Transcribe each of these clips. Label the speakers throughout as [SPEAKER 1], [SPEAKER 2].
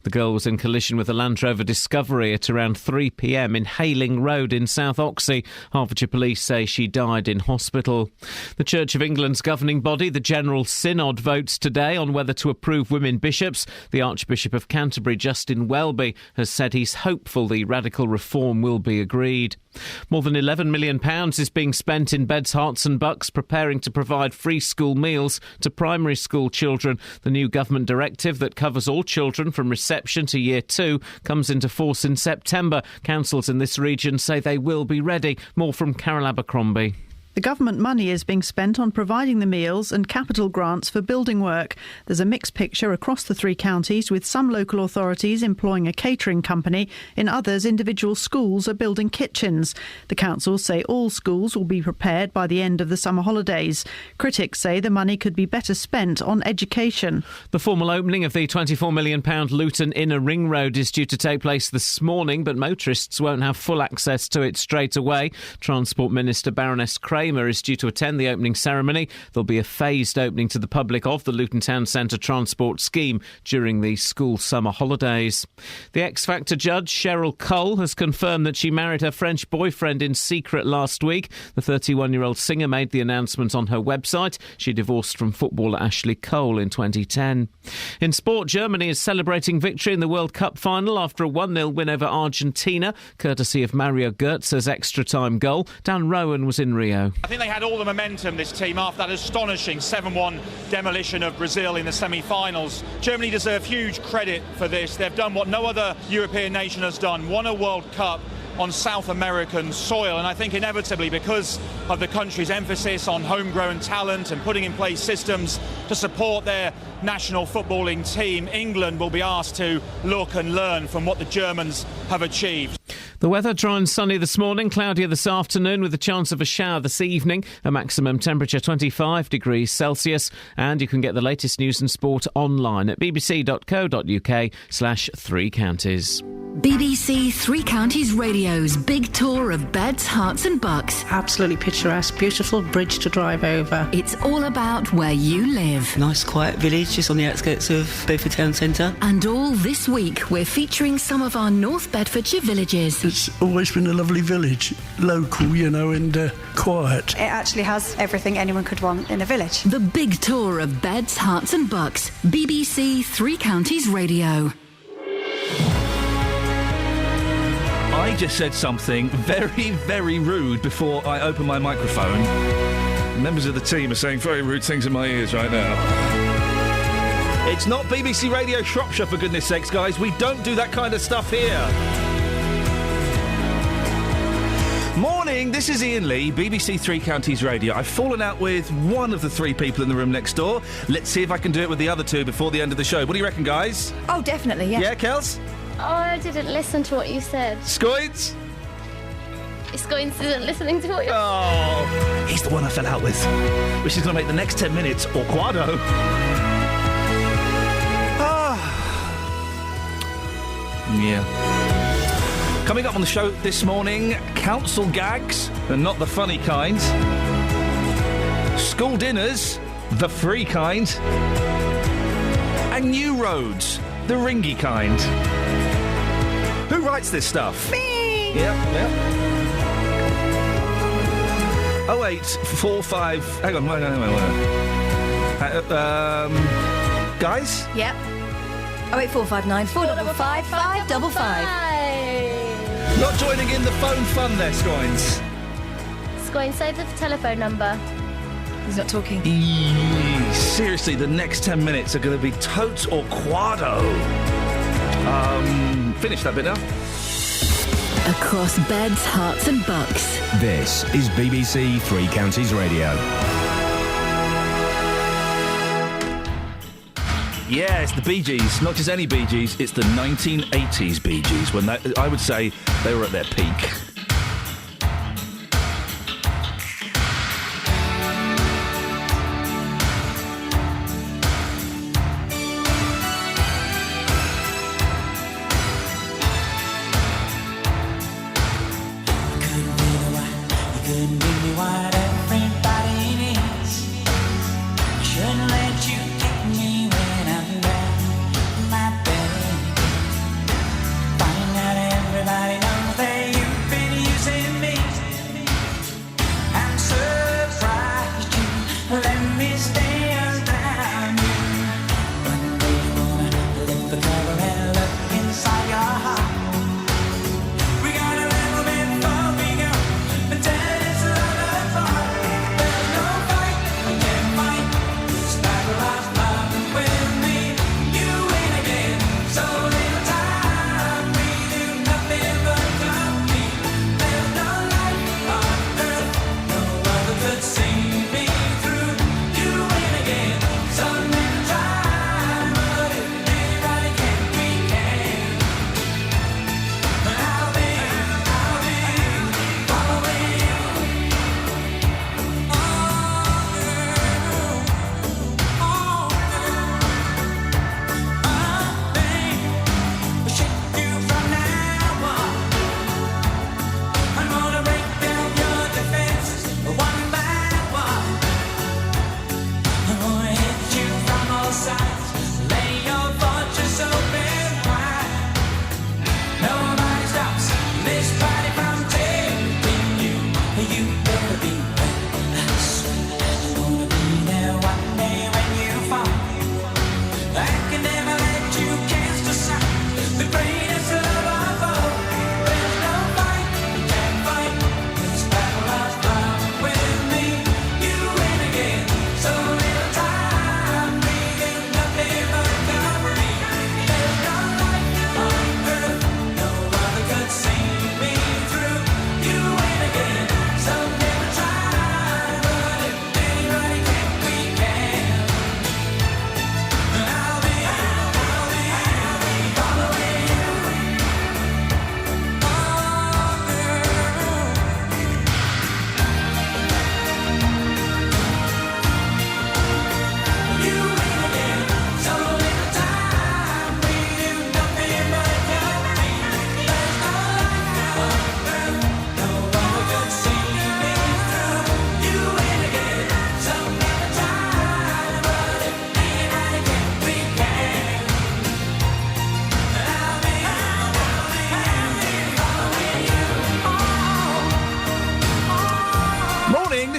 [SPEAKER 1] The girl was in collision with a Land Rover Discovery at around 3 p.m. in Hayling Road in South Oxley. Hertfordshire Police say she died in hospital. The Church of England's governing body, the General Synod, votes today on whether to approve women bishops. The Archbishop of Canterbury, Justin Welby, has said he's hopeful the radical reform will be agreed. More than £11 million is being spent in Beds, Herts and Bucks preparing to provide free school meals to primary school children. The new government directive that covers all children from reception to year 2 comes into force in September. Councils in this region say they will be ready. More from Carol Abercrombie.
[SPEAKER 2] The government money is being spent on providing the meals and capital grants for building work. There's a mixed picture across the 3 counties, with some local authorities employing a catering company. In others, individual schools are building kitchens. The councils say all schools will be prepared by the end of the summer holidays. Critics say the money could be better spent on education.
[SPEAKER 1] The formal opening of the £24 million Luton Inner Ring Road is due to take place this morning, but motorists won't have full access to it straight away. Transport Minister Baroness Kramer is due to attend the opening ceremony. There'll be a phased opening to the public of the Luton Town Centre transport scheme during the school summer holidays. The X Factor judge, Cheryl Cole, has confirmed that she married her French boyfriend in secret last week. The 31-year-old singer made the announcement on her website. She divorced from footballer Ashley Cole in 2010. In sport, Germany is celebrating victory in the World Cup final after a 1-0 win over Argentina, courtesy of Mario Götze's extra-time goal. Dan Rowan was in Rio.
[SPEAKER 3] I think they had all the momentum, this team, after that astonishing 7-1 demolition of Brazil in the semi-finals. Germany deserve huge credit for this. They've done what no other European nation has done, won a World Cup on South American soil, and I think inevitably, because of the country's emphasis on homegrown talent and putting in place systems to support their national footballing team, England will be asked to look and learn from what the Germans have achieved.
[SPEAKER 1] The weather, dry and sunny this morning, cloudier this afternoon with a chance of a shower this evening, a maximum temperature 25 degrees Celsius, and you can get the latest news and sport online at bbc.co.uk/3 counties.
[SPEAKER 4] BBC Three Counties Radio's big tour of Beds, Herts and Bucks.
[SPEAKER 5] Absolutely picturesque, beautiful bridge to drive over.
[SPEAKER 4] It's all about where you live.
[SPEAKER 6] Nice quiet village just on the outskirts of Bedford Town Centre.
[SPEAKER 4] And all this week we're featuring some of our North Bedfordshire villages.
[SPEAKER 7] It's always been a lovely village, local, and quiet.
[SPEAKER 8] It actually has everything anyone could want in a village.
[SPEAKER 4] The big tour of Beds, Herts and Bucks. BBC Three Counties Radio.
[SPEAKER 9] I just said something very, very rude before I opened my microphone. Members of the team are saying very rude things in my ears right now. It's not BBC Radio Shropshire, for goodness sakes, guys. We don't do that kind of stuff here. Morning, this is Iain Lee, BBC Three Counties Radio. I've fallen out with one of the 3 people in the room next door. Let's see if I can do it with the other 2 before the end of the show. What do you reckon, guys?
[SPEAKER 10] Oh, definitely, yeah.
[SPEAKER 9] Yeah, Kels?
[SPEAKER 11] Oh, I didn't listen to what you said.
[SPEAKER 9] Scoins?
[SPEAKER 11] Scoins isn't listening to what you said.
[SPEAKER 9] Oh, he's the one I fell out with. Which is going to make the next 10 minutes awkwado. Yeah. Coming up on the show this morning, council gags, and not the funny kind. School dinners, the free kind. And new roads, the ringy kind. Who writes this stuff?
[SPEAKER 10] Me!
[SPEAKER 9] Yep. 08455. Hang on, wait. Guys?
[SPEAKER 10] Yep. 08459 455 555.
[SPEAKER 9] Not joining in the phone fun there, Scoins.
[SPEAKER 11] Scoins, say the telephone number.
[SPEAKER 10] He's not talking.
[SPEAKER 9] Seriously, the next 10 minutes are going to be totes or quado. Finish that bit now.
[SPEAKER 4] Across Beds, Herts and Bucks.
[SPEAKER 12] This is BBC Three Counties Radio.
[SPEAKER 9] Yeah, it's the Bee Gees. Not just any Bee Gees, it's the 1980s Bee Gees, when I would say they were at their peak.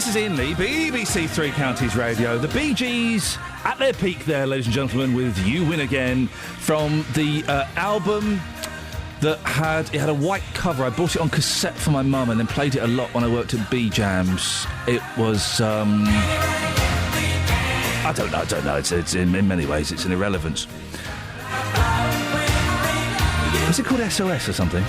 [SPEAKER 9] is Iain Lee, BBC Three Counties Radio. The Bee Gees at their peak there, ladies and gentlemen, with You Win Again from the album that had a white cover. I bought it on cassette for my mum and then played it a lot when I worked at B Jams. It was I don't know. It's in many ways it's an irrelevance. Is it called SOS or something?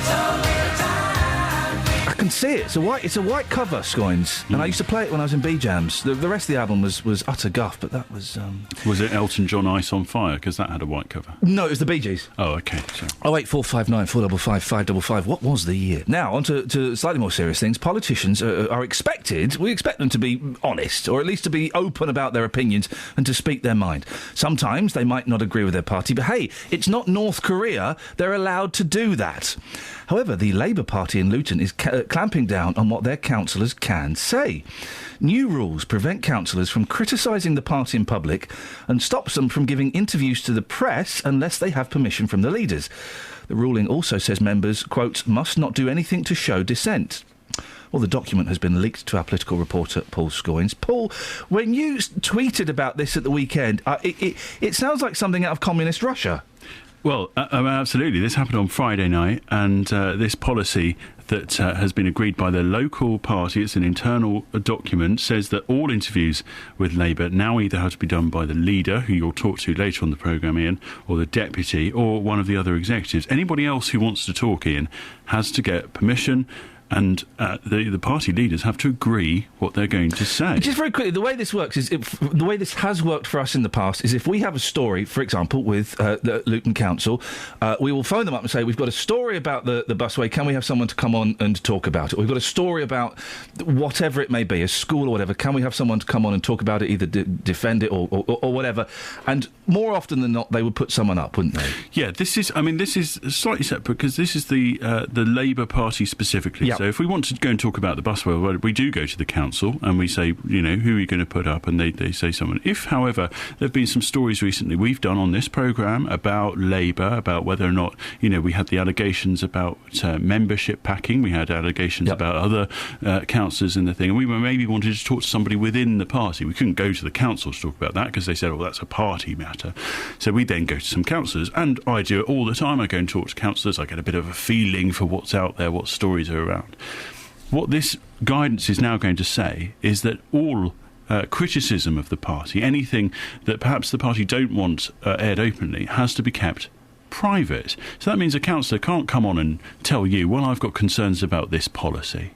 [SPEAKER 9] I can see it. It's a white cover, Scoins. And I used to play it when I was in B Jams. The rest of the album was utter guff, but that was.
[SPEAKER 13] Was it Elton John Ice on Fire? Because that had a white cover.
[SPEAKER 9] No, it was the Bee Gees.
[SPEAKER 13] Oh, okay. So.
[SPEAKER 9] 08459 455 555. What was the year? Now, on to slightly more serious things. Politicians are expected. We expect them to be honest, or at least to be open about their opinions and to speak their mind. Sometimes they might not agree with their party, but hey, it's not North Korea. They're allowed to do that. However, the Labour Party in Luton is clamping down on what their councillors can say. New rules prevent councillors from criticising the party in public and stops them from giving interviews to the press unless they have permission from the leaders. The ruling also says members, quote, must not do anything to show dissent. Well, the document has been leaked to our political reporter, Paul Scoins. Paul, when you tweeted about this at the weekend, it sounds like something out of communist Russia.
[SPEAKER 13] Well, absolutely. This happened on Friday night, and this policy that has been agreed by the local party, it's an internal document, says that all interviews with Labour now either have to be done by the leader, who you'll talk to later on the programme, Iain, or the deputy, or one of the other executives. Anybody else who wants to talk, Iain, has to get permission, and the party leaders have to agree what they're going to say.
[SPEAKER 9] Just very quickly, the way this works is, the way this has worked for us in the past is if we have a story, for example, with the Luton Council, we will phone them up and say, we've got a story about the busway, can we have someone to come on and talk about it? We've got a story about whatever it may be, a school or whatever, can we have someone to come on and talk about it, either defend it or whatever? And more often than not, they would put someone up, wouldn't they?
[SPEAKER 13] Yeah, this is slightly separate, because this is the Labour Party specifically. Yep. So if we want to go and talk about the busway, well, we do go to the council and we say, who are you going to put up? And they say someone. If, however, there have been some stories recently we've done on this programme about Labour, about whether or not, we had the allegations about membership packing, we had allegations about other councillors in the thing, and we maybe wanted to talk to somebody within the party. We couldn't go to the council to talk about that because they said, that's a party matter. So we then go to some councillors, and I do it all the time. I go and talk to councillors, I get a bit of a feeling for what's out there, what stories are around. What this guidance is now going to say is that all criticism of the party, anything that perhaps the party don't want aired openly, has to be kept private. So that means a councillor can't come on and tell you, well, I've got concerns about this policy.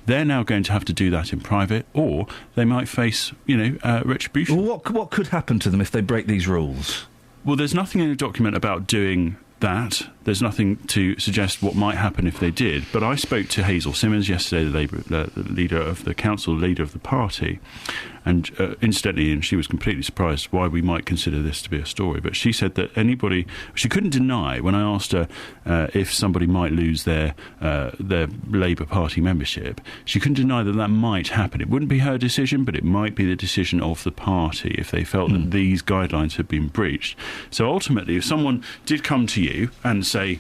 [SPEAKER 13] They're now going to have to do that in private, or they might face, retribution.
[SPEAKER 9] Well, what could happen to them if they break these rules?
[SPEAKER 13] Well, there's nothing in the document about doing that. There's nothing to suggest what might happen if they did. But I spoke to Hazel Simmons yesterday, the leader of the council, leader of the party, and incidentally, and she was completely surprised why we might consider this to be a story. But she said that she couldn't deny, when I asked her if somebody might lose their Labour Party membership, she couldn't deny that might happen. It wouldn't be her decision, but it might be the decision of the party if they felt that these guidelines had been breached. So ultimately, if someone did come to you and say,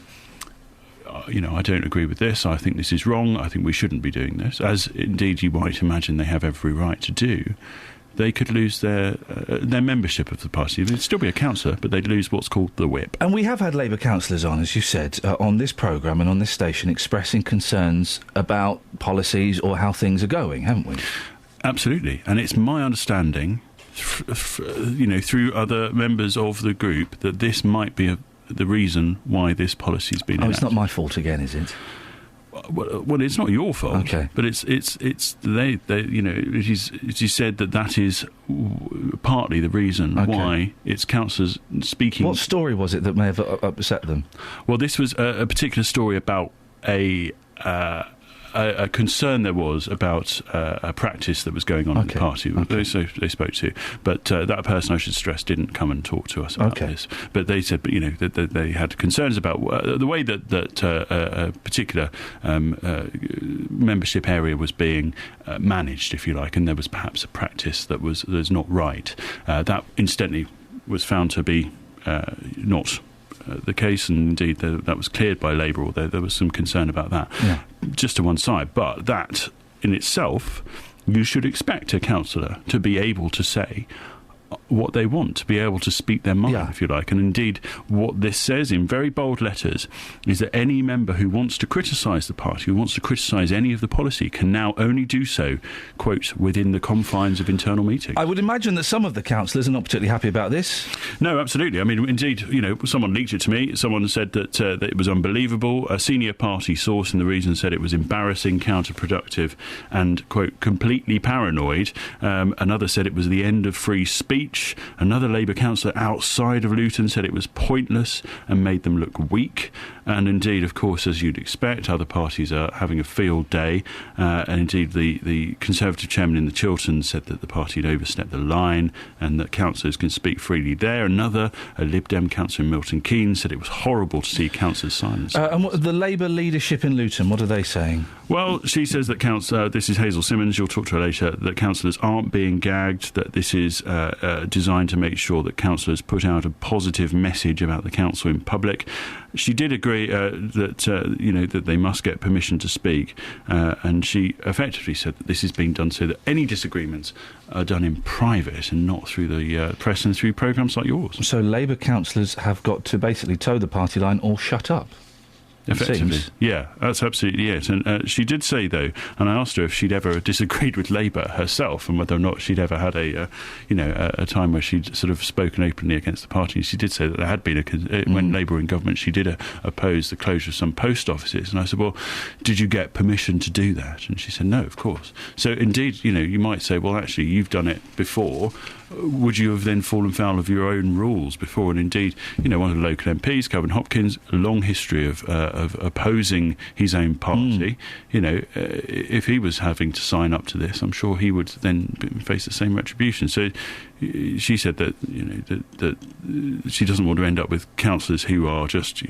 [SPEAKER 13] I don't agree with this, I think this is wrong, I think we shouldn't be doing this, as indeed you might imagine they have every right to do, they could lose their membership of the party. They'd still be a councillor, but they'd lose what's called the whip.
[SPEAKER 9] And we have had Labour councillors on, as you said, on this programme and on this station, expressing concerns about policies or how things are going, haven't we?
[SPEAKER 13] Absolutely. And it's my understanding, through other members of the group, that this might be the reason why this policy's been enacted.
[SPEAKER 9] It's not my fault again, is it?
[SPEAKER 13] Well, it's not your fault.
[SPEAKER 9] Okay.
[SPEAKER 13] But it is said that is partly the reason why it's councillors speaking.
[SPEAKER 9] What story was it that may have upset them?
[SPEAKER 13] Well, this was a particular story about a concern there was about a practice that was going on in the party. They spoke to, but that person, I should stress, didn't come and talk to us about this. But they said, that they had concerns about the way that a particular membership area was being managed, if you like, and there was perhaps a practice that was not right. That incidentally was found to be not the case, and indeed that was cleared by Labour, although there was some concern about that, just to one side. But that in itself you should expect a councillor to be able to say what they want, to be able to speak their mind, if you like. And indeed, what this says in very bold letters is that any member who wants to criticise the party, who wants to criticise any of the policy, can now only do so, quote, within the confines of internal meetings.
[SPEAKER 9] I would imagine that some of the councillors are not particularly happy about this.
[SPEAKER 13] No, absolutely. I mean, indeed, you know, someone leaked it to me. Someone said that it was unbelievable. A senior party source in the region said it was embarrassing, counterproductive and, quote, completely paranoid. Another said it was the end of free speech. Another Labour councillor outside of Luton said it was pointless and made them look weak. And indeed, of course, as you'd expect, other parties are having a field day. And indeed, the Conservative chairman in the Chiltern said that the party had overstepped the line and that councillors can speak freely there. Another, a Lib Dem councillor in Milton Keynes, said it was horrible to see councillors silenced.
[SPEAKER 9] And what, the Labour leadership in Luton, what are they saying?
[SPEAKER 13] Well, she says that this is Hazel Simmons, you'll talk to her later, that councillors aren't being gagged, that this is designed to make sure that councillors put out a positive message about the council in public. She did agree that they must get permission to speak, and she effectively said that this is being done so that any disagreements are done in private and not through the press and through programmes like yours.
[SPEAKER 9] So Labour councillors have got to basically toe the party line or shut up.
[SPEAKER 13] Effectively, yeah, that's absolutely it. And she did say, though, and I asked her if she'd ever disagreed with Labour herself and whether or not she'd ever had a time where she'd sort of spoken openly against the party. And she did say that there had been when Labour were in government, she did oppose the closure of some post offices. And I said, well, did you get permission to do that? And she said, no, of course. So indeed, you might say, well, actually, you've done it before. Would you have then fallen foul of your own rules before? And indeed, one of the local MPs, Calvin Hopkins, a long history of opposing his own party. If he was having to sign up to this, I'm sure he would then face the same retribution. So she said that that she doesn't want to end up with councillors who are just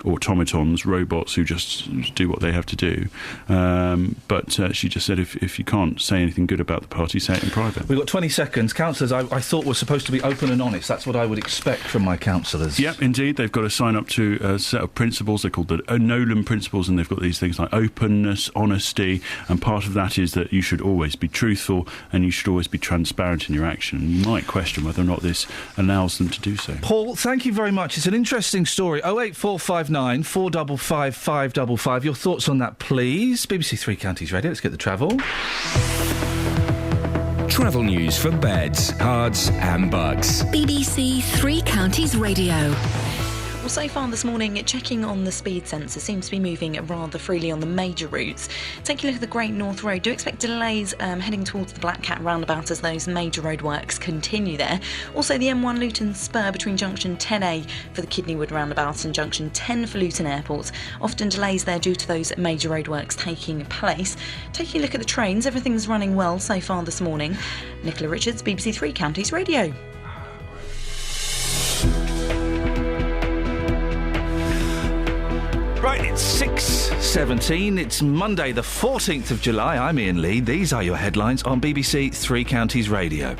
[SPEAKER 13] automatons, robots who just do what they have to do. But she just said if you can't say anything good about the party, say it in private.
[SPEAKER 9] We've got 20 seconds. Councillors, I thought were supposed to be open and honest. That's what I would expect from my councillors.
[SPEAKER 13] Yep, indeed. They've got to sign up to a set of principles. They're called the Nolan principles, and they've got these things like openness, honesty, and part of that is that you should always be truthful and you should always be transparent in your action. You might question whether or not this allows them to do so.
[SPEAKER 9] Paul, thank you very much. It's an interesting story. 08459 455 555. Your thoughts on that, please. BBC Three Counties Radio. Let's get the travel.
[SPEAKER 12] Travel news for beds, cards and bugs.
[SPEAKER 4] BBC Three Counties Radio.
[SPEAKER 14] Well, so far this morning, checking on the speed sensor seems to be moving rather freely on the major routes. Taking a look at the Great North Road, do expect delays heading towards the Black Cat roundabout as those major roadworks continue there. Also, the M1 Luton Spur between junction 10A for the Kidneywood roundabout and junction 10 for Luton Airport. Often delays there due to those major roadworks taking place. Taking a look at the trains, everything's running well so far this morning. Nicola Richards, BBC Three Counties Radio.
[SPEAKER 9] Right, it's 6:17. It's Monday, the 14th of July. I'm Iain Lee. These are your headlines on BBC Three Counties Radio.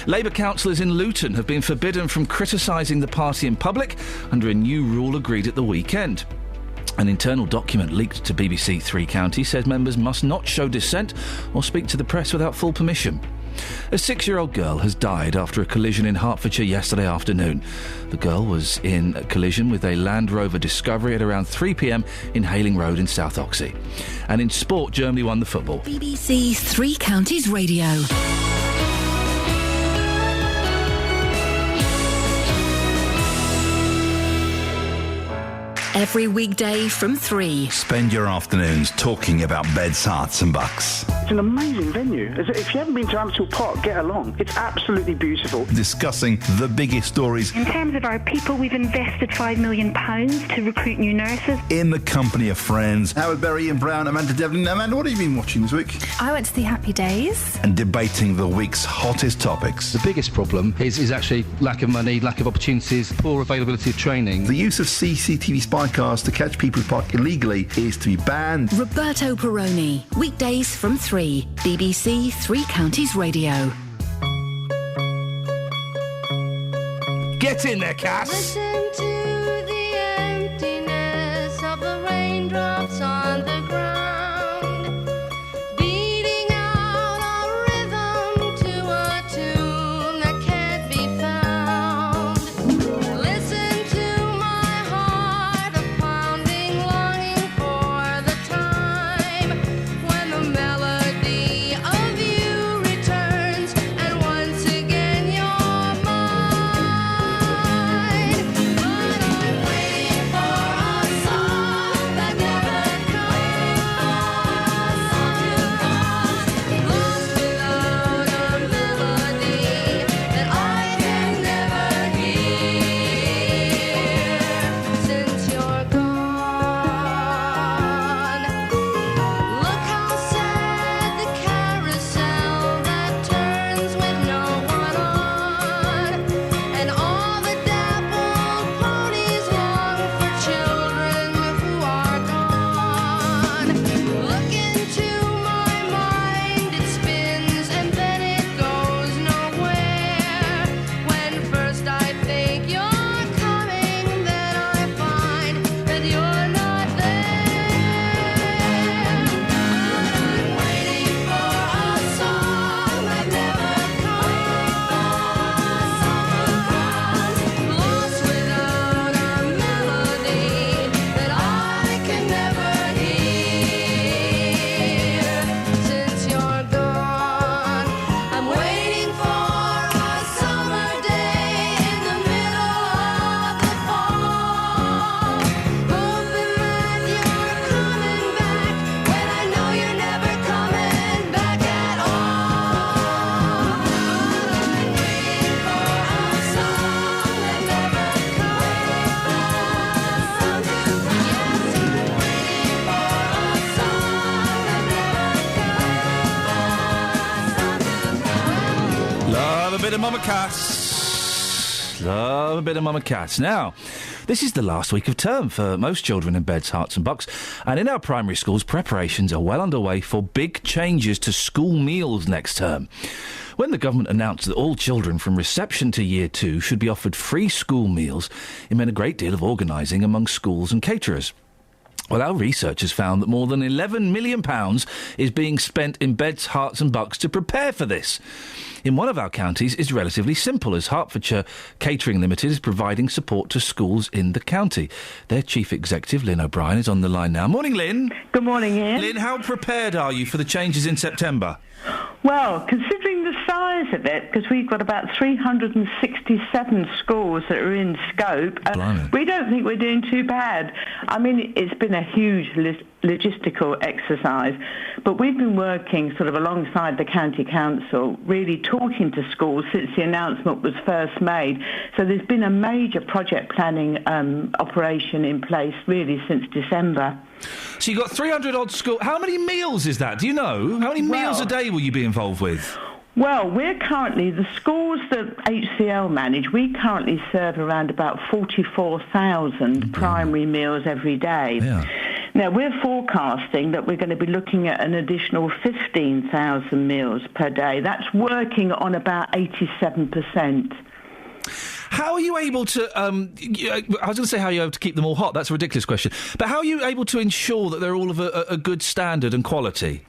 [SPEAKER 9] Labour councillors in Luton have been forbidden from criticising the party in public under a new rule agreed at the weekend. An internal document leaked to BBC Three Counties says members must not show dissent or speak to the press without full permission. A 6-year-old girl has died after a collision in Hertfordshire yesterday afternoon. The girl was in a collision with a Land Rover Discovery at around 3 p.m. in Hayling Road in South Oxley. And in sport, Germany won the football.
[SPEAKER 4] BBC Three Counties Radio. Every weekday from 3.
[SPEAKER 15] Spend your afternoons talking about beds, hearts and bucks.
[SPEAKER 16] It's an amazing venue. If you haven't been to Amstel Park, get along. It's absolutely beautiful.
[SPEAKER 15] Discussing the biggest stories.
[SPEAKER 17] In terms of our people, we've invested £5 million to recruit new nurses.
[SPEAKER 15] In the company of friends. Howard Berry, Ian Brown, Amanda Devlin. Amanda, what have you been watching this week?
[SPEAKER 18] I went to the Happy Days.
[SPEAKER 15] And debating the week's hottest topics.
[SPEAKER 19] The biggest problem is actually lack of money, lack of opportunities, poor availability of training.
[SPEAKER 15] The use of CCTV spy cars to catch people who park illegally is to be banned.
[SPEAKER 4] Roberto Perroni, weekdays from 3. BBC Three Counties Radio.
[SPEAKER 15] Get in there, Cass!
[SPEAKER 11] Listen to the emptiness of the raindrops on the ground, beating out
[SPEAKER 9] bit of Mama Cass. Love a bit of Mama Cass. Now, this is the last week of term for most children in Beds, Herts and Bucks, and in our primary schools, preparations are well underway for big changes to school meals next term. When the government announced that all children from reception to year 2 should be offered free school meals, it meant a great deal of organising among schools and caterers. Well, our research has found that more than £11 million is being spent in Beds, Herts and Bucks to prepare for this. In one of our counties, it's relatively simple, as Hertfordshire Catering Limited is providing support to schools in the county. Their chief executive, Lynn O'Brien, is on the line now. Morning, Lynn.
[SPEAKER 20] Good morning, Ian.
[SPEAKER 9] Lynn, how prepared are you for the changes in September?
[SPEAKER 20] Well, considering the size of it, because we've got about 367 schools that are in scope, we don't think we're doing too bad. I mean, it's been a huge logistical exercise, but we've been working sort of alongside the county council, really talking to schools since the announcement was first made. So there's been a major project planning operation in place really since December.
[SPEAKER 9] So you've got 300 odd schools. How many meals is that? Do you know? How many meals a day will you be involved with?
[SPEAKER 20] Well, we're currently, the schools that HCL manage, we currently serve around about 44,000 primary meals every day.
[SPEAKER 9] Yeah.
[SPEAKER 20] Now, we're forecasting that we're going to be looking at an additional 15,000 meals per day. That's working on about 87%.
[SPEAKER 9] How are you able to, I was going to say how you're able to keep them all hot. That's a ridiculous question. But how are you able to ensure that they're all of a good standard and quality?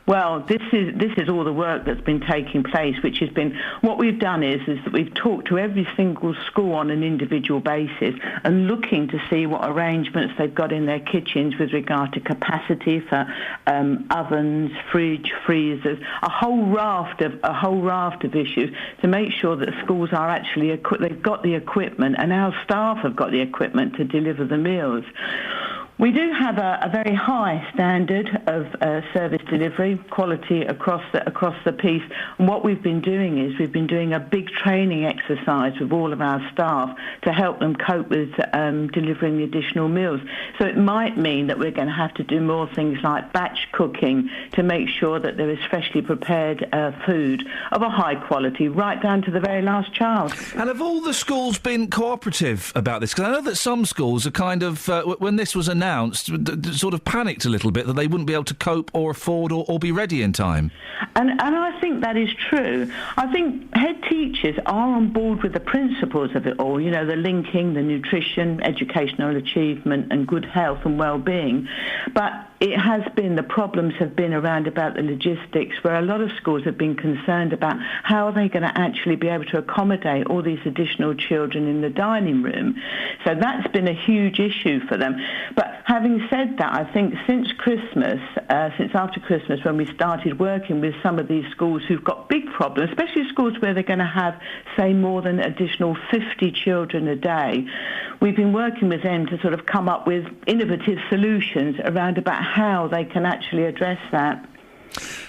[SPEAKER 20] Well, this is all the work that's been taking place, which has been, what we've done is that we've talked to every single school on an individual basis and looking to see what arrangements they've got in their kitchens with regard to capacity for ovens, fridge, freezers, a whole raft of issues to make sure that schools are actually they've got the equipment and our staff have got the equipment to deliver the meals. We do have a very high standard of service delivery, quality across the piece. And what we've been doing is we've been doing a big training exercise with all of our staff to help them cope with delivering the additional meals. So it might mean that we're going to have to do more things like batch cooking to make sure that there is freshly prepared food of a high quality right down to the very last child.
[SPEAKER 9] And have all the schools been cooperative about this? Because I know that some schools are kind of, when this was announced, sort of panicked a little bit that they wouldn't be able to cope or afford or be ready in time.
[SPEAKER 20] And I think that is true. I think head teachers are on board with the principles of it all, you know, the linking, the nutrition, educational achievement and good health and well-being. But it has been, the problems have been around about the logistics, where a lot of schools have been concerned about how are they going to actually be able to accommodate all these additional children in the dining room. So that's been a huge issue for them. But having said that, I think since Christmas, since after Christmas, when we started working with some of these schools who've got big problems, especially schools where they're going to have, say, more than additional 50 children a day, we've been working with them to sort of come up with innovative solutions around about how they can actually address that.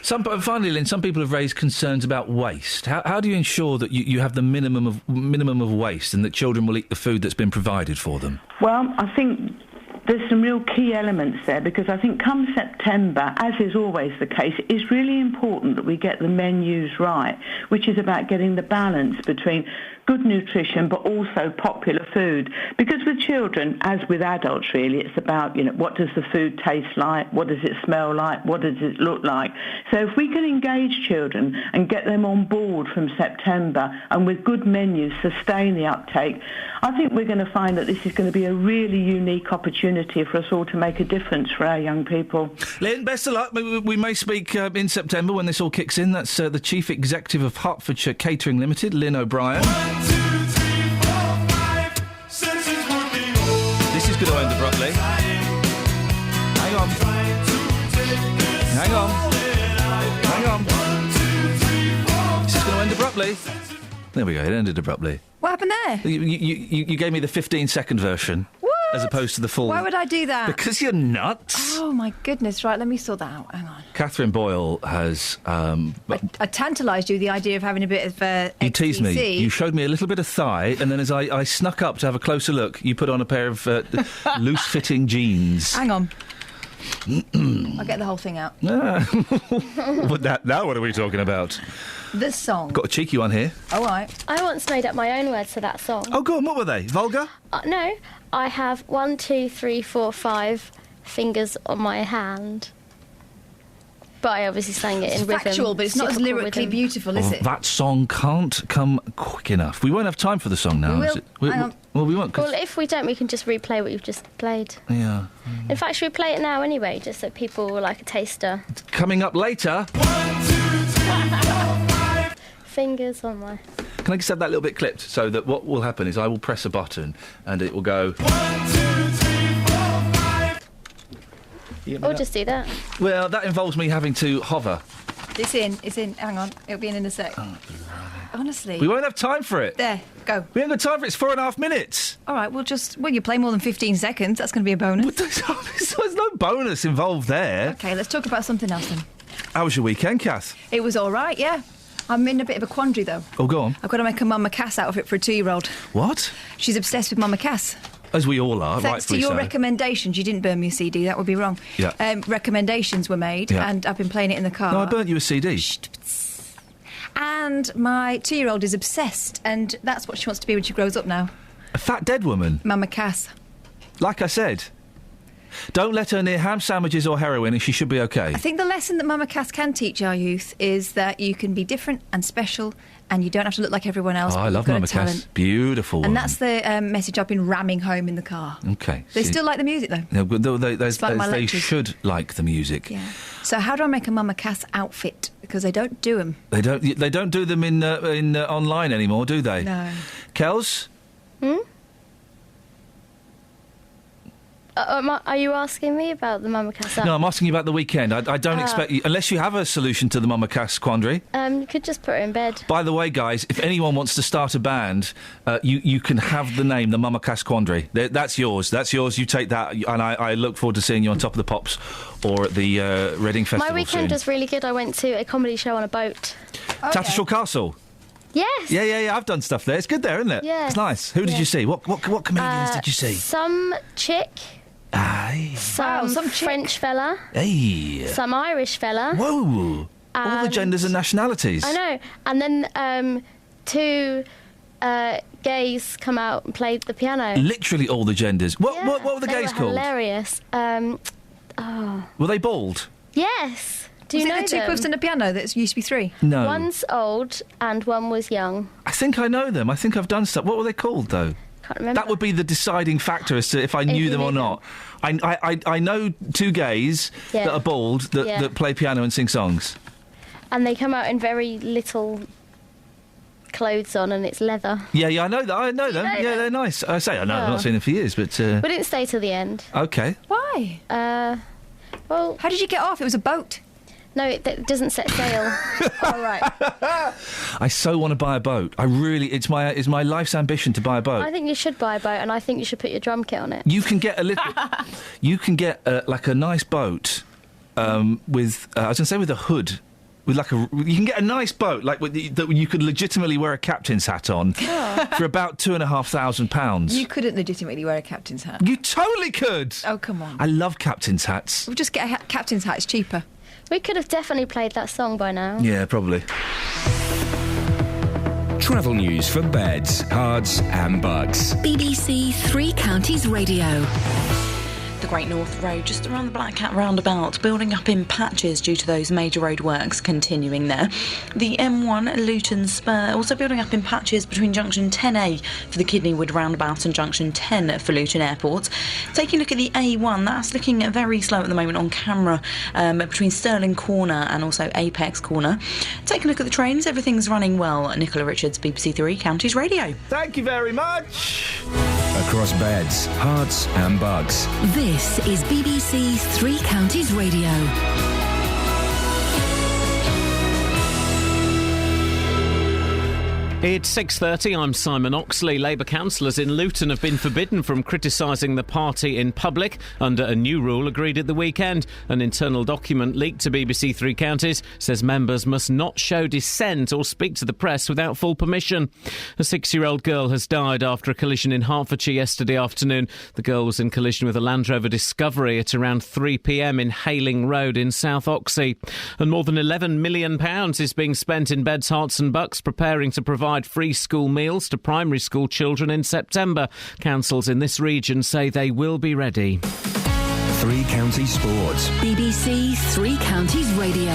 [SPEAKER 9] Finally, Lynn, some people have raised concerns about waste. How do you ensure that you have the minimum of waste and that children will eat the food that's been provided for them?
[SPEAKER 20] Well, I think there's some real key elements there, because I think come September, as is always the case, it's really important that we get the menus right, which is about getting the balance between good nutrition but also popular food. Because with children, as with adults really, it's about, you know, what does the food taste like, what does it smell like, what does it look like. So if we can engage children and get them on board from September and with good menus sustain the uptake, I think we're going to find that this is going to be a really unique opportunity for us all to make a difference for our young people.
[SPEAKER 9] Lynn, best of luck. We may speak in September when this all kicks in. That's the Chief Executive of Hertfordshire Catering Limited, Lynn O'Brien. 1, 2, 3, 4, 5 This is going to end abruptly. Hang on. Hang on. Hang on. This is going to end abruptly. There we go, it ended abruptly.
[SPEAKER 10] What happened there?
[SPEAKER 9] You gave me the 15-second version.
[SPEAKER 10] What?
[SPEAKER 9] As opposed to the full...
[SPEAKER 10] Why would I do that?
[SPEAKER 9] Because you're nuts.
[SPEAKER 10] Oh, my goodness. Right, let me sort that out. Hang on.
[SPEAKER 9] Catherine Boyle has...
[SPEAKER 10] I tantalised you, the idea of having a bit of
[SPEAKER 9] You teased me. You showed me a little bit of thigh, and then as I snuck up to have a closer look, you put on a pair of loose-fitting jeans.
[SPEAKER 10] Hang on. I'll get the whole thing out.
[SPEAKER 9] Now what are we talking about?
[SPEAKER 10] The song.
[SPEAKER 9] Got a cheeky one here.
[SPEAKER 10] All right.
[SPEAKER 11] I once made up my own words to that song.
[SPEAKER 9] Oh, go on, what were they? Vulgar?
[SPEAKER 11] No, I have 1, 2, 3, 4, 5 fingers on my hand. But I obviously sang it in rhythm.
[SPEAKER 10] It's factual, but it's not as lyrically beautiful, is it?
[SPEAKER 9] That song can't come quick enough. We won't have time for the song now.
[SPEAKER 10] We will. Hang on.
[SPEAKER 9] Well, we won't.
[SPEAKER 11] Well, if we don't, we can just replay what you've just played.
[SPEAKER 9] Yeah.
[SPEAKER 11] In fact, should we play it now anyway, just so people will like a taster?
[SPEAKER 9] Coming up later.
[SPEAKER 11] 1, 2, 3, 4, 5 fingers on my...
[SPEAKER 9] Can I just have that little bit clipped so that what will happen is I will press a button and it will go... 1, 2, 3, 4, 5.
[SPEAKER 11] Or just do that.
[SPEAKER 9] Well, that involves me having to hover.
[SPEAKER 10] It's in. Hang on. It'll be in a sec. Honestly.
[SPEAKER 9] We won't have time for it.
[SPEAKER 10] There, go.
[SPEAKER 9] We haven't got time for it. It's 4.5 minutes.
[SPEAKER 10] All right, you play more than 15 seconds. That's going to be a bonus.
[SPEAKER 9] There's no bonus involved there.
[SPEAKER 10] OK, let's talk about something else then.
[SPEAKER 9] How was your weekend, Kath?
[SPEAKER 10] It was all right, yeah. I'm in a bit of a quandary, though.
[SPEAKER 9] Oh, go on.
[SPEAKER 10] I've got to make a Mama Cass outfit for a 2-year-old.
[SPEAKER 9] What?
[SPEAKER 10] She's obsessed with Mama Cass.
[SPEAKER 9] As we all are,
[SPEAKER 10] Thanks to your recommendations. You didn't burn me a CD, that would be wrong.
[SPEAKER 9] Yeah.
[SPEAKER 10] Recommendations were made, and I've been playing it in the car.
[SPEAKER 9] No, I burnt you a CD.
[SPEAKER 10] And my 2-year-old is obsessed, and that's what she wants to be when she grows up now.
[SPEAKER 9] A fat dead woman?
[SPEAKER 10] Mama Cass.
[SPEAKER 9] Like I said, don't let her near ham sandwiches or heroin and she should be OK.
[SPEAKER 10] I think the lesson that Mama Cass can teach our youth is that you can be different and special and you don't have to look like everyone else.
[SPEAKER 9] Oh, I love Mama Cass. Beautiful woman.
[SPEAKER 10] And that's the message I've been ramming home in the car.
[SPEAKER 9] OK.
[SPEAKER 10] They still like the music, though.
[SPEAKER 9] No, but they
[SPEAKER 10] lectures.
[SPEAKER 9] should like the music.
[SPEAKER 10] Yeah. So how do I make a Mama Cass outfit? Because they don't do them.
[SPEAKER 9] They don't do them in online anymore, do they?
[SPEAKER 10] No.
[SPEAKER 9] Kels?
[SPEAKER 11] Are you asking me about the Mama Cass?
[SPEAKER 9] No, I'm asking you about the weekend. I don't expect you... Unless you have a solution to the Mama Cass quandary.
[SPEAKER 11] You could just put her in bed.
[SPEAKER 9] By the way, guys, if anyone wants to start a band, you can have the name, the Mama Cass quandary. That's yours. That's yours. You take that, and I look forward to seeing you on Top of the Pops or at the Reading Festival
[SPEAKER 11] My weekend
[SPEAKER 9] soon.
[SPEAKER 11] was really good. I went to a comedy show on a boat.
[SPEAKER 10] Okay.
[SPEAKER 9] Tattershall Castle?
[SPEAKER 11] Yes.
[SPEAKER 9] Yeah, I've done stuff there. It's good there, isn't it?
[SPEAKER 11] Yeah.
[SPEAKER 9] It's nice. Who did you see? What comedians did you see?
[SPEAKER 11] Some chick...
[SPEAKER 9] Aye.
[SPEAKER 11] Some French fella.
[SPEAKER 9] Hey.
[SPEAKER 11] Some Irish fella.
[SPEAKER 9] Whoa. All the genders and nationalities.
[SPEAKER 11] I know. And then 2 gays come out and played the piano.
[SPEAKER 9] Literally all the genders. What were the gays called?
[SPEAKER 11] Hilarious.
[SPEAKER 9] Were they bald?
[SPEAKER 11] Yes. Do you know
[SPEAKER 10] the 2 person and a piano that used to be 3?
[SPEAKER 9] No.
[SPEAKER 11] One's old and one was young.
[SPEAKER 9] I think I know them. I think I've done stuff. What were they called, though?
[SPEAKER 11] Can't remember.
[SPEAKER 9] That would be the deciding factor as to if I knew them or not. I know 2 gays that are bald that play piano and sing songs.
[SPEAKER 11] And they come out in very little clothes on, and it's leather.
[SPEAKER 9] Yeah, I know that. I know them. Yeah, they're nice. I say I know. I've not seen them for years, but...
[SPEAKER 11] We didn't stay till the end.
[SPEAKER 9] OK.
[SPEAKER 10] Why?
[SPEAKER 11] Well...
[SPEAKER 10] How did you get off? It was a boat.
[SPEAKER 11] No, it doesn't set sail.
[SPEAKER 10] All right.
[SPEAKER 9] I so want to buy a boat. It's my life's ambition to buy a boat.
[SPEAKER 11] I think you should buy a boat, and I think you should put your drum kit on it.
[SPEAKER 9] You can get a little... you can get like a nice boat with... I was going to say with a hood. With like you can get a nice boat that you could legitimately wear a captain's hat on for about £2,500.
[SPEAKER 10] You couldn't legitimately wear a captain's hat.
[SPEAKER 9] You totally could.
[SPEAKER 10] Oh, come on.
[SPEAKER 9] I love captain's hats.
[SPEAKER 10] We'll just get a captain's hat. It's cheaper.
[SPEAKER 11] We could have definitely played that song by now.
[SPEAKER 9] Yeah, probably.
[SPEAKER 12] Travel news for beds, cards and bugs.
[SPEAKER 4] BBC Three Counties Radio.
[SPEAKER 14] The Great North Road, just around the Black Cat roundabout, building up in patches due to those major roadworks continuing there. The M1 Luton Spur also building up in patches between junction 10A for the Kidneywood roundabout and junction 10 for Luton Airport. Taking a look at the A1, that's looking very slow at the moment on camera between Stirling Corner and also Apex Corner. Taking a look at the trains, everything's running well. Nicola Richards, BBC Three Counties Radio.
[SPEAKER 9] Thank you very much.
[SPEAKER 12] Across beds, hearts and bugs.
[SPEAKER 4] This is BBC Three Counties Radio.
[SPEAKER 1] It's 6:30, I'm Simon Oxley. Labour councillors in Luton have been forbidden from criticising the party in public under a new rule agreed at the weekend. An internal document leaked to BBC Three Counties says members must not show dissent or speak to the press without full permission. A 6-year-old girl has died after a collision in Hertfordshire yesterday afternoon. The girl was in collision with a Land Rover Discovery at around 3 p.m. in Hayling Road in South Oxley. And more than £11 million is being spent in Beds, Herts and Bucks preparing to provide free school meals to primary school children in September. Councils in this region say they will be ready.
[SPEAKER 12] Three Counties Sports.
[SPEAKER 4] BBC Three Counties Radio.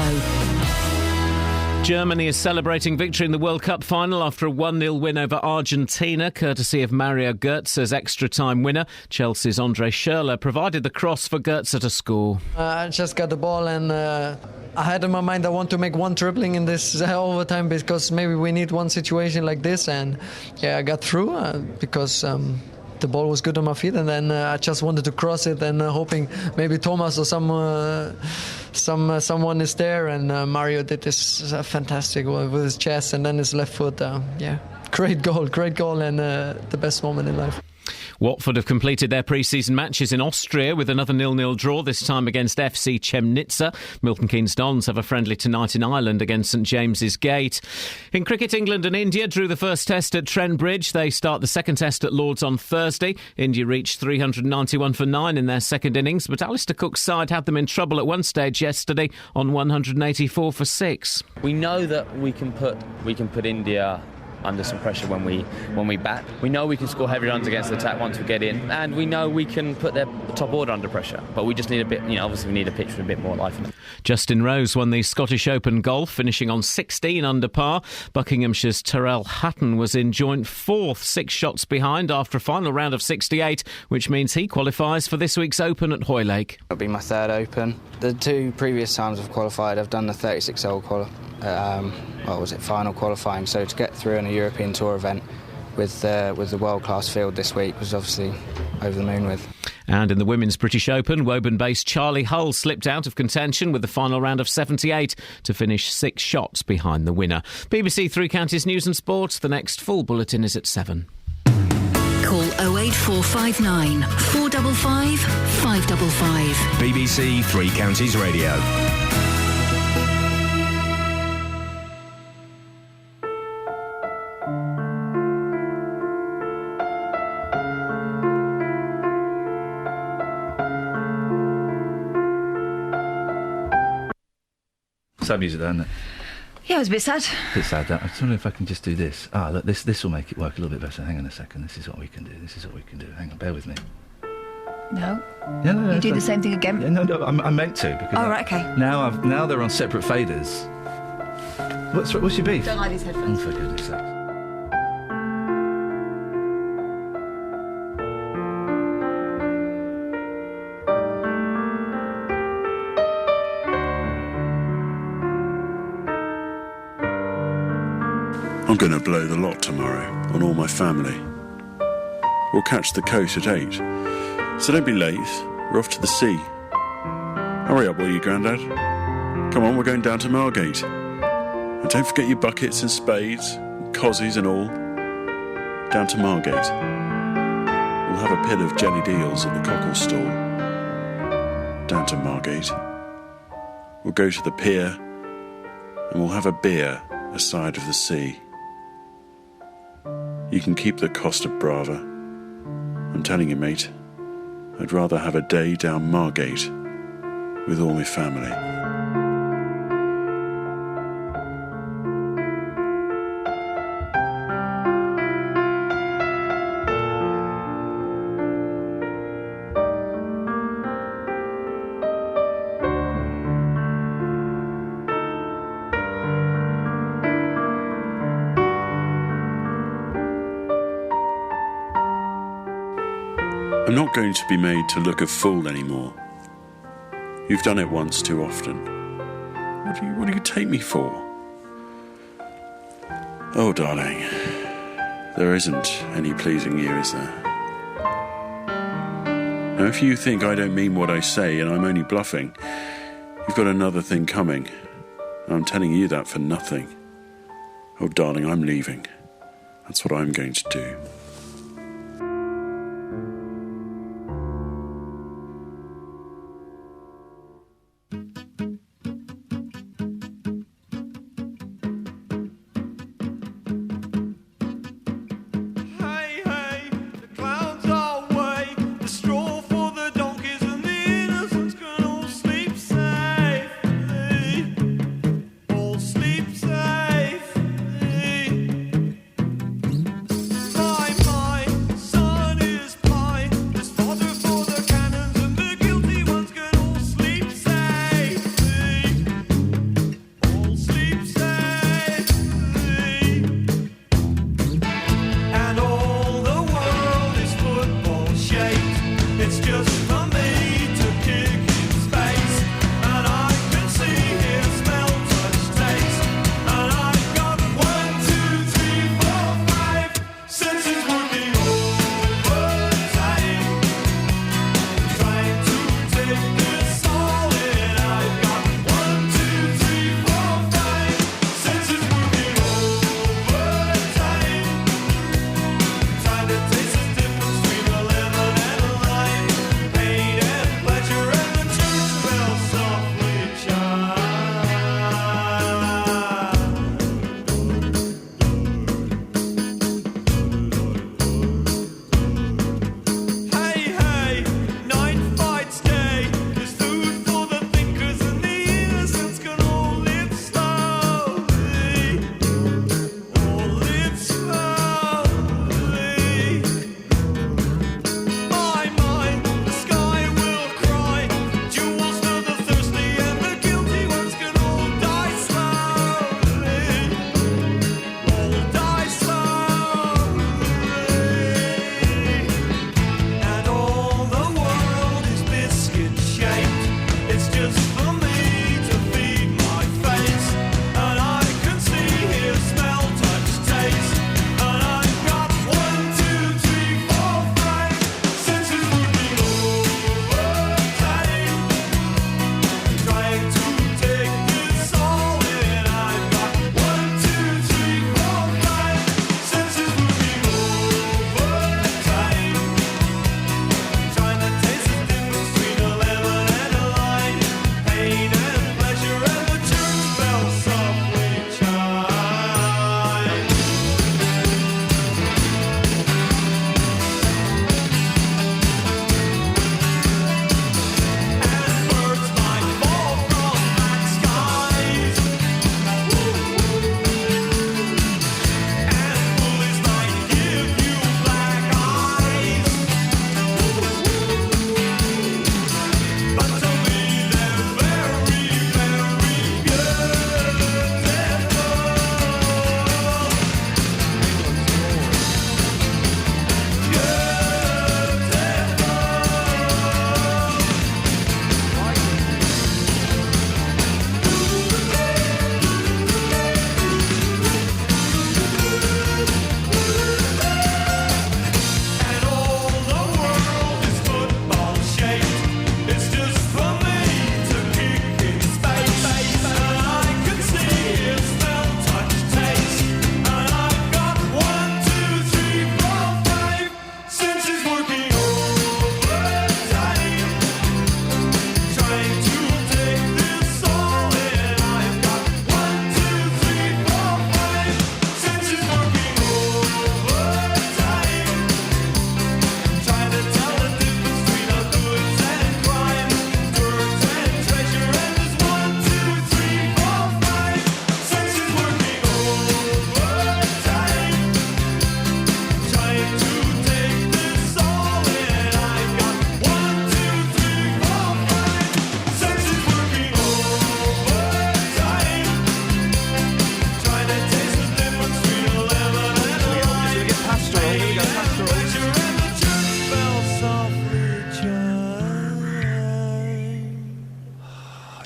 [SPEAKER 1] Germany is celebrating victory in the World Cup final after a 1-0 win over Argentina, courtesy of Mario Götze's extra-time winner. Chelsea's Andre Schürrle provided the cross for Götze to score.
[SPEAKER 21] I just got the ball and I had in my mind I want to make one dribbling in this overtime because maybe we need one situation like this. And yeah, I got through because the ball was good on my feet, and then I just wanted to cross it and hoping maybe Thomas or someone is there, and Mario did this fantastic with his chest and then his left foot. Great goal and the best moment in life.
[SPEAKER 1] Watford have completed their pre-season matches in Austria with another 0-0 draw, this time against FC Chemnitzer. Milton Keynes Dons have a friendly tonight in Ireland against St James's Gate. In cricket, England and India drew the first test at Trent Bridge. They start the second test at Lords on Thursday. India reached 391 for 9 in their second innings, but Alistair Cook's side had them in trouble at one stage yesterday on 184 for 6.
[SPEAKER 22] We know that we can put India under some pressure when we bat. We know we can score heavy runs against the attack once we get in, and we know we can put their top order under pressure. But we just need a bit, obviously we need a pitch with a bit more life in it.
[SPEAKER 1] Justin Rose won the Scottish Open golf, finishing on 16 under par. Buckinghamshire's Tyrrell Hatton was in joint 4th, 6 shots behind after a final round of 68, which means he qualifies for this week's Open at Hoylake.
[SPEAKER 23] It'll be my third Open. The 2 previous times I've qualified, I've done the 36-hole final qualifying. So to get through in a European Tour event with the world-class field this week was obviously over the moon with.
[SPEAKER 1] And in the Women's British Open, Woburn-based Charlie Hull slipped out of contention with the final round of 78 to finish 6 shots behind the winner. BBC Three Counties News and Sport. The next full bulletin is at 7.
[SPEAKER 4] Call 08459 455 555.
[SPEAKER 12] BBC Three Counties Radio.
[SPEAKER 9] Sad music there, isn't it?
[SPEAKER 10] Yeah, it was a bit sad.
[SPEAKER 9] A bit sad, that. I just wonder if I can just do this. Look, this will make it work a little bit better. Hang on a second. This is what we can do. Hang on, bear with me.
[SPEAKER 10] No.
[SPEAKER 9] Yeah, no,
[SPEAKER 10] you do the same thing again?
[SPEAKER 9] Yeah, no, I meant to. Because
[SPEAKER 10] right, okay.
[SPEAKER 9] Now they're on separate faders. What's your beef?
[SPEAKER 10] Don't like these headphones.
[SPEAKER 9] Oh, for goodness sake.
[SPEAKER 13] I'm going to blow the lot tomorrow on all my family. We'll catch the coast at 8. So don't be late. We're off to the sea. Hurry up, will you, Grandad? Come on, we're going down to Margate. And don't forget your buckets and spades, and cozzies and all. Down to Margate. We'll have a pill of jellied eels at the cockle stall. Down to Margate. We'll go to the pier, and we'll have a beer aside of the sea. You can keep the Costa Brava. I'm telling you, mate, I'd rather have a day down Margate with all my family. I'm not going to be made to look a fool anymore. You've done it once too often. What do you take me for? Oh, darling, there isn't any pleasing you, is there? Now, if you think I don't mean what I say and I'm only bluffing, you've got another thing coming. And I'm telling you that for nothing. Oh, darling, I'm leaving.
[SPEAKER 2] That's what I'm going to do.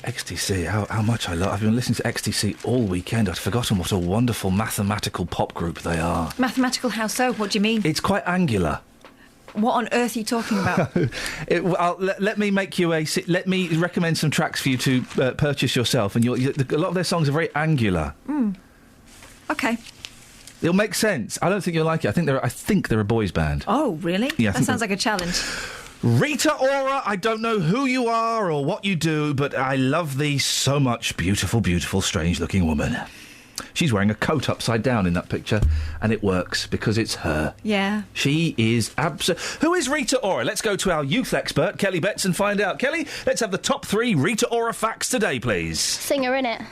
[SPEAKER 9] XTC, how much I love. I've been listening to XTC all weekend. I'd forgotten what a wonderful mathematical pop group they are.
[SPEAKER 10] Mathematical how so? What do you mean?
[SPEAKER 9] It's quite angular.
[SPEAKER 10] What on earth are you talking about?
[SPEAKER 9] Let me make you let me recommend some tracks for you to purchase yourself. And a lot of their songs are very angular.
[SPEAKER 10] Okay.
[SPEAKER 9] It'll make sense. I don't think you'll like it. I think they're a boys' band.
[SPEAKER 10] Oh, really?
[SPEAKER 9] Yeah,
[SPEAKER 10] that sounds like a challenge.
[SPEAKER 9] Rita Ora, I don't know who you are or what you do, but I love thee so much. Beautiful, beautiful, strange-looking woman. She's wearing a coat upside down in that picture, and it works because it's her.
[SPEAKER 10] Yeah.
[SPEAKER 9] She is Who is Rita Ora? Let's go to our youth expert, Kelly Betts, and find out. Kelly, let's have the top 3 Rita Ora facts today, please.
[SPEAKER 11] Singer, innit?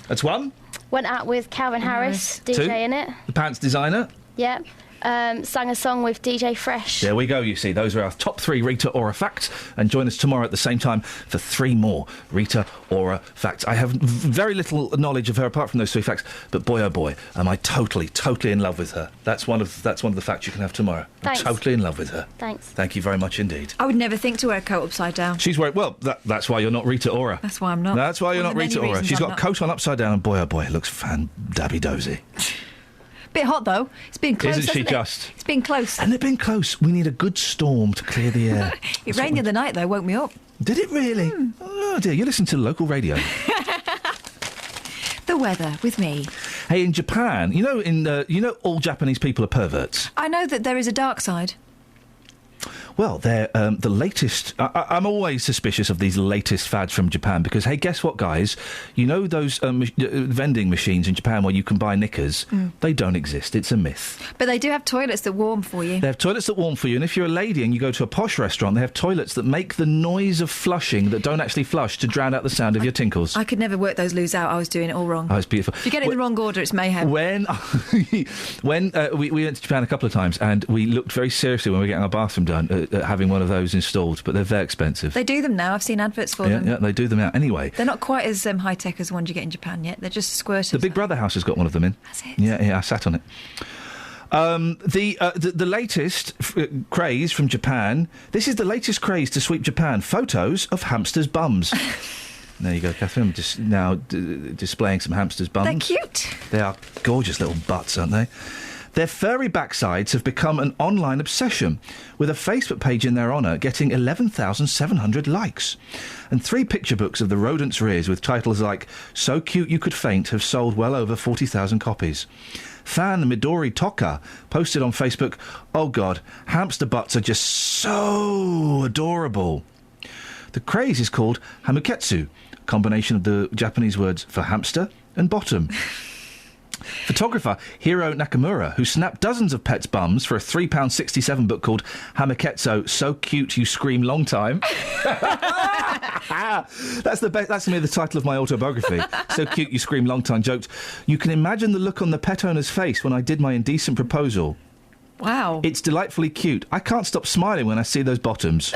[SPEAKER 9] That's 1.
[SPEAKER 11] Went out with Calvin Harris, DJ,
[SPEAKER 9] 2.
[SPEAKER 11] innit?
[SPEAKER 9] The pants designer.
[SPEAKER 11] Yep. Sang a song with DJ Fresh.
[SPEAKER 9] There we go, you see. Those are our top 3 Rita Ora facts. And join us tomorrow at the same time for 3 more Rita Ora facts. I have very little knowledge of her apart from those 3 facts, but boy, oh boy, am I totally, totally in love with her. That's one of the facts you can have tomorrow.
[SPEAKER 11] Thanks.
[SPEAKER 9] I'm totally in love with her.
[SPEAKER 11] Thanks.
[SPEAKER 9] Thank you very much indeed.
[SPEAKER 10] I would never think to wear a coat upside down.
[SPEAKER 9] She's wearing... Well, that's why you're not Rita Ora.
[SPEAKER 10] That's why I'm not.
[SPEAKER 9] That's why you're not Rita Ora. She's got a coat on upside down, and boy, oh boy, it looks fan-dabby-dozy.
[SPEAKER 10] Bit hot, though. It's been close,
[SPEAKER 9] Isn't she
[SPEAKER 10] hasn't it?
[SPEAKER 9] just?
[SPEAKER 10] It's been close.
[SPEAKER 9] And they've been close. We need a good storm to clear the air.
[SPEAKER 10] It rained the other night, though. Woke me up.
[SPEAKER 9] Did it really? Oh, dear. You listen to local radio.
[SPEAKER 10] The weather with me.
[SPEAKER 9] Hey, in Japan, you know all Japanese people are perverts.
[SPEAKER 10] I know that there is a dark side.
[SPEAKER 9] Well, they're the latest... I'm always suspicious of these latest fads from Japan because, hey, guess what, guys? You know those vending machines in Japan where you can buy knickers? They don't exist. It's a myth.
[SPEAKER 10] But they do have toilets that warm for you.
[SPEAKER 9] They have toilets that warm for you, and if you're a lady and you go to a posh restaurant, they have toilets that make the noise of flushing that don't actually flush to drown out the sound of your tinkles.
[SPEAKER 10] I could never work those loos out. I was doing it all wrong.
[SPEAKER 9] Oh, it's beautiful.
[SPEAKER 10] If you get it in the wrong order, it's mayhem.
[SPEAKER 9] When we went to Japan a couple of times, and we looked very seriously when we were getting our bathroom done, having one of those installed, but they're very expensive.
[SPEAKER 10] They do them now. I've seen adverts for them.
[SPEAKER 9] Yeah, they do them now. Anyway.
[SPEAKER 10] They're not quite as high-tech as the ones you get in Japan yet. They're just squirters.
[SPEAKER 9] The Big Brother house has got one of them in.
[SPEAKER 10] Has it?
[SPEAKER 9] Yeah, I sat on it. The latest craze from Japan. This is the latest craze to sweep Japan. Photos of hamsters' bums. There you go, Catherine. I'm just now displaying some hamsters' bums.
[SPEAKER 10] They're cute.
[SPEAKER 9] They are gorgeous little butts, aren't they? Their furry backsides have become an online obsession, with a Facebook page in their honour getting 11,700 likes. And 3 picture books of the rodents' rears with titles like So Cute You Could Faint have sold well over 40,000 copies. Fan Midori Toka posted on Facebook, "Oh God, hamster butts are just so adorable." The craze is called hamuketsu, a combination of the Japanese words for hamster and bottom. Photographer Hiro Nakamura, who snapped dozens of pets' bums for a £3.67 book called Hamiketsu, So Cute You Scream Long Time. That's to me the title of my autobiography. So Cute You Scream Long Time, joked, "You can imagine the look on the pet owner's face when I did my indecent proposal.
[SPEAKER 10] Wow.
[SPEAKER 9] It's delightfully cute. I can't stop smiling when I see those bottoms."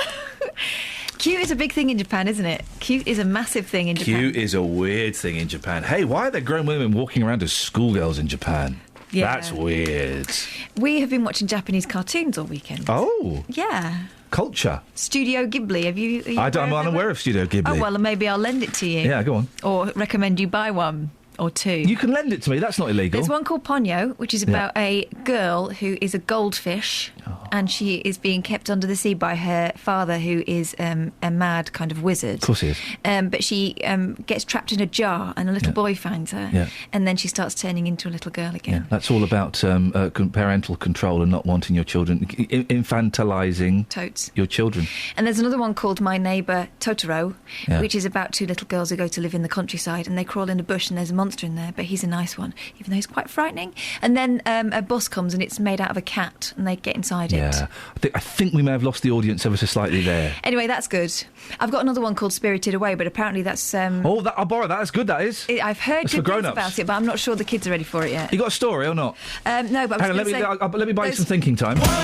[SPEAKER 10] Cute is a big thing in Japan, isn't it? Cute is a massive thing in Japan.
[SPEAKER 9] Cute is a weird thing in Japan. Hey, why are there grown women walking around as schoolgirls in Japan?
[SPEAKER 10] Yeah.
[SPEAKER 9] That's weird.
[SPEAKER 10] We have been watching Japanese cartoons all weekend.
[SPEAKER 9] Oh.
[SPEAKER 10] Yeah.
[SPEAKER 9] Culture.
[SPEAKER 10] Studio Ghibli. Are you
[SPEAKER 9] I'm unaware of Studio Ghibli.
[SPEAKER 10] Oh, well, maybe I'll lend it to you.
[SPEAKER 9] Yeah, go on.
[SPEAKER 10] Or recommend you buy one. Or 2.
[SPEAKER 9] You can lend it to me, that's not illegal.
[SPEAKER 10] There's one called Ponyo, which is about a girl who is a goldfish, and she is being kept under the sea by her father, who is a mad kind of wizard.
[SPEAKER 9] Of course he is.
[SPEAKER 10] But she gets trapped in a jar, and a little boy finds her, and then she starts turning into a little girl again.
[SPEAKER 9] Yeah, that's all about parental control and not wanting your children, infantilising
[SPEAKER 10] Totes.
[SPEAKER 9] your children.
[SPEAKER 10] And there's another one called My Neighbour Totoro, which is about 2 little girls who go to live in the countryside, and they crawl in a bush, and there's a monster in there, but he's a nice one, even though he's quite frightening. And then a bus comes and it's made out of a cat, and they get inside it.
[SPEAKER 9] Yeah, I think we may have lost the audience ever so slightly there.
[SPEAKER 10] Anyway, that's good. I've got another one called Spirited Away, but apparently that's...
[SPEAKER 9] I'll borrow that. That's good, that is.
[SPEAKER 10] I've heard
[SPEAKER 9] that's
[SPEAKER 10] good
[SPEAKER 9] for
[SPEAKER 10] things
[SPEAKER 9] grown-ups.
[SPEAKER 10] about it, but I'm not sure the kids are ready for it yet.
[SPEAKER 9] You got a story or not?
[SPEAKER 10] No, but
[SPEAKER 9] hang on, let me buy you some thinking time. 1, 2,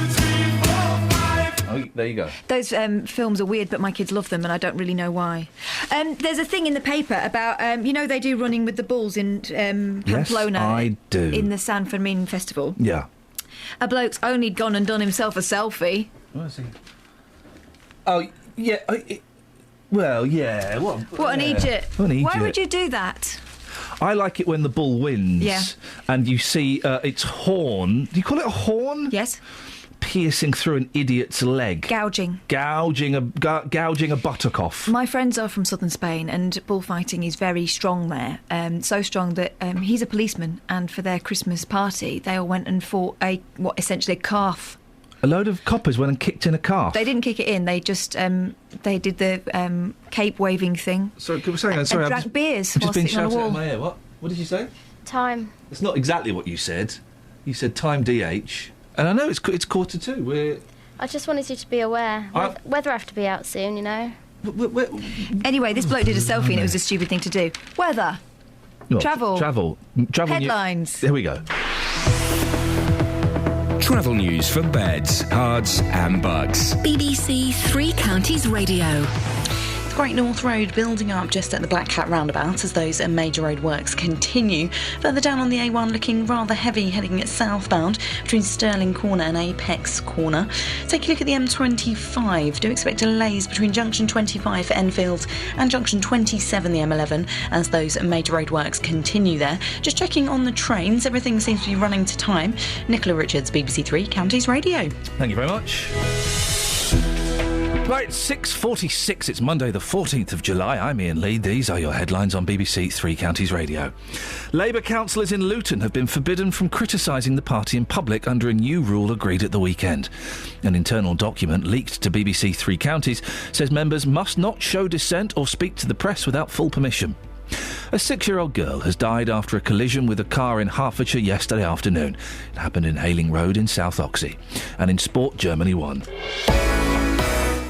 [SPEAKER 9] 3, 4, 5. Oh, there you go.
[SPEAKER 10] Those films are weird, but my kids love them, and I don't really know why. There's a thing in the paper about, they do running with the bulls in Pamplona.
[SPEAKER 9] Yes, I do.
[SPEAKER 10] In the San Fermin Festival.
[SPEAKER 9] Yeah.
[SPEAKER 10] A bloke's only gone and done himself a selfie.
[SPEAKER 9] Where is he? Oh, yeah. Well, yeah.
[SPEAKER 10] What an idiot.
[SPEAKER 9] What an idiot.
[SPEAKER 10] Why would you do that?
[SPEAKER 9] I like it when the bull wins.
[SPEAKER 10] Yeah.
[SPEAKER 9] And you see its horn. Do you call it a horn?
[SPEAKER 10] Yes.
[SPEAKER 9] piercing through an idiot's leg?
[SPEAKER 10] Gouging.
[SPEAKER 9] Gouging a buttock off.
[SPEAKER 10] My friends are from southern Spain, and bullfighting is very strong there. So strong that he's a policeman, and for their Christmas party, they all went and fought essentially a calf.
[SPEAKER 9] A load of coppers went and kicked in a calf.
[SPEAKER 10] They didn't kick it in. They just they did the cape waving thing.
[SPEAKER 9] Sorry, sorry,
[SPEAKER 10] and drank beers
[SPEAKER 9] I've
[SPEAKER 10] while
[SPEAKER 9] just been
[SPEAKER 10] sitting on a
[SPEAKER 9] shouting
[SPEAKER 10] wall.
[SPEAKER 9] at my ear. What did you say?
[SPEAKER 11] Time.
[SPEAKER 9] It's not exactly what you said. You said time DH, and I know it's 1:45.
[SPEAKER 11] I just wanted you to be aware. Weather have to be out soon, you know.
[SPEAKER 10] Anyway, this bloke did a selfie and it was a stupid thing to do. Weather.
[SPEAKER 9] What?
[SPEAKER 10] Travel. Headlines.
[SPEAKER 9] Here we go.
[SPEAKER 12] Travel news for beds, cards and bugs.
[SPEAKER 4] BBC Three Counties Radio.
[SPEAKER 14] Great North Road building up just at the Black Cat roundabout as those major road works continue. Further down on the A1 looking rather heavy heading southbound between Stirling Corner and Apex Corner. Take a look at the M25. Do expect delays between Junction 25 for Enfield and Junction 27 the M11 as those major road works continue there. Just checking on the trains, everything seems to be running to time. Nicola Richards, BBC Three Counties Radio.
[SPEAKER 9] Thank you very much. Right, 6:46. It's Monday the 14th of July. I'm Iain Lee. These are your headlines on BBC Three Counties Radio. Labour councillors in Luton have been forbidden from criticising the party in public under a new rule agreed at the weekend. An internal document leaked to BBC Three Counties says members must not show dissent or speak to the press without full permission. A 6-year-old girl has died after a collision with a car in Hertfordshire yesterday afternoon. It happened in Hayling Road in South Oxley. And in sport, Germany won.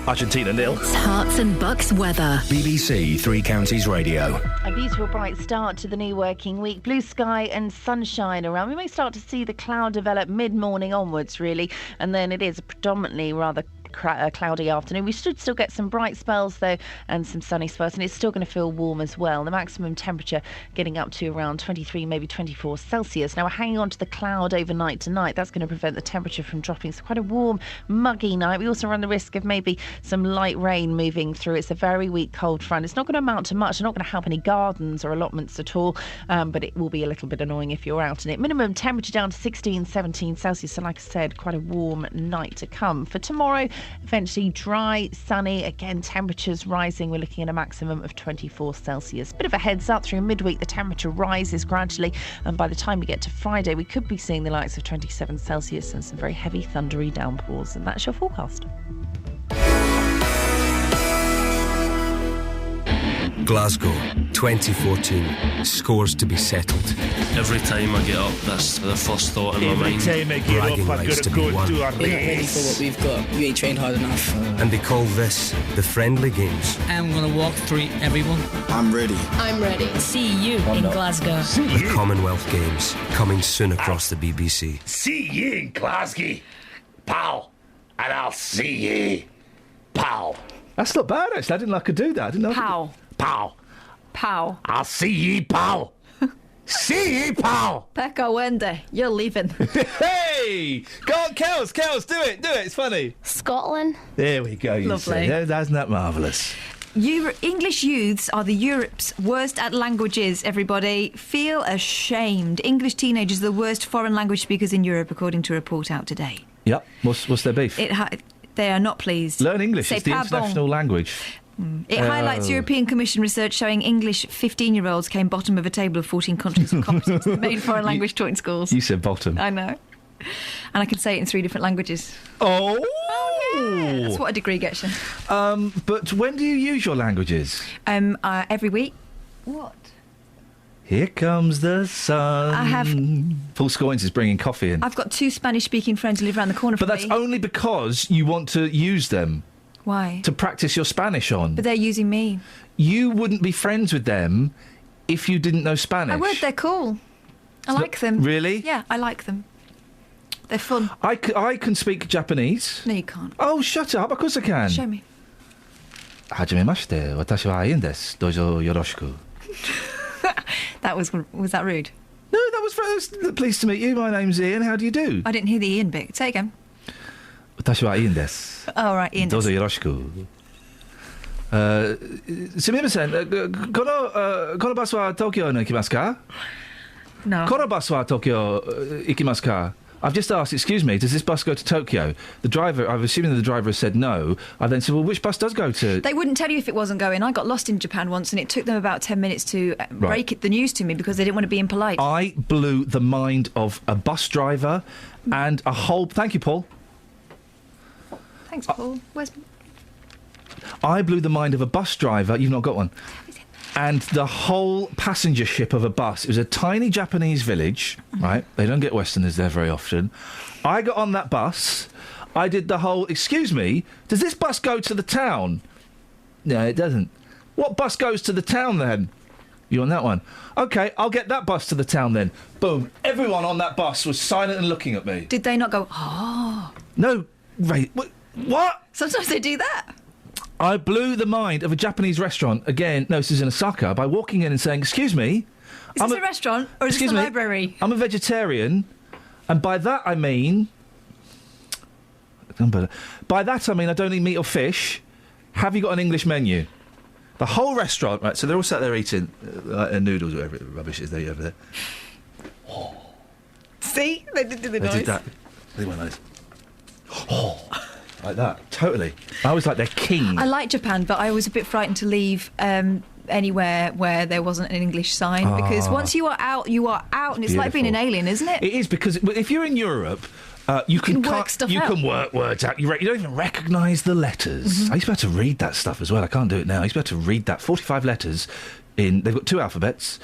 [SPEAKER 9] Argentina 0.
[SPEAKER 4] It's Hearts and Bucks weather.
[SPEAKER 12] BBC Three Counties Radio.
[SPEAKER 2] A beautiful bright start to the new working week. Blue sky and sunshine around. We may start to see the cloud develop mid-morning onwards, really, and then it is a predominantly rather cloudy afternoon. We should still get some bright spells though and some sunny spells, and it's still going to feel warm as well. The maximum temperature getting up to around 23, maybe 24 Celsius. Now we're hanging on to the cloud overnight tonight. That's going to prevent the temperature from dropping. It's quite a warm, muggy night. We also run the risk of maybe some light rain moving through. It's a very weak cold front. It's not going to amount to much. It's not going to help any gardens or allotments at all, but it will be a little bit annoying if you're out in it. Minimum temperature down to 16, 17 Celsius. So like I said, quite a warm night to come. For tomorrow, eventually dry, sunny, again temperatures rising. We're looking at a maximum of 24 Celsius. Bit of a heads up, through midweek the temperature rises gradually, and by the time we get to Friday we could be seeing the likes of 27 Celsius and some very heavy thundery downpours, and that's your forecast.
[SPEAKER 3] Glasgow, 2014. Scores to be settled.
[SPEAKER 5] Every time I get up, that's the first thought in my mind.
[SPEAKER 3] Every time I get up, I've got to go do a race.
[SPEAKER 24] We're not ready for what we've got. You ain't trained hard enough.
[SPEAKER 3] And they call this the friendly games.
[SPEAKER 24] I'm going to walk through everyone.
[SPEAKER 3] I'm ready.
[SPEAKER 24] I'm ready. See you in Glasgow.
[SPEAKER 3] The Commonwealth Games, coming soon across the BBC.
[SPEAKER 25] See ye in Glasgow, pal. And I'll see ye, pal.
[SPEAKER 9] That's not bad, actually. I didn't know I could do that. I didn't know.
[SPEAKER 10] Pow.
[SPEAKER 25] Pal.
[SPEAKER 10] Pow.
[SPEAKER 25] I'll see ye, pal. See ye, pal.
[SPEAKER 10] Pekka Wende, you're leaving.
[SPEAKER 9] Hey! Go on, Kels, do it, it's funny.
[SPEAKER 11] Scotland.
[SPEAKER 9] There we go, you
[SPEAKER 10] Lovely.
[SPEAKER 9] see. Isn't that marvellous?
[SPEAKER 10] English youths are the Europe's worst at languages, everybody. Feel ashamed. English teenagers are the worst foreign language speakers in Europe, according to a report out today.
[SPEAKER 9] Yep. What's their beef?
[SPEAKER 10] They are not pleased.
[SPEAKER 9] Learn English.
[SPEAKER 10] C'est
[SPEAKER 9] It's the
[SPEAKER 10] pas
[SPEAKER 9] international language.
[SPEAKER 10] It highlights European Commission research showing English 15-year-olds came bottom of a table of 14 countries for competence in the main foreign language taught in schools.
[SPEAKER 9] You said bottom.
[SPEAKER 10] I know. And I can say it in 3 different languages.
[SPEAKER 9] Oh!
[SPEAKER 10] Yeah, that's what a degree gets you.
[SPEAKER 9] But when do you use your languages?
[SPEAKER 10] Every week. What?
[SPEAKER 9] Here comes the sun.
[SPEAKER 10] I have...
[SPEAKER 9] Paul Scoins is bringing coffee in.
[SPEAKER 10] I've got 2 Spanish-speaking friends who live around the corner from me.
[SPEAKER 9] But that's only because you want to use them.
[SPEAKER 10] Why?
[SPEAKER 9] To practice your Spanish on.
[SPEAKER 10] But they're using me.
[SPEAKER 9] You wouldn't be friends with them if you didn't know Spanish.
[SPEAKER 10] I would, they're cool. I like them.
[SPEAKER 9] Really?
[SPEAKER 10] Yeah, I like them. They're fun.
[SPEAKER 9] I can speak Japanese.
[SPEAKER 10] No, you can't.
[SPEAKER 9] Oh, shut up. Of course I can.
[SPEAKER 10] Show me.
[SPEAKER 9] Hajimemashite, watashi wa Iain desu. Dojo yoroshiku.
[SPEAKER 10] Was that rude?
[SPEAKER 9] No, that was pleased to meet you. My name's Iain. How do you do?
[SPEAKER 10] I didn't hear the Ian bit. Say it again.
[SPEAKER 9] Watashi wa Iain desu.
[SPEAKER 10] Oh, right, Iain desu.
[SPEAKER 9] Dozo yoroshiku. すみません。このバスは東京に行きますか?
[SPEAKER 10] No.
[SPEAKER 9] このバスは東京行きますか? I've just asked, excuse me, does this bus go to Tokyo? The driver, I'm assuming that the driver has said no. I then said, well, which bus does go to...
[SPEAKER 10] They wouldn't tell you if it wasn't going. I got lost in Japan once and it took them about 10 minutes to break the news to me because they didn't want to be impolite.
[SPEAKER 9] I blew the mind of a bus driver and a whole... Thank you, Paul.
[SPEAKER 10] Thanks, Paul.
[SPEAKER 9] I blew the mind of a bus driver. You've not got one. And the whole passenger ship of a bus. It was a tiny Japanese village, right? They don't get Westerners there very often. I got on that bus. I did the whole, excuse me, does this bus go to the town? No, it doesn't. What bus goes to the town then? You on that one? OK, I'll get that bus to the town then. Boom. Everyone on that bus was silent and looking at me.
[SPEAKER 10] Did they not go, oh?
[SPEAKER 9] No, Ray, what?
[SPEAKER 10] Sometimes they do that.
[SPEAKER 9] I blew the mind of a Japanese restaurant, again, no, this is in Osaka, by walking in and saying, excuse me...
[SPEAKER 10] Is this a restaurant or is this a library?
[SPEAKER 9] I'm a vegetarian, and by that I mean... By that I mean I don't eat meat or fish. Have you got an English menu? The whole restaurant, right, so they're all sat there eating noodles or whatever rubbish is they eat over there.
[SPEAKER 10] See? They did the noise.
[SPEAKER 9] They did that. They went like this. Like that, totally. I was like their king.
[SPEAKER 10] I like Japan, but I was a bit frightened to leave anywhere where there wasn't an English sign because once you are out, and it's like being an alien, isn't it?
[SPEAKER 9] It is, because if you're in Europe, you can
[SPEAKER 10] work stuff out.
[SPEAKER 9] Can work words out. You don't even recognise the letters. I used to be able to read that stuff as well. I can't do it now. I used to be able to read that 45 letters. They've got 2 alphabets.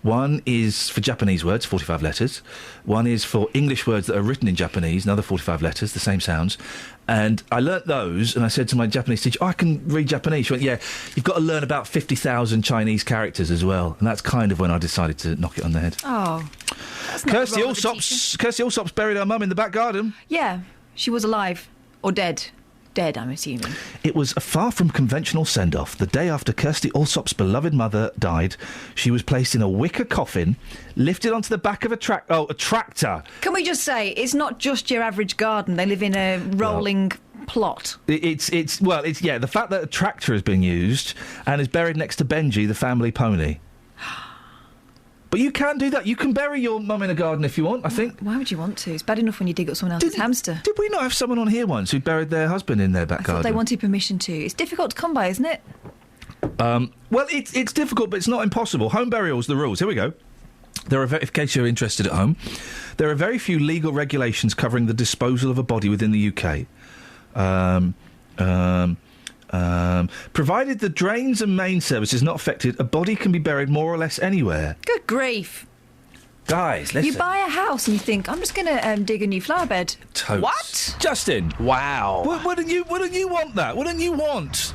[SPEAKER 9] One is for Japanese words, 45 letters. One is for English words that are written in Japanese, another 45 letters, the same sounds. And I learnt those, and I said to my Japanese teacher, I can read Japanese. She went, yeah, you've got to learn about 50,000 Chinese characters as well. And that's kind of when I decided to knock it on the head.
[SPEAKER 10] Oh.
[SPEAKER 9] Kirsty Allsop's buried her mum in the back garden.
[SPEAKER 10] Yeah, she was alive. Or dead. Dead, I'm assuming.
[SPEAKER 9] It was a far from conventional send-off. The day after Kirsty Allsop's beloved mother died, she was placed in a wicker coffin, lifted onto the back of a tractor.
[SPEAKER 10] Can we just say, it's not just your average garden. They live in a rolling plot.
[SPEAKER 9] It's the fact that a tractor has been used and is buried next to Benji, the family pony. But you can do that. You can bury your mum in a garden if you want, I think.
[SPEAKER 10] Why would you want to? It's bad enough when you dig up someone else's hamster.
[SPEAKER 9] Did we not have someone on here once who buried their husband in their back garden?
[SPEAKER 10] I thought they wanted permission to. It's difficult to come by, isn't it?
[SPEAKER 9] Well, it's difficult, but it's not impossible. Home burials, the rules. Here we go. In case you're interested at home, there are very few legal regulations covering the disposal of a body within the UK. Provided the drains and main service is not affected, a body can be buried more or less anywhere.
[SPEAKER 10] Good grief.
[SPEAKER 9] Guys, listen.
[SPEAKER 10] You buy a house and you think, I'm just going to dig a new flower bed.
[SPEAKER 9] Totes.
[SPEAKER 10] What?
[SPEAKER 9] Justin.
[SPEAKER 6] Wow.
[SPEAKER 9] Wouldn't you want that? Wouldn't you want...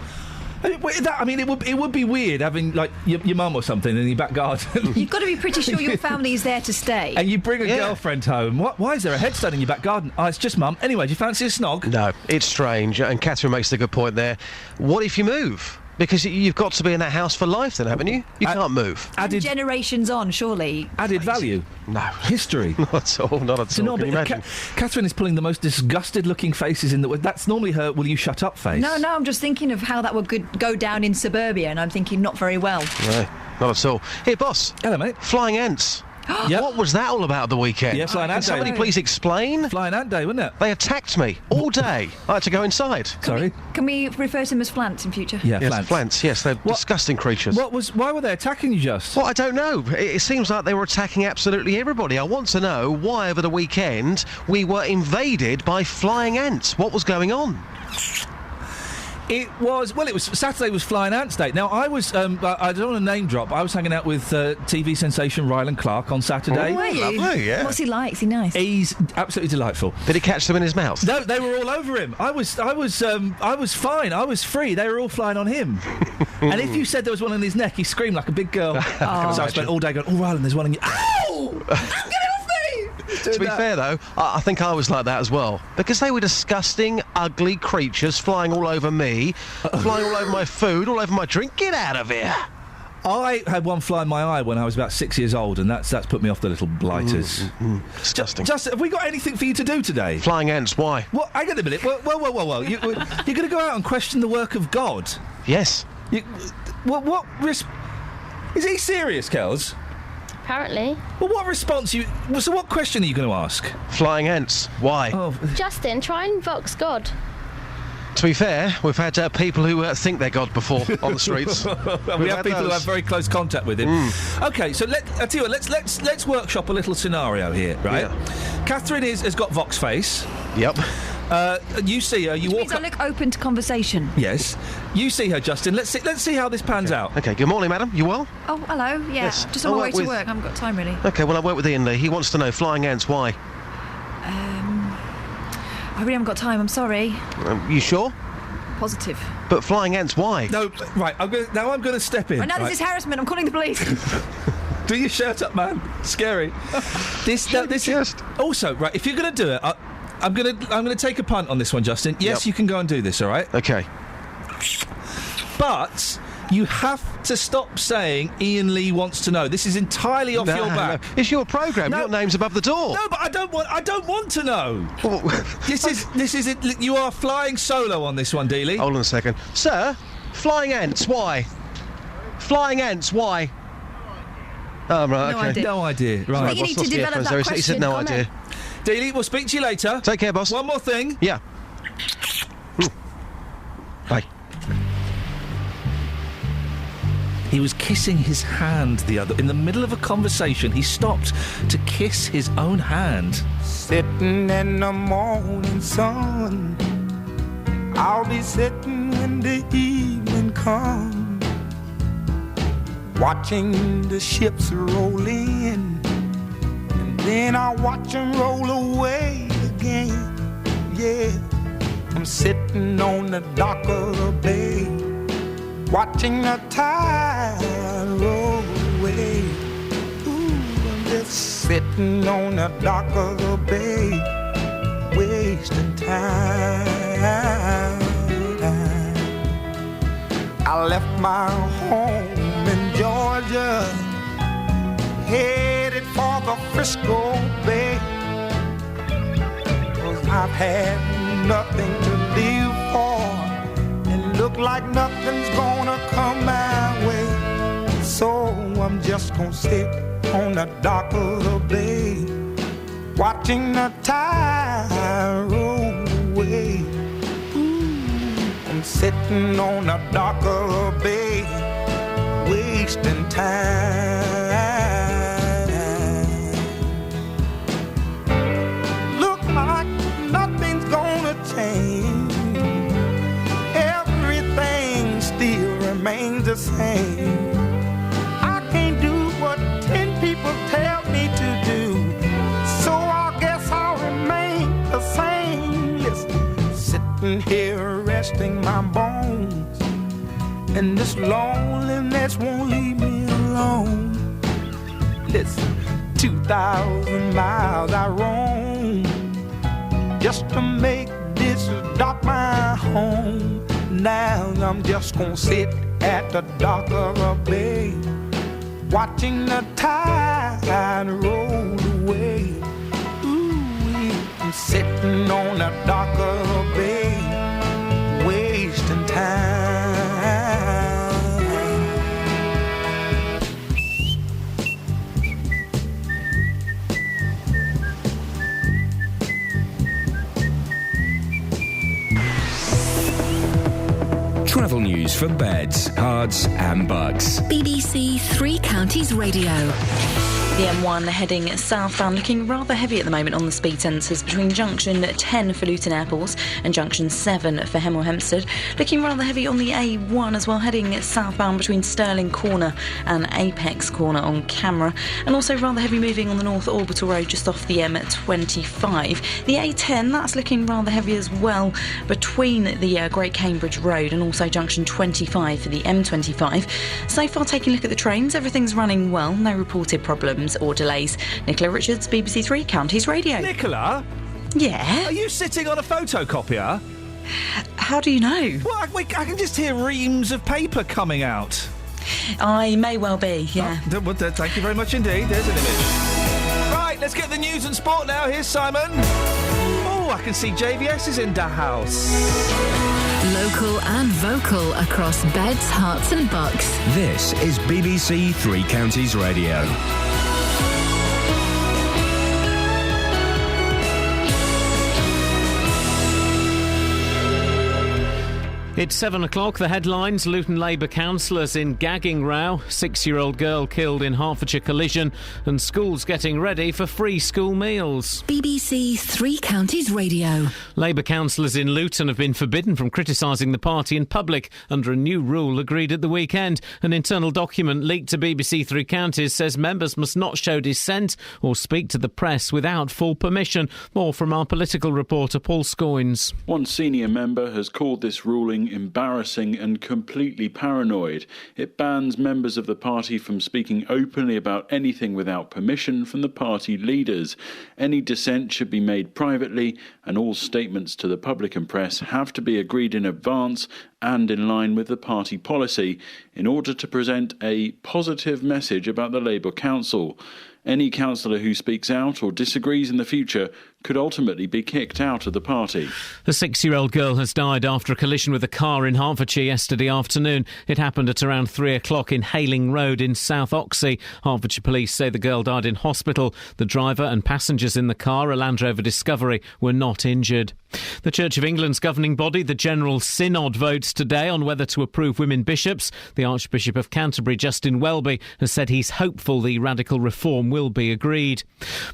[SPEAKER 9] it would be weird having, like, your mum or something in your back garden.
[SPEAKER 10] You've got to be pretty sure your family is there to stay.
[SPEAKER 9] And you bring a girlfriend home. Why is there a headstone in your back garden? Oh, it's just mum. Anyway, do you fancy a snog?
[SPEAKER 6] No, it's strange. And Catherine makes a good point there. What if you move? Because you've got to be in that house for life then, haven't you? You can't move.
[SPEAKER 10] Generations on, surely.
[SPEAKER 9] Added value.
[SPEAKER 6] No.
[SPEAKER 9] History.
[SPEAKER 6] Not at all, not at all. Can you imagine?
[SPEAKER 9] Catherine is pulling the most disgusted-looking faces in the... That's normally her will you shut up face.
[SPEAKER 10] No, I'm just thinking of how that would go down in suburbia, and I'm thinking not very well.
[SPEAKER 6] No, not at all. Here, boss.
[SPEAKER 9] Hello, mate.
[SPEAKER 6] Flying ants.
[SPEAKER 9] Yep.
[SPEAKER 6] What was that all about the weekend?
[SPEAKER 9] Yeah, Flying Ant Day.
[SPEAKER 6] Can somebody please explain?
[SPEAKER 9] Flying Ant Day, wasn't it?
[SPEAKER 6] They attacked me all day. I had to go inside.
[SPEAKER 9] Sorry?
[SPEAKER 10] Can we refer to them as flants in future?
[SPEAKER 9] Yeah,
[SPEAKER 6] yes, flants, yes, they're disgusting creatures.
[SPEAKER 9] Why were they attacking you just?
[SPEAKER 6] Well, I don't know. It seems like they were attacking absolutely everybody. I want to know why over the weekend we were invaded by flying ants. What was going on?
[SPEAKER 9] Saturday was Flying Ants Day. Now, I was, I don't want to name drop, I was hanging out with TV sensation Ryland Clark on Saturday.
[SPEAKER 10] Oh, were you?
[SPEAKER 6] Lovely, yeah.
[SPEAKER 10] What's he like? Is he nice?
[SPEAKER 9] He's absolutely delightful.
[SPEAKER 6] Did he catch them in his mouth?
[SPEAKER 9] No, they were all over him. I was fine. I was free. They were all flying on him. And if you said there was one on his neck, he screamed like a big girl. So I spent all day going, oh, Ryland, there's one on you. Ow! Get off me!
[SPEAKER 6] To be fair, though, I think I was like that as well. Because they were disgusting, ugly creatures flying all over me, flying all over my food, all over my drink. Get out of here!
[SPEAKER 9] I had one fly in my eye when I was about 6 years old, and that's put me off the little blighters.
[SPEAKER 6] Disgusting.
[SPEAKER 9] Justin, have we got anything for you to do today?
[SPEAKER 6] Flying ants, why?
[SPEAKER 9] What? Hang on a minute. Whoa. You're going to go out and question the work of God?
[SPEAKER 6] Yes.
[SPEAKER 9] What risk... Is he serious, Kels?
[SPEAKER 11] Apparently.
[SPEAKER 9] Well, what response you... So what question are you going to ask?
[SPEAKER 6] Flying ants. Why?
[SPEAKER 9] Oh.
[SPEAKER 11] Justin, try and box God.
[SPEAKER 6] To be fair, we've had people who think they're God before on the streets.
[SPEAKER 9] We have people who have very close contact with him. Okay, so I tell you what, let's workshop a little scenario here, right? Yeah. Catherine has got Vox face.
[SPEAKER 6] Yep.
[SPEAKER 9] You see her. You
[SPEAKER 10] Which
[SPEAKER 9] walk.
[SPEAKER 10] means I look open to conversation.
[SPEAKER 9] Yes. You see her, Justin. Let's see how this pans out.
[SPEAKER 6] Okay. Good morning, madam. You well?
[SPEAKER 10] Oh, hello. Yeah.
[SPEAKER 6] Yes.
[SPEAKER 10] Just on my way to work. I haven't got time really.
[SPEAKER 6] Okay. Well, I work with Iain Lee. He wants to know flying ants. Why?
[SPEAKER 10] I really haven't got time. I'm sorry.
[SPEAKER 6] You sure?
[SPEAKER 10] Positive.
[SPEAKER 6] But flying ants. Why?
[SPEAKER 9] No. Right. I'm going to step in.
[SPEAKER 10] I know this is harassment. I'm calling the police.
[SPEAKER 9] Do your shirt up, man. Scary. This is also right. If you're going to do it, I'm going to take a punt on this one, Justin. Yes, you can go and do this. All right.
[SPEAKER 6] Okay.
[SPEAKER 9] But you have to stop saying Iain Lee wants to know. This is entirely off your back.
[SPEAKER 6] No. It's your programme. Your name's above the door.
[SPEAKER 9] No, but I don't want to know. This is it. You are flying solo on this one, Dealey.
[SPEAKER 6] Hold on a second, sir. Flying ants. Why? Flying ants. Why? Oh, right. Okay.
[SPEAKER 9] No idea. Right.
[SPEAKER 10] I think you need to develop that question.
[SPEAKER 6] He said no idea.
[SPEAKER 9] Dealey, we'll speak to you later.
[SPEAKER 6] Take care, boss.
[SPEAKER 9] One more thing.
[SPEAKER 6] Yeah. Bye.
[SPEAKER 9] He was kissing his hand in the middle of a conversation. He stopped to kiss his own hand.
[SPEAKER 7] Sitting in the morning sun, I'll be sitting when the evening comes, watching the ships roll in, and then I'll watch them roll away again. Yeah, I'm sitting on the dock of the bay, watching the tide roll away. Ooh, I'm just sitting on the dock of the bay, wasting time. I left my home in Georgia, headed for the Frisco Bay, 'cause I've had nothing to live for, and look like nothing's gonna come my way. So I'm just gonna sit on the dock of the bay, watching the tide roll away. Ooh, I'm sitting on the dock of the bay, wasting time. Look like nothing's gonna change, everything still remains the same. I can't do what 10 people tell me to do, so I guess I'll remain the same. Listen, sitting here resting my bones, and this loneliness won't leave me alone. Listen, 2,000 miles I roam just to make this dock my home. Now I'm just gonna sit at the dock of a bay, watching the tide roll away. Ooh, I'm sitting on the dock of a bay, wasting time.
[SPEAKER 12] Travel news for beds, cards and bugs.
[SPEAKER 4] BBC Three Counties Radio.
[SPEAKER 14] The M1 heading southbound, looking rather heavy at the moment on the speed sensors between junction 10 for Luton Airport and junction 7 for Hemel Hempstead. Looking rather heavy on the A1 as well, heading southbound between Stirling Corner and Apex Corner on camera. And also rather heavy moving on the North Orbital Road just off the M25. The A10, that's looking rather heavy as well between the Great Cambridge Road and also junction 25 for the M25. So far, taking a look at the trains, everything's running well, no reported problems or delays. Nicola Richards, BBC Three Counties Radio.
[SPEAKER 9] Nicola?
[SPEAKER 14] Yeah?
[SPEAKER 9] Are you sitting on a photocopier?
[SPEAKER 14] How do you know?
[SPEAKER 9] Well, I can just hear reams of paper coming out.
[SPEAKER 14] I may well be, yeah.
[SPEAKER 9] Oh, thank you very much indeed. There's an image. Right, let's get the news and sport now. Here's Simon. Oh, I can see JVS is in the house.
[SPEAKER 4] Local and vocal across beds, hearts and bucks.
[SPEAKER 12] This is BBC Three Counties Radio.
[SPEAKER 1] It's 7 o'clock. The headlines: Luton Labour councillors in gagging row, 6-year-old girl killed in Hertfordshire collision, and schools getting ready for free school meals.
[SPEAKER 4] BBC Three Counties Radio.
[SPEAKER 1] Labour councillors in Luton have been forbidden from criticising the party in public under a new rule agreed at the weekend. An internal document leaked to BBC Three Counties says members must not show dissent or speak to the press without full permission. More from our political reporter Paul Scoynes.
[SPEAKER 13] One senior member has called this ruling embarrassing and completely paranoid. It bans members of the party from speaking openly about anything without permission from the party leaders. Any dissent should be made privately, and all statements to the public and press have to be agreed in advance and in line with the party policy in order to present a positive message about the Labour Council. Any councillor who speaks out or disagrees in the future could ultimately be kicked out of the party.
[SPEAKER 1] The 6-year-old girl has died after a collision with a car in Hertfordshire yesterday afternoon. It happened at around 3 o'clock in Hayling Road in South Oxley. Hertfordshire police say the girl died in hospital. The driver and passengers in the car, a Land Rover Discovery, were not injured. The Church of England's governing body, the General Synod, votes today on whether to approve women bishops. The Archbishop of Canterbury, Justin Welby, has said he's hopeful the radical reform will be agreed.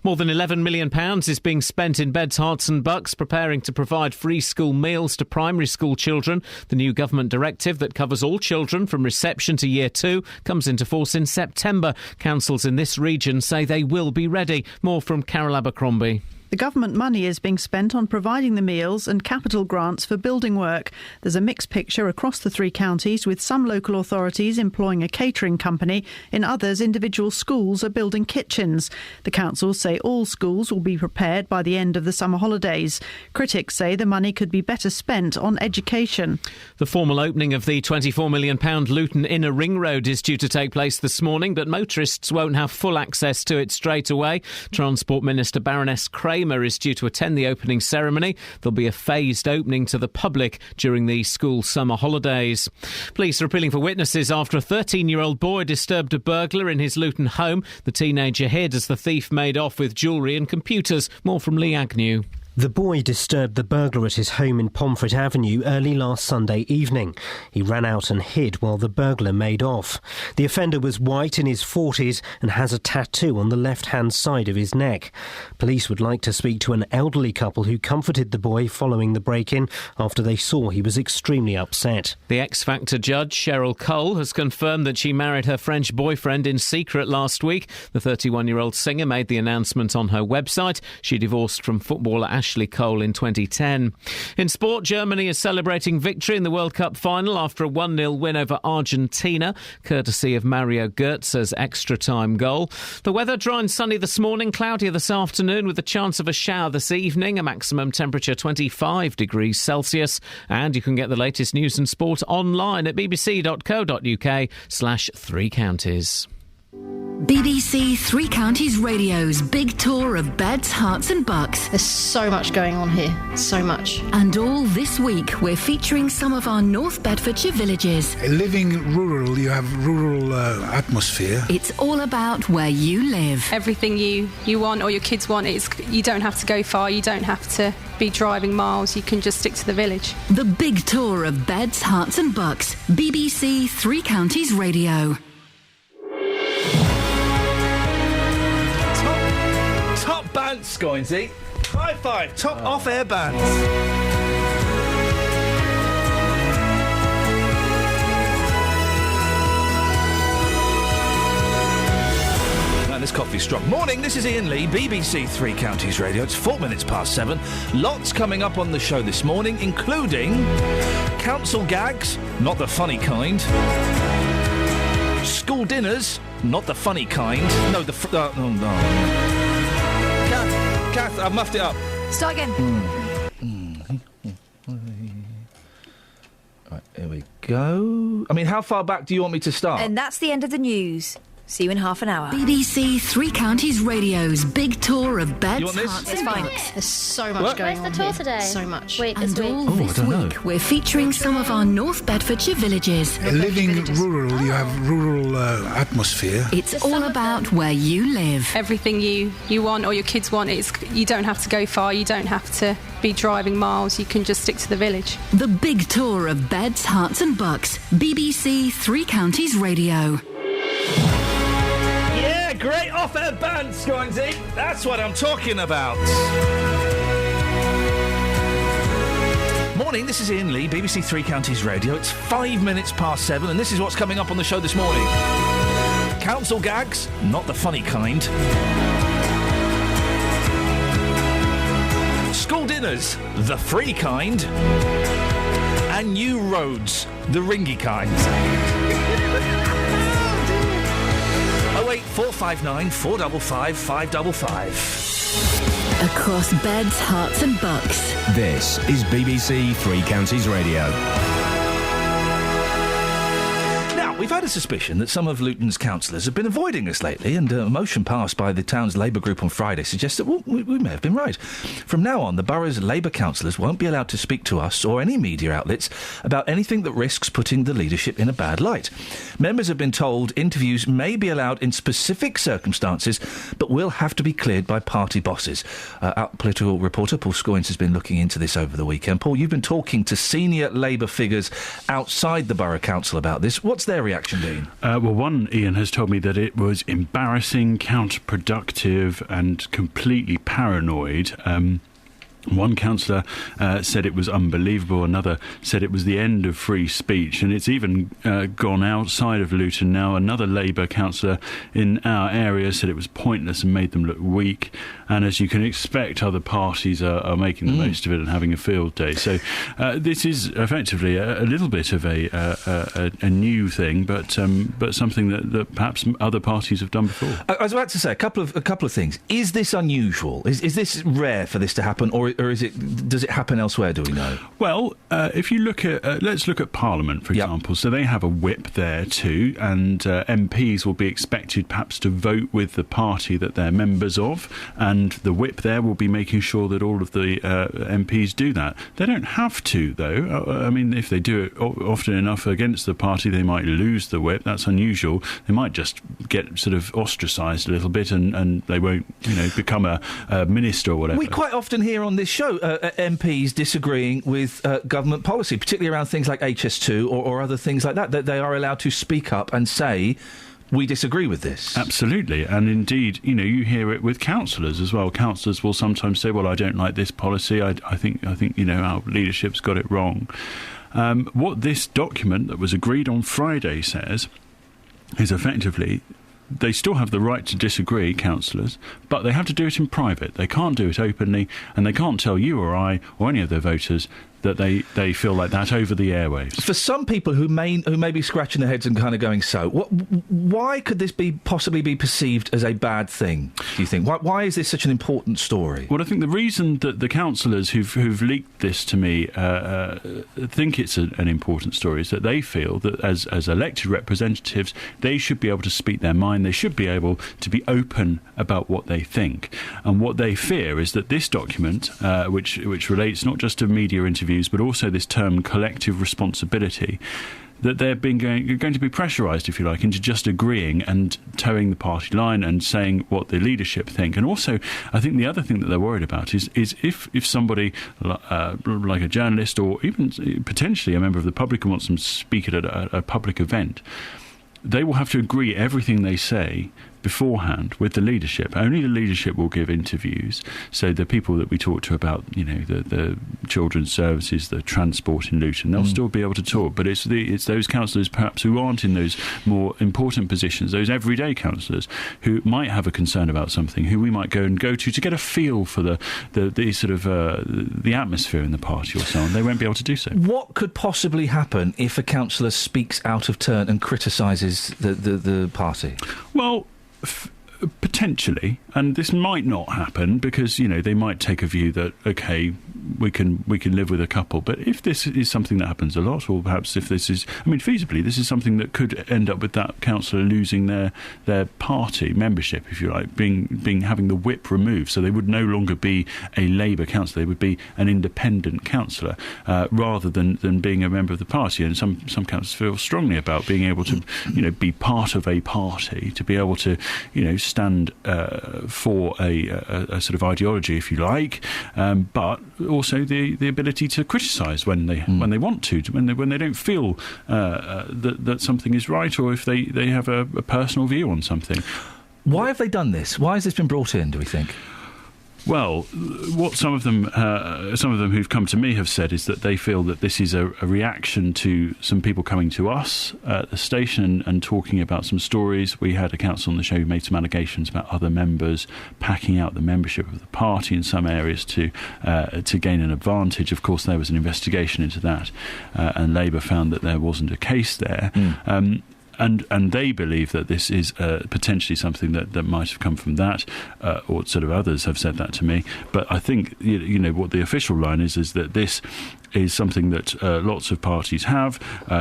[SPEAKER 1] More than £11 million is being spent in Beds, Herts and Bucks preparing to provide free school meals to primary school children. The new government directive that covers all children from reception to year 2 comes into force in September. Councils in this region say they will be ready. More from Carol Abercrombie.
[SPEAKER 8] The government money is being spent on providing the meals and capital grants for building work. There's a mixed picture across the 3 counties, with some local authorities employing a catering company. In others, individual schools are building kitchens. The councils say all schools will be prepared by the end of the summer holidays. Critics say the money could be better spent on education.
[SPEAKER 1] The formal opening of the £24 million Luton Inner Ring Road is due to take place this morning, but motorists won't have full access to it straight away. Transport Minister Baroness Kramer is due to attend the opening ceremony. There'll be a phased opening to the public during the school summer holidays. Police are appealing for witnesses after a 13-year-old boy disturbed a burglar in his Luton home. The teenager hid as the thief made off with jewellery and computers. More from Lee Agnew.
[SPEAKER 16] The boy disturbed the burglar at his home in Pomfret Avenue early last Sunday evening. He ran out and hid while the burglar made off. The offender was white, in his 40s, and has a tattoo on the left-hand side of his neck. Police would like to speak to an elderly couple who comforted the boy following the break-in after they saw he was extremely upset.
[SPEAKER 1] The X Factor judge, Cheryl Cole, has confirmed that she married her French boyfriend in secret last week. The 31-year-old singer made the announcement on her website. She divorced from footballer Ashley Cole in 2010. In sport, Germany is celebrating victory in the World Cup final after a 1-0 win over Argentina, courtesy of Mario Götze's extra-time goal. The weather: dry and sunny this morning, cloudier this afternoon with a chance of a shower this evening, a maximum temperature 25 degrees Celsius. And you can get the latest news and sport online at bbc.co.uk/3 counties.
[SPEAKER 4] BBC Three Counties Radio's big tour of Beds, Herts and Bucks.
[SPEAKER 17] There's so much going on here. So much.
[SPEAKER 4] And all this week, we're featuring some of our North Bedfordshire villages.
[SPEAKER 18] Living rural, you have rural atmosphere.
[SPEAKER 4] It's all about where you live.
[SPEAKER 19] Everything you want or your kids want, you don't have to go far, you don't have to be driving miles, you can just stick to the village.
[SPEAKER 4] The big tour of Beds, Herts and Bucks. BBC Three Counties Radio.
[SPEAKER 9] Top bants, Scoinsy. High five. Top off-air bants. And this coffee's strong. Morning, this is Iain Lee, BBC Three Counties Radio. It's 4 minutes past 7. Lots coming up on the show this morning, including council gags, not the funny kind. School dinners, not the funny kind. No, oh no. Kath, I've muffed it up.
[SPEAKER 10] Start again.
[SPEAKER 9] Right, here we go. I mean, how far back do you want me to start?
[SPEAKER 10] And that's the end of the news. See you in half an hour.
[SPEAKER 4] BBC Three Counties Radio's big tour of Beds,
[SPEAKER 9] You want this?
[SPEAKER 4] Herts
[SPEAKER 17] It's
[SPEAKER 4] and
[SPEAKER 17] fine.
[SPEAKER 4] Bucks.
[SPEAKER 17] There's so much going
[SPEAKER 11] Where's the
[SPEAKER 17] on
[SPEAKER 11] tour
[SPEAKER 17] here.
[SPEAKER 11] today?
[SPEAKER 17] So much.
[SPEAKER 11] Wait, this
[SPEAKER 4] And all
[SPEAKER 11] week.
[SPEAKER 4] this
[SPEAKER 9] I don't know.
[SPEAKER 4] week, we're featuring some of our North Bedfordshire villages.
[SPEAKER 18] Living rural, you have rural atmosphere.
[SPEAKER 4] It's all about where you live.
[SPEAKER 19] Everything you want or your kids want, you don't have to go far, you don't have to be driving miles, you can just stick to the village.
[SPEAKER 4] The big tour of beds, hearts and bucks. BBC Three Counties Radio.
[SPEAKER 9] Yeah, great off-air band, Scoinsy. That's what I'm talking about. Morning, this is Iain Lee, BBC Three Counties Radio. It's 5 minutes past 7, and this is what's coming up on the show this morning. Council gags, not the funny kind. School dinners, the free kind. And new roads, the ringy kind. 08459 455 555.
[SPEAKER 4] Across beds, hearts and bucks.
[SPEAKER 12] This is BBC Three Counties Radio.
[SPEAKER 9] Now, we've had a suspicion that some of Luton's councillors have been avoiding us lately, and a motion passed by the town's Labour group on Friday suggests that we may have been right. From now on, the borough's Labour councillors won't be allowed to speak to us or any media outlets about anything that risks putting the leadership in a bad light. Members have been told interviews may be allowed in specific circumstances, but will have to be cleared by party bosses. Our political reporter Paul Scoins has been looking into this over the weekend. Paul, you've been talking to senior Labour figures outside the Borough Council about this. What's their reaction been?
[SPEAKER 13] Well, one, Iain, has told me that it was embarrassing, counterproductive and completely paranoid. One councillor said it was unbelievable. Another said it was the end of free speech. And it's even gone outside of Luton now. Another Labour councillor in our area said it was pointless and made them look weak. And as you can expect, other parties are making the most of it and having a field day. So this is effectively a little bit of a new thing, but something that perhaps other parties have done before.
[SPEAKER 9] I was about to say a couple of things. Is this unusual? Is this rare for this to happen, or does it happen elsewhere? Do we know?
[SPEAKER 13] Well, if you look at let's look at Parliament, for example. So they have a whip there too, and MPs will be expected perhaps to vote with the party that they're members of, and the whip there will be making sure that all of the MPs do that. They don't have to, though. I mean, if they do it often enough against the party, they might lose the whip. That's unusual. They might just get sort of ostracised a little bit, and they won't, become a minister or whatever.
[SPEAKER 9] We quite often hear on this show MPs disagreeing with government policy, particularly around things like HS2 or other things like that they are allowed to speak up and say, we disagree with this.
[SPEAKER 13] Absolutely. And indeed, you hear it with councillors as well. Councillors will sometimes say, well, I don't like this policy. I think our leadership's got it wrong. What this document that was agreed on Friday says is effectively they still have the right to disagree, councillors, but they have to do it in private. They can't do it openly, and they can't tell you or I or any of their voters that they feel like that over the airwaves.
[SPEAKER 9] For some people who may be scratching their heads and kind of going, why could this possibly be perceived as a bad thing, do you think? Why is this such an important story?
[SPEAKER 13] Well, I think the reason that the councillors who've leaked this to me think it's an important story is that they feel that as elected representatives, they should be able to speak their mind. They should be able to be open about what they think. And what they fear is that this document, which relates not just to media interviews, but also this term collective responsibility, that they're going to be pressurised, if you like, into just agreeing and towing the party line and saying what the leadership think. And also, I think the other thing that they're worried about is if somebody like a journalist or even potentially a member of the public who wants them to speak at a public event, they will have to agree everything they say beforehand with the leadership. Only the leadership will give interviews. So the people that we talk to about, the children's services, the transport in Luton, they'll still be able to talk. But it's those councillors perhaps who aren't in those more important positions, those everyday councillors who might have a concern about something, who we might go to get a feel for the sort of the atmosphere in the party or so on. They won't be able to do so.
[SPEAKER 9] What could possibly happen if a councillor speaks out of turn and criticises the party?
[SPEAKER 13] Well, potentially, and this might not happen because they might take a view that we can live with a couple. But if this is something that happens a lot, or perhaps if this is, feasibly, this is something that could end up with that councillor losing their party membership, if you like, having the whip removed, so they would no longer be a Labour councillor; they would be an independent councillor rather than being a member of the party. And some councillors feel strongly about being able to be part of a party, to be able to stand for a sort of ideology, if you like, but also the ability to criticise when they want to, when they don't feel that something is right, or if they have a personal view on something.
[SPEAKER 9] Why have they done this? Why has this been brought in, do we think?
[SPEAKER 13] Well, what some of them who've come to me have said is that they feel that this is a reaction to some people coming to us at the station and talking about some stories. We had a council on the show who made some allegations about other members packing out the membership of the party in some areas to gain an advantage. Of course, there was an investigation into that, and Labour found that there wasn't a case there. And they believe that this is potentially something that might have come from that, or sort of others have said that to me. But I think, you know, what the official line is that this is something that lots of parties have.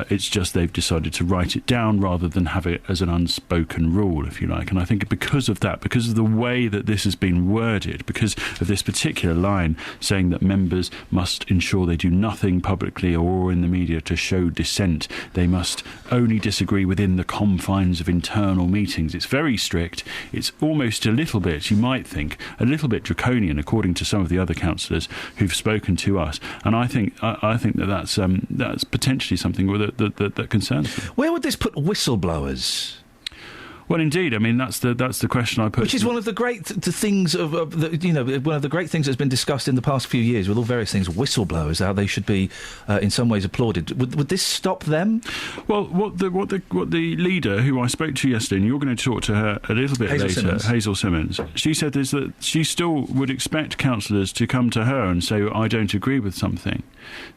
[SPEAKER 13] It's just they've decided to write it down rather than have it as an unspoken rule, if you like. And I think because of that, because of the way that this has been worded, because of this particular line saying that members must ensure they do nothing publicly or in the media to show dissent, they must only disagree within the confines of internal meetings. It's very strict. It's almost a little bit, you might think, a little bit draconian, according to some of the other councillors who've spoken to us. And I think that's potentially something that concerns them.
[SPEAKER 9] Where would this put whistleblowers?
[SPEAKER 13] Well, indeed. I mean, that's the question I put.
[SPEAKER 9] Which is one of the great things one of the great things that's been discussed in the past few years with all various things. Whistleblowers, how they should be, in some ways, applauded. Would this stop them?
[SPEAKER 13] Well, what the leader who I spoke to yesterday, and you're going to talk to her a little bit later, Hazel Simmons. She said is that she still would expect councillors to come to her and say, I don't agree with something.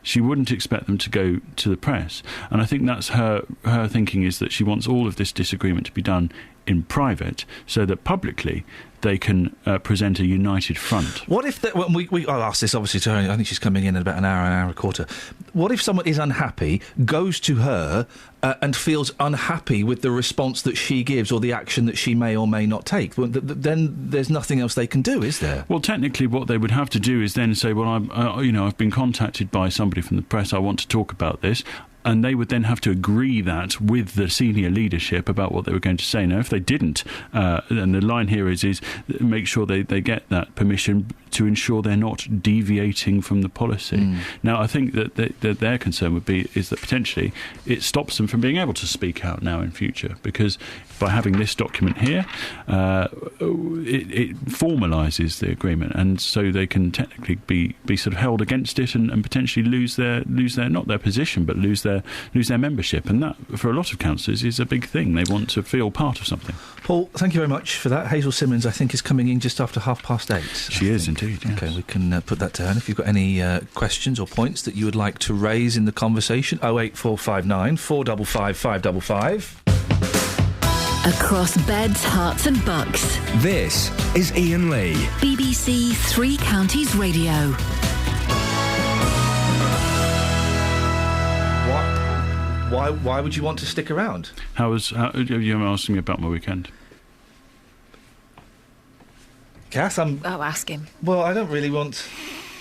[SPEAKER 13] She wouldn't expect them to go to the press. And I think that's her thinking, is that she wants all of this disagreement to be done in private so that publicly they can present a united front.
[SPEAKER 9] What if... I'll ask this, obviously, to her. I think she's coming in about an hour and a quarter. What if someone is unhappy, goes to her and feels unhappy with the response that she gives or the action that she may or may not take? Well, then there's nothing else they can do, is there?
[SPEAKER 13] Well, technically what they would have to do is then say, well, I've been contacted by somebody from the press, I want to talk about this. And they would then have to agree that with the senior leadership about what they were going to say. Now, if they didn't, and the line here is make sure they get that permission to ensure they're not deviating from the policy. Now, I think that their concern would be is that potentially it stops them from being able to speak out now in future, because by having this document here, it formalises the agreement, and so they can technically be sort of held against it and potentially lose their not their position, but lose their membership. And that, for a lot of councillors, is a big thing. They want to feel part of something.
[SPEAKER 9] Paul, thank you very much for that. Hazel Simmons, I think, is coming in just after 8:30.
[SPEAKER 13] She is indeed, yes.
[SPEAKER 9] OK, we can put that to her. And if you've got any questions or points that you would like to raise in the conversation, 08459 455 555.
[SPEAKER 4] Across beds, hearts and bucks.
[SPEAKER 12] This is Iain Lee.
[SPEAKER 4] BBC Three Counties Radio.
[SPEAKER 9] Why would you want to stick around?
[SPEAKER 13] How you asking me about my weekend?
[SPEAKER 9] Kath,
[SPEAKER 10] Oh, ask him.
[SPEAKER 9] Well, I don't really want...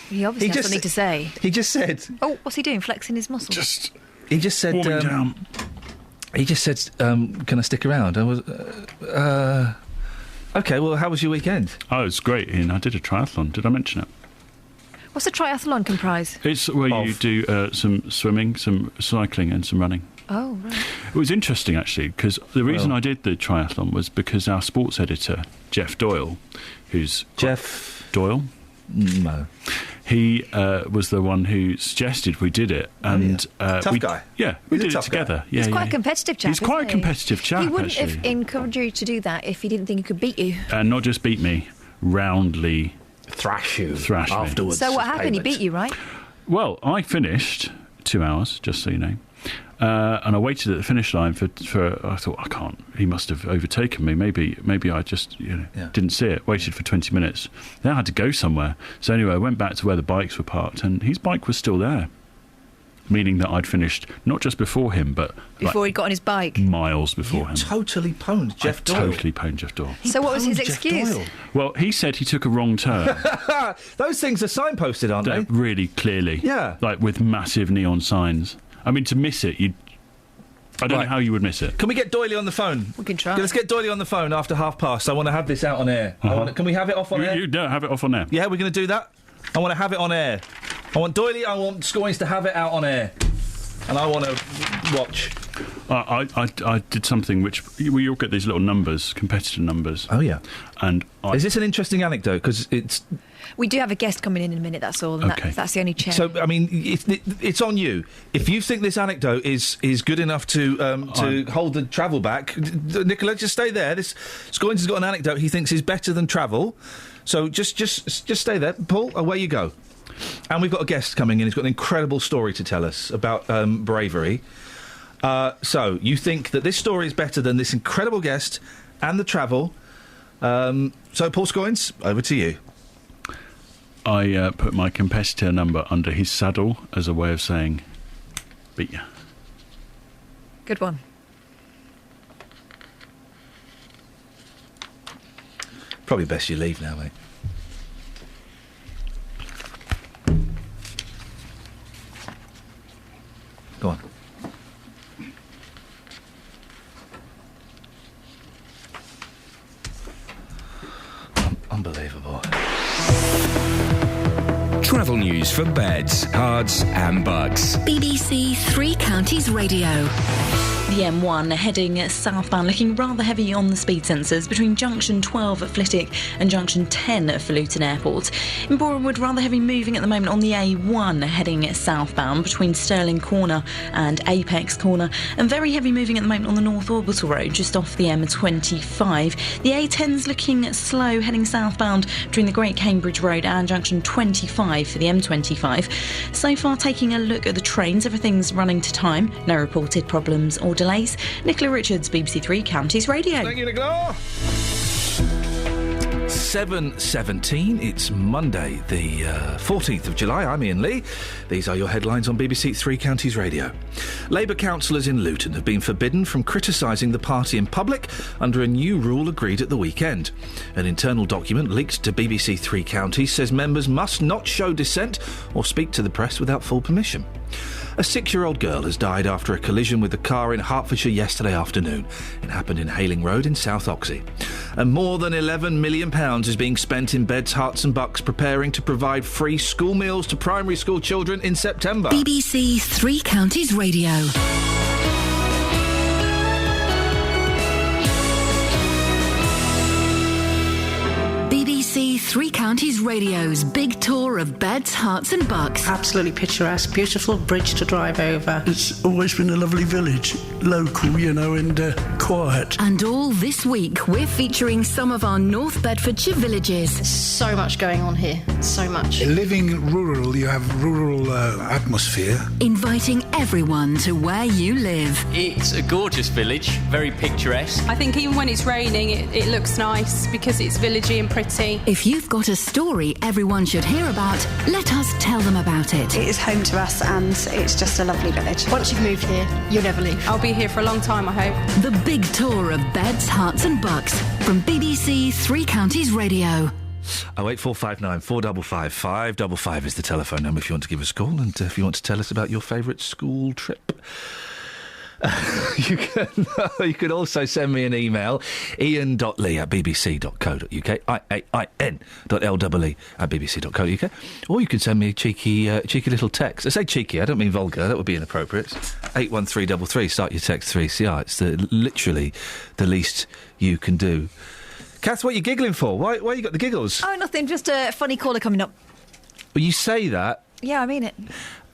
[SPEAKER 10] He obviously has something to say.
[SPEAKER 9] He just said...
[SPEAKER 10] Oh, what's he doing? Flexing his muscles?
[SPEAKER 9] He just said...
[SPEAKER 13] warming down.
[SPEAKER 9] He just said, can I stick around? I was... OK, well, how was your weekend?
[SPEAKER 13] Oh, it's great, Ian. I did a triathlon. Did I mention it?
[SPEAKER 10] What's a triathlon comprise?
[SPEAKER 13] It's where you do some swimming, some cycling and some running.
[SPEAKER 10] Oh, right.
[SPEAKER 13] It was interesting, actually, because the reason I did the triathlon was because our sports editor, Jeff Doyle, who's...
[SPEAKER 9] Jeff...
[SPEAKER 13] Doyle?
[SPEAKER 9] No.
[SPEAKER 13] He was the one who suggested we did it. And
[SPEAKER 9] tough guy.
[SPEAKER 13] Yeah, we did it together.
[SPEAKER 10] He's quite a competitive chap,
[SPEAKER 13] He's quite a competitive chap,
[SPEAKER 10] He wouldn't
[SPEAKER 13] actually.
[SPEAKER 10] have encouraged you to do that if he didn't think he could beat you.
[SPEAKER 13] And not just beat me, roundly...
[SPEAKER 9] Thrash you
[SPEAKER 13] afterwards.
[SPEAKER 10] So what happened? He beat you, right?
[SPEAKER 13] Well, I finished 2 hours, just so you know. And I waited at the finish line for I thought, I can't, he must have overtaken me. Maybe I just didn't see it. Waited for 20 minutes. Then I had to go somewhere. So anyway, I went back to where the bikes were parked, and his bike was still there. Meaning that I'd finished not just before him, but...
[SPEAKER 10] Before he'd got on his bike?
[SPEAKER 13] Miles before him.
[SPEAKER 9] Totally pwned Jeff Doyle.
[SPEAKER 13] Totally pwned Jeff Doyle.
[SPEAKER 10] So what was his excuse?
[SPEAKER 13] Well, he said he took a wrong turn.
[SPEAKER 9] Those things are signposted, aren't they?
[SPEAKER 13] Really clearly.
[SPEAKER 9] Yeah.
[SPEAKER 13] Like with massive neon signs. I mean, to miss it, I don't know how you would miss it.
[SPEAKER 9] Can we get Doyley on the phone?
[SPEAKER 10] We can try.
[SPEAKER 9] Let's get Doyley on the phone after 8:30. I want to have this out on air. Can we have it off on air?
[SPEAKER 13] You don't have it off on air.
[SPEAKER 9] Yeah, we're going to do that. I want to have it on air. I want Doyley, I want Scoins to have it out on air. And I want to watch.
[SPEAKER 13] I did something which we all get these little numbers, competitor numbers.
[SPEAKER 9] Oh yeah.
[SPEAKER 13] And
[SPEAKER 9] is this an interesting anecdote? Because it's.
[SPEAKER 10] We do have a guest coming in a minute. That's all. And that's the only check.
[SPEAKER 9] So I mean, it's on you. If you think this anecdote is good enough to hold the travel back, Nicola, just stay there. Scoins has got an anecdote he thinks is better than travel. So just stay there, Paul. Away you go. And we've got a guest coming in. He's got an incredible story to tell us about bravery. So you think that this story is better than this incredible guest and the travel. So Paul Scoins, over to you.
[SPEAKER 13] I put my competitor number under his saddle as a way of saying, beat ya.
[SPEAKER 10] Good one.
[SPEAKER 9] Probably best you leave now, mate. Go on. Unbelievable.
[SPEAKER 12] Travel news for beds, cards and bugs.
[SPEAKER 4] BBC Three Counties Radio.
[SPEAKER 14] The M1 heading southbound, looking rather heavy on the speed sensors between junction 12 at Flitwick and junction 10 for Luton Airport. In Borehamwood, rather heavy moving at the moment on the A1 heading southbound between Stirling Corner and Apex Corner, and very heavy moving at the moment on the North Orbital Road just off the M25. The A10's looking slow heading southbound between the Great Cambridge Road and junction 25 for the M25. So far, taking a look at the trains, everything's running to time. No reported problems or delays. Nicola Richards, BBC Three Counties Radio.
[SPEAKER 9] Thank you, Nicola. 7:17. It's Monday, the 14th of July. I'm Iain Lee. These are your headlines on BBC Three Counties Radio. Labour councillors in Luton have been forbidden from criticising the party in public under a new rule agreed at the weekend. An internal document leaked to BBC Three Counties says members must not show dissent or speak to the press without full permission. A 6-year-old girl has died after a collision with a car in Hertfordshire yesterday afternoon. It happened in Hayling Road in South Oxley. And more than £11 million is being spent in Beds, Herts and Bucks preparing to provide free school meals to primary school children in September.
[SPEAKER 4] BBC Three Counties Radio. BBC Three Counties Radio's big tour of Beds, Herts and Bucks.
[SPEAKER 15] Absolutely picturesque, beautiful bridge to drive over. It's always been a lovely village, local, and quiet.
[SPEAKER 4] And all this week, we're featuring some of our North Bedfordshire villages.
[SPEAKER 17] There's so much going on here, so much.
[SPEAKER 18] Living rural, you have rural atmosphere.
[SPEAKER 4] Inviting everyone to where you live.
[SPEAKER 20] It's a gorgeous village, very picturesque.
[SPEAKER 19] I think even when it's raining, it looks nice because it's villagey and pretty.
[SPEAKER 4] If you've got a story everyone should hear about, let us tell them about it.
[SPEAKER 21] It is home to us and it's just a lovely village.
[SPEAKER 17] Once you've moved here, you'll never leave.
[SPEAKER 19] I'll be here for a long time, I hope.
[SPEAKER 4] The big tour of Beds, Herts and Bucks from BBC Three Counties Radio.
[SPEAKER 9] 08459 455 555 is the telephone number if you want to give us a call and if you want to tell us about your favourite school trip. You can also send me an email, ian.lee@bbc.co.uk, IAIN.LEE@bbc.co.uk, or you can send me a cheeky little text. I say cheeky, I don't mean vulgar, that would be inappropriate. 81333, start your text 3CR. It's literally the least you can do. Kath, what are you giggling for? Why you got the giggles?
[SPEAKER 10] Oh, nothing, just a funny caller coming up.
[SPEAKER 9] Well, you say that.
[SPEAKER 10] Yeah, I mean it.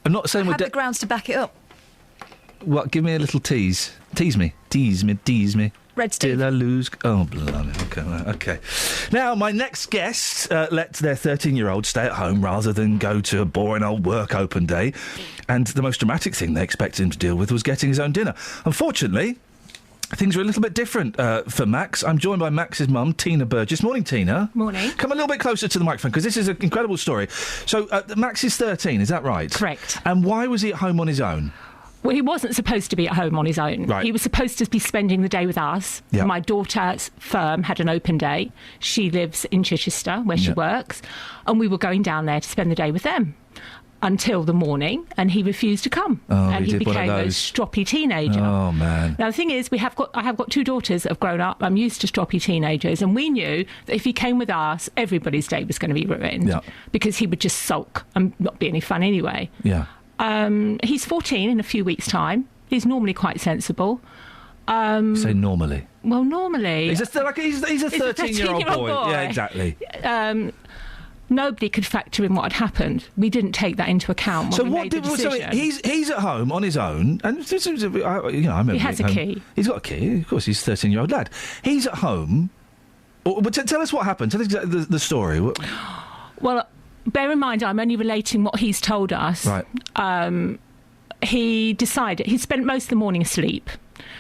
[SPEAKER 9] I'm not saying
[SPEAKER 10] I have the grounds to back it up.
[SPEAKER 9] What? Give me a little tease. Tease me.
[SPEAKER 10] Red Steve.
[SPEAKER 9] Did I lose? Oh, blimey. Okay. Now, my next guest let their 13-year-old stay at home rather than go to a boring old work open day. And the most dramatic thing they expected him to deal with was getting his own dinner. Unfortunately, things are a little bit different for Max. I'm joined by Max's mum, Tina Burgess. Morning, Tina.
[SPEAKER 22] Morning.
[SPEAKER 9] Come a little bit closer to the microphone, because this is an incredible story. So, Max is 13, is that right?
[SPEAKER 22] Correct.
[SPEAKER 9] And why was he at home on his own?
[SPEAKER 22] Well, he wasn't supposed to be at home on his own.
[SPEAKER 9] Right.
[SPEAKER 22] He was supposed to be spending the day with us.
[SPEAKER 9] Yep.
[SPEAKER 22] My daughter's firm had an open day. She lives in Chichester, where she works, and we were going down there to spend the day with them. until the morning, and he refused to come. And he became a stroppy teenager.
[SPEAKER 9] Oh, man.
[SPEAKER 22] Now, the thing is, I have got 2 daughters that have grown up. I'm used to stroppy teenagers, and we knew that if he came with us, everybody's day was going to be ruined.
[SPEAKER 9] Yeah.
[SPEAKER 22] Because he would just sulk and not be any fun anyway.
[SPEAKER 9] Yeah.
[SPEAKER 22] He's 14 in a few weeks' time. He's normally quite sensible.
[SPEAKER 9] Say normally.
[SPEAKER 22] Well, normally...
[SPEAKER 9] He's a 13-year-old boy. Yeah, exactly.
[SPEAKER 22] Nobody could factor in what had happened. We didn't take that into account when we made the decision.
[SPEAKER 9] He's at home on his own, and I remember
[SPEAKER 22] he has a key.
[SPEAKER 9] He's got a key. Of course, he's a 13-year-old lad. He's at home. But tell us what happened. Tell us the story.
[SPEAKER 22] Well, bear in mind, I'm only relating what he's told us.
[SPEAKER 9] Right.
[SPEAKER 22] He decided he spent most of the morning asleep.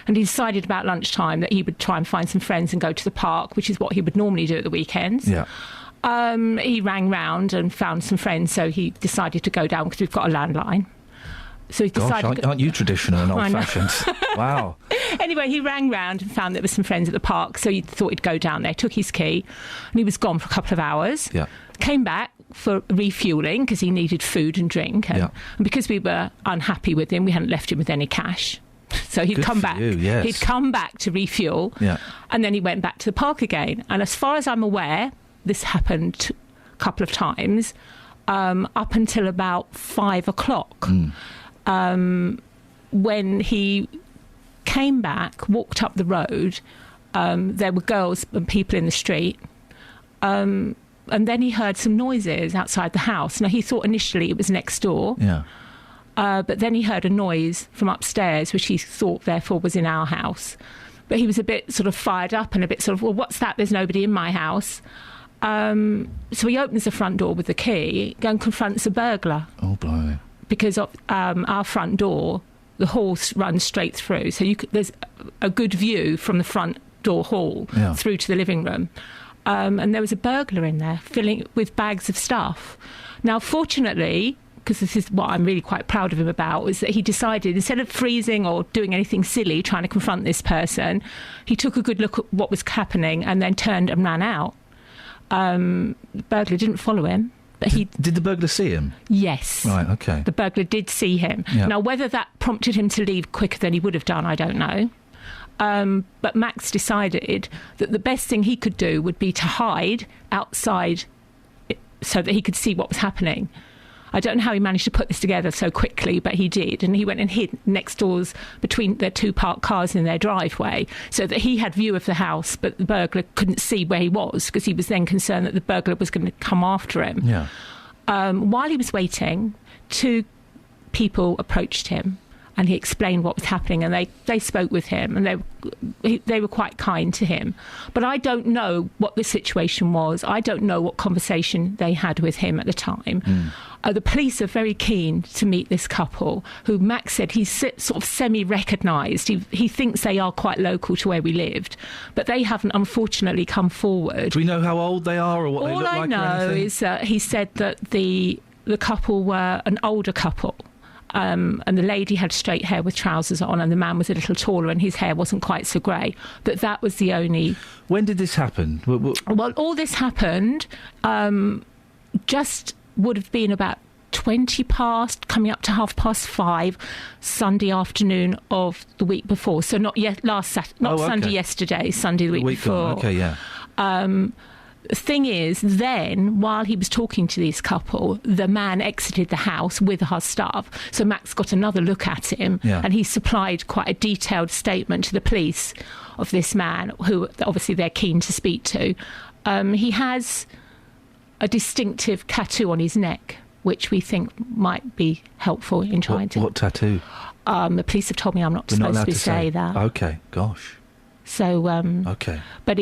[SPEAKER 22] And he decided about lunchtime that he would try and find some friends and go to the park, which is what he would normally do at the weekends.
[SPEAKER 9] Yeah.
[SPEAKER 22] He rang round and found some friends, so he decided to go down because we've got a landline. So he decided...
[SPEAKER 9] Gosh, aren't you traditional and old-fashioned? Wow.
[SPEAKER 22] Anyway, he rang round and found there were some friends at the park, so he thought he'd go down there, took his key, and he was gone for a couple of hours.
[SPEAKER 9] Yeah.
[SPEAKER 22] Came back for refuelling because he needed food and drink. And because we were unhappy with him, we hadn't left him with any cash. So he'd come back.
[SPEAKER 9] Yes.
[SPEAKER 22] He'd come back to refuel, and then he went back to the park again. And as far as I'm aware, this happened a couple of times, up until about 5 o'clock, when he came back, walked up the road. There were girls and people in the street. And then he heard some noises outside the house. Now, he thought initially it was next door.
[SPEAKER 9] Yeah.
[SPEAKER 22] But then he heard a noise from upstairs, which he thought, therefore, was in our house. But he was a bit sort of fired up and a bit sort of, well, what's that? There's nobody in my house. So he opens the front door with the key and confronts a burglar.
[SPEAKER 9] Oh, blimey.
[SPEAKER 22] Because of our front door, the hall runs straight through. So there's a good view from the front door hall through to the living room. And there was a burglar in there filling with bags of stuff. Now, fortunately... because this is what I'm really quite proud of him about, was that he decided, instead of freezing or doing anything silly trying to confront this person, he took a good look at what was happening and then turned and ran out. The burglar didn't follow him. But
[SPEAKER 9] did the burglar see him?
[SPEAKER 22] Yes.
[SPEAKER 9] Right, OK.
[SPEAKER 22] The burglar did see him.
[SPEAKER 9] Yep.
[SPEAKER 22] Now, whether that prompted him to leave quicker than he would have done, I don't know. But Max decided that the best thing he could do would be to hide outside so that he could see what was happening. I don't know how he managed to put this together so quickly, but he did. And he went and hid next doors between their 2 parked cars in their driveway so that he had view of the house, but the burglar couldn't see where he was because he was then concerned that the burglar was going to come after him.
[SPEAKER 9] Yeah.
[SPEAKER 22] While he was waiting, 2 people approached him and he explained what was happening, and they spoke with him, and they were quite kind to him. But I don't know what the situation was. I don't know what conversation they had with him at the time. The police are very keen to meet this couple, who Max said he's sort of semi-recognised. He thinks they are quite local to where we lived, but they haven't, unfortunately, come forward.
[SPEAKER 9] Do we know how old they are or what they look like?
[SPEAKER 22] All I know is that he said that the couple were an older couple. And the lady had straight hair with trousers on, and the man was a little taller and his hair wasn't quite so grey. But that was the only...
[SPEAKER 9] When did this happen?
[SPEAKER 22] Well, all this happened just would have been about 20 past, coming up to 5:30, Sunday afternoon of the week before. So not Sunday yesterday, Sunday the week before.
[SPEAKER 9] Gone. OK, yeah.
[SPEAKER 22] The thing is, then, while he was talking to this couple, the man exited the house with our stuff. So Max got another look at him, and he supplied quite a detailed statement to the police of this man, who obviously they're keen to speak to. He has a distinctive tattoo on his neck, which we think might be helpful in trying to...
[SPEAKER 9] What tattoo?
[SPEAKER 22] The police have told me I'm not supposed to say that.
[SPEAKER 9] OK, gosh.
[SPEAKER 22] So...
[SPEAKER 9] OK.
[SPEAKER 22] But,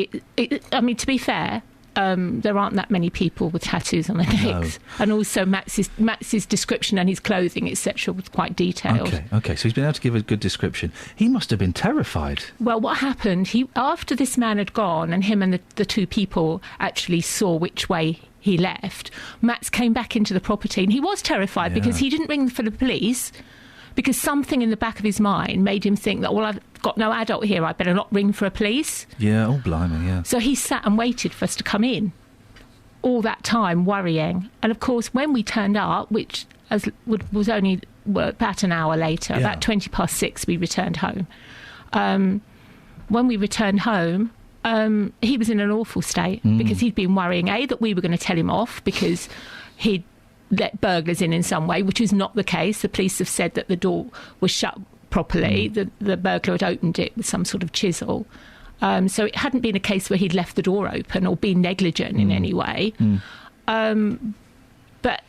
[SPEAKER 22] I mean, to be fair... there aren't that many people with tattoos on their necks. No. And also Max's description and his clothing, etc., was quite detailed.
[SPEAKER 9] OK, so he's been able to give a good description. He must have been terrified.
[SPEAKER 22] Well, what happened, after this man had gone and him and the 2 people actually saw which way he left, Max came back into the property and he was terrified because he didn't ring for the police, because something in the back of his mind made him think that, well, I've got no adult here, I better not ring for a police.
[SPEAKER 9] Yeah, oh, blimey, yeah.
[SPEAKER 22] So he sat and waited for us to come in all that time, worrying. And, of course, when we turned up, which was only about an hour later.
[SPEAKER 9] Yeah.
[SPEAKER 22] About 6:20, we returned home. When we returned home, he was in an awful state because he'd been worrying, A, that we were going to tell him off because he'd let burglars in some way, which is not the case. The police have said that the door was shut properly. The burglar had opened it with some sort of chisel. So it hadn't been a case where he'd left the door open or been negligent in any way. But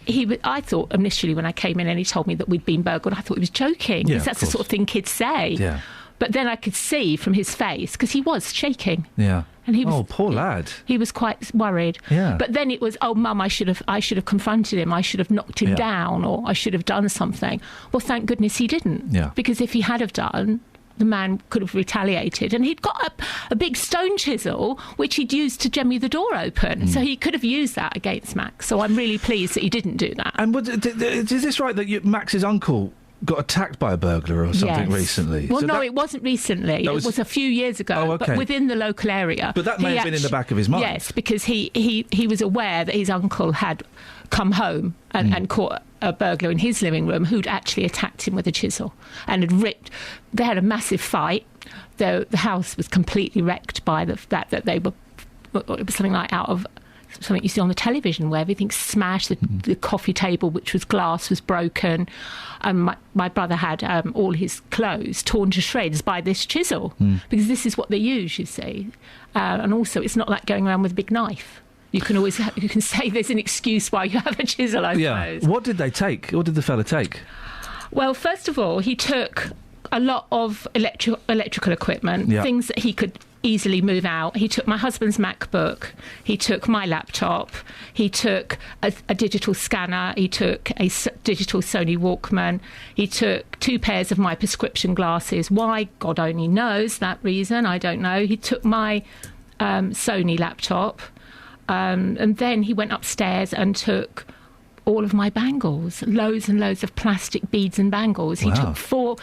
[SPEAKER 22] I thought initially when I came in and he told me that we'd been burgled, I thought he was joking.
[SPEAKER 9] Yeah,
[SPEAKER 22] because that's the sort of thing kids say.
[SPEAKER 9] Yeah.
[SPEAKER 22] But then I could see from his face, because he was shaking.
[SPEAKER 9] Yeah.
[SPEAKER 22] And he was,
[SPEAKER 9] oh, poor lad.
[SPEAKER 22] He was quite worried.
[SPEAKER 9] Yeah.
[SPEAKER 22] But then it was, oh, Mum, I should have confronted him. I should have knocked him down, or I should have done something. Well, thank goodness he didn't.
[SPEAKER 9] Yeah.
[SPEAKER 22] Because if he had have done, the man could have retaliated. And he'd got a big stone chisel, which he'd used to jemmy the door open. So he could have used that against Max. So I'm really pleased that he didn't do that.
[SPEAKER 9] And is this right that Max's uncle got attacked by a burglar or something recently?
[SPEAKER 22] Well, it wasn't recently. It was a few years ago,
[SPEAKER 9] Oh, okay.
[SPEAKER 22] but within the local area.
[SPEAKER 9] But that may have been in the back of his mind.
[SPEAKER 22] Yes, because he was aware that his uncle had come home and caught a burglar in his living room who'd actually attacked him with a chisel and had ripped. They had a massive fight. The house was completely wrecked by the fact that they were. It was something like out of something you see on the television where everything's smashed. The coffee table, which was glass, was broken. And my brother had all his clothes torn to shreds by this chisel because this is what they use, you see. And also, it's not like going around with a big knife. You can say there's an excuse why you have a chisel, I suppose.
[SPEAKER 9] What did they take? What did the fella take?
[SPEAKER 22] Well, first of all, he took a lot of electrical equipment, things that he could easily move out. He took my husband's MacBook, he took my laptop, he took a digital scanner, he took a digital Sony Walkman, he took 2 pairs of my prescription glasses. Why? God only knows that reason, I don't know. He took my Sony laptop, and then he went upstairs and took all of my bangles, loads and loads of plastic beads and bangles. He took four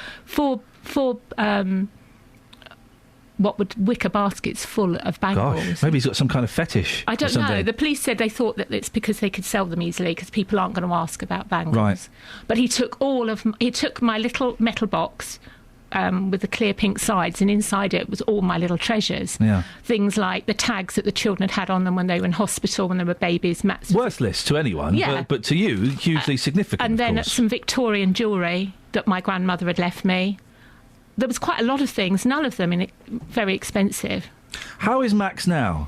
[SPEAKER 22] wicker baskets full of bangles.
[SPEAKER 9] Gosh, maybe he's got some kind of fetish.
[SPEAKER 22] I don't know. The police said they thought that it's because they could sell them easily because people aren't going to ask about bangles.
[SPEAKER 9] Right.
[SPEAKER 22] But he took my little metal box with the clear pink sides, and inside it was all my little treasures.
[SPEAKER 9] Yeah.
[SPEAKER 22] Things like the tags that the children had on them when they were in hospital, when they were babies.
[SPEAKER 9] Worthless to anyone, but to you, hugely significant.
[SPEAKER 22] And then
[SPEAKER 9] of course.
[SPEAKER 22] some Victorian jewellery that my grandmother had left me. There was quite a lot of things, none of them very expensive.
[SPEAKER 9] How is Max now?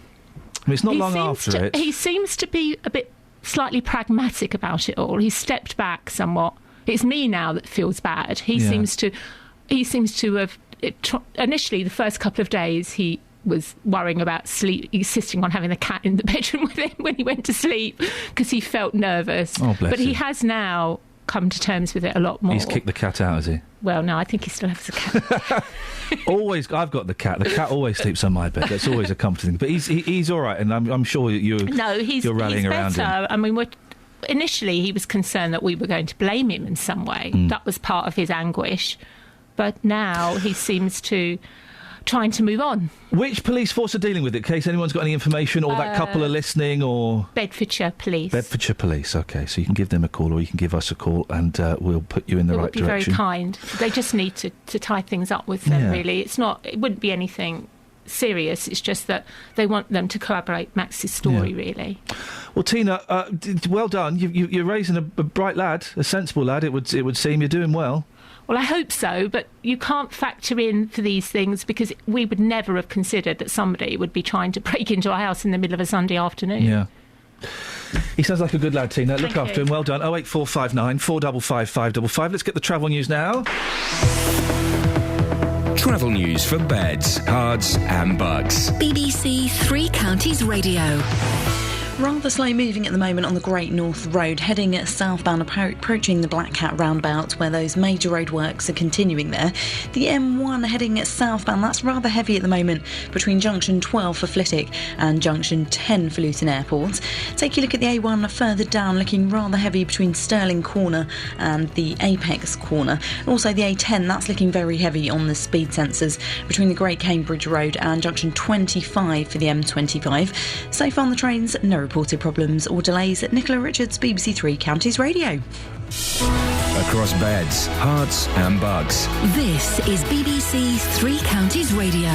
[SPEAKER 9] I mean, it's not long after it.
[SPEAKER 22] He seems to be a bit slightly pragmatic about it all. He's stepped back somewhat. It's me now that feels bad. He seems to have... Initially, the first couple of days, he was worrying about sleep, insisting on having the cat in the bedroom with him when he went to sleep because he felt nervous.
[SPEAKER 9] Oh, bless
[SPEAKER 22] But he
[SPEAKER 9] him.
[SPEAKER 22] has now come to terms with it a lot more.
[SPEAKER 9] He's kicked the cat out, has he?
[SPEAKER 22] Well, no, I think he still has a cat.
[SPEAKER 9] Always, I've got the cat. The cat always sleeps on my bed. That's always a comforting. But he's all right, and I'm sure you're rallying around him.
[SPEAKER 22] I mean, initially he was concerned that we were going to blame him in some way. That was part of his anguish. But now he seems to trying to move on.
[SPEAKER 9] Which police force are dealing with it, in case anyone's got any information, or that couple are listening, or...
[SPEAKER 22] Bedfordshire Police.
[SPEAKER 9] Bedfordshire Police, OK. So you can give them a call, or you can give us a call, and we'll put you in the right direction.
[SPEAKER 22] It would be very kind. They just need to tie things up with them, really. It wouldn't be anything serious. It's just that they want them to corroborate Max's story, really.
[SPEAKER 9] Well, Tina, well done. You're raising a bright lad, a sensible lad, it would seem. You're doing well.
[SPEAKER 22] Well, I hope so, but you can't factor in for these things because we would never have considered that somebody would be trying to break into our house in the middle of a Sunday afternoon.
[SPEAKER 9] Yeah. He sounds like a good lad, Tina. Look
[SPEAKER 22] Thank
[SPEAKER 9] after
[SPEAKER 22] you.
[SPEAKER 9] him. Well done. 08459 455 555. Let's get the travel news now.
[SPEAKER 12] Travel news for beds, cards and bugs.
[SPEAKER 4] BBC Three Counties Radio.
[SPEAKER 14] Rather slow moving at the moment on the Great North Road, heading southbound, approaching the Black Cat roundabout where those major roadworks are continuing there. The M1 heading southbound, that's rather heavy at the moment between junction 12 for Flitwick and junction 10 for Luton Airport. Take a look at the A1 further down, looking rather heavy between Stirling Corner and the Apex Corner. Also the A10, that's looking very heavy on the speed sensors between the Great Cambridge Road and junction 25 for the M25. So far on the trains, no reported problems or delays at Nicola Richards, BBC Three Counties Radio.
[SPEAKER 12] Across beds, hearts and bugs.
[SPEAKER 4] This is BBC Three Counties Radio.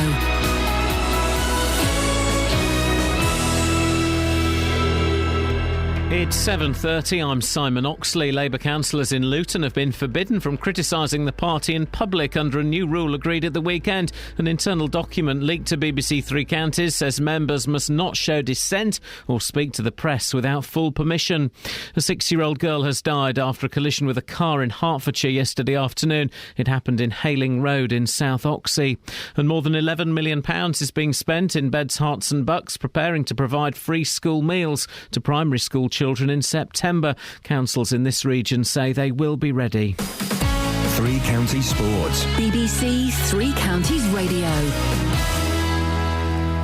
[SPEAKER 1] It's 7:30. I'm Simon Oxley. Labour councillors in Luton have been forbidden from criticising the party in public under a new rule agreed at the weekend. An internal document leaked to BBC Three Counties says members must not show dissent or speak to the press without full permission. A 6-year-old girl has died after a collision with a car in Hertfordshire yesterday afternoon. It happened in Hayling Road in South Oxley. And more than £11 million is being spent in Beds, Herts and Bucks preparing to provide free school meals to primary school children in September. Councils in this region say they will be ready.
[SPEAKER 12] Three Counties Sports.
[SPEAKER 4] BBC Three Counties Radio.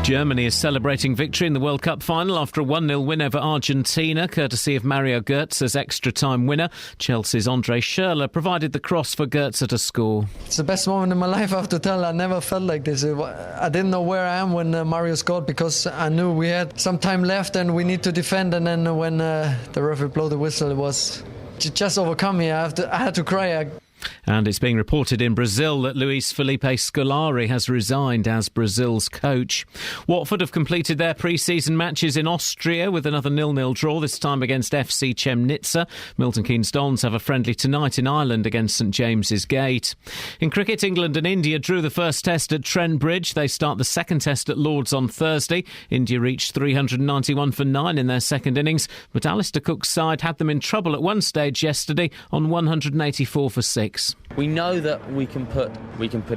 [SPEAKER 1] Germany is celebrating victory in the World Cup final after a 1-0 win over Argentina, courtesy of Mario Götze's extra-time winner. Chelsea's Andre Schürrle provided the cross for Götze to score.
[SPEAKER 2] It's the best moment in my life, I have to tell. I never felt like this. I didn't know where I am when Mario scored because I knew we had some time left and we need to defend. And then when the referee blew the whistle, it was just overcome me. I had to cry.
[SPEAKER 1] And it's being reported in Brazil that Luis Felipe Scolari has resigned as Brazil's coach. Watford have completed their pre-season matches in Austria with another 0-0 draw, this time against FC Chemnitzer. Milton Keynes Dons have a friendly tonight in Ireland against St James's Gate. In cricket, England and India drew the first test at Trent Bridge. They start the second test at Lords on Thursday. India reached 391 for 9 in their second innings, but Alistair Cook's side had them in trouble at one stage yesterday on 184 for 6.
[SPEAKER 3] We know that we can put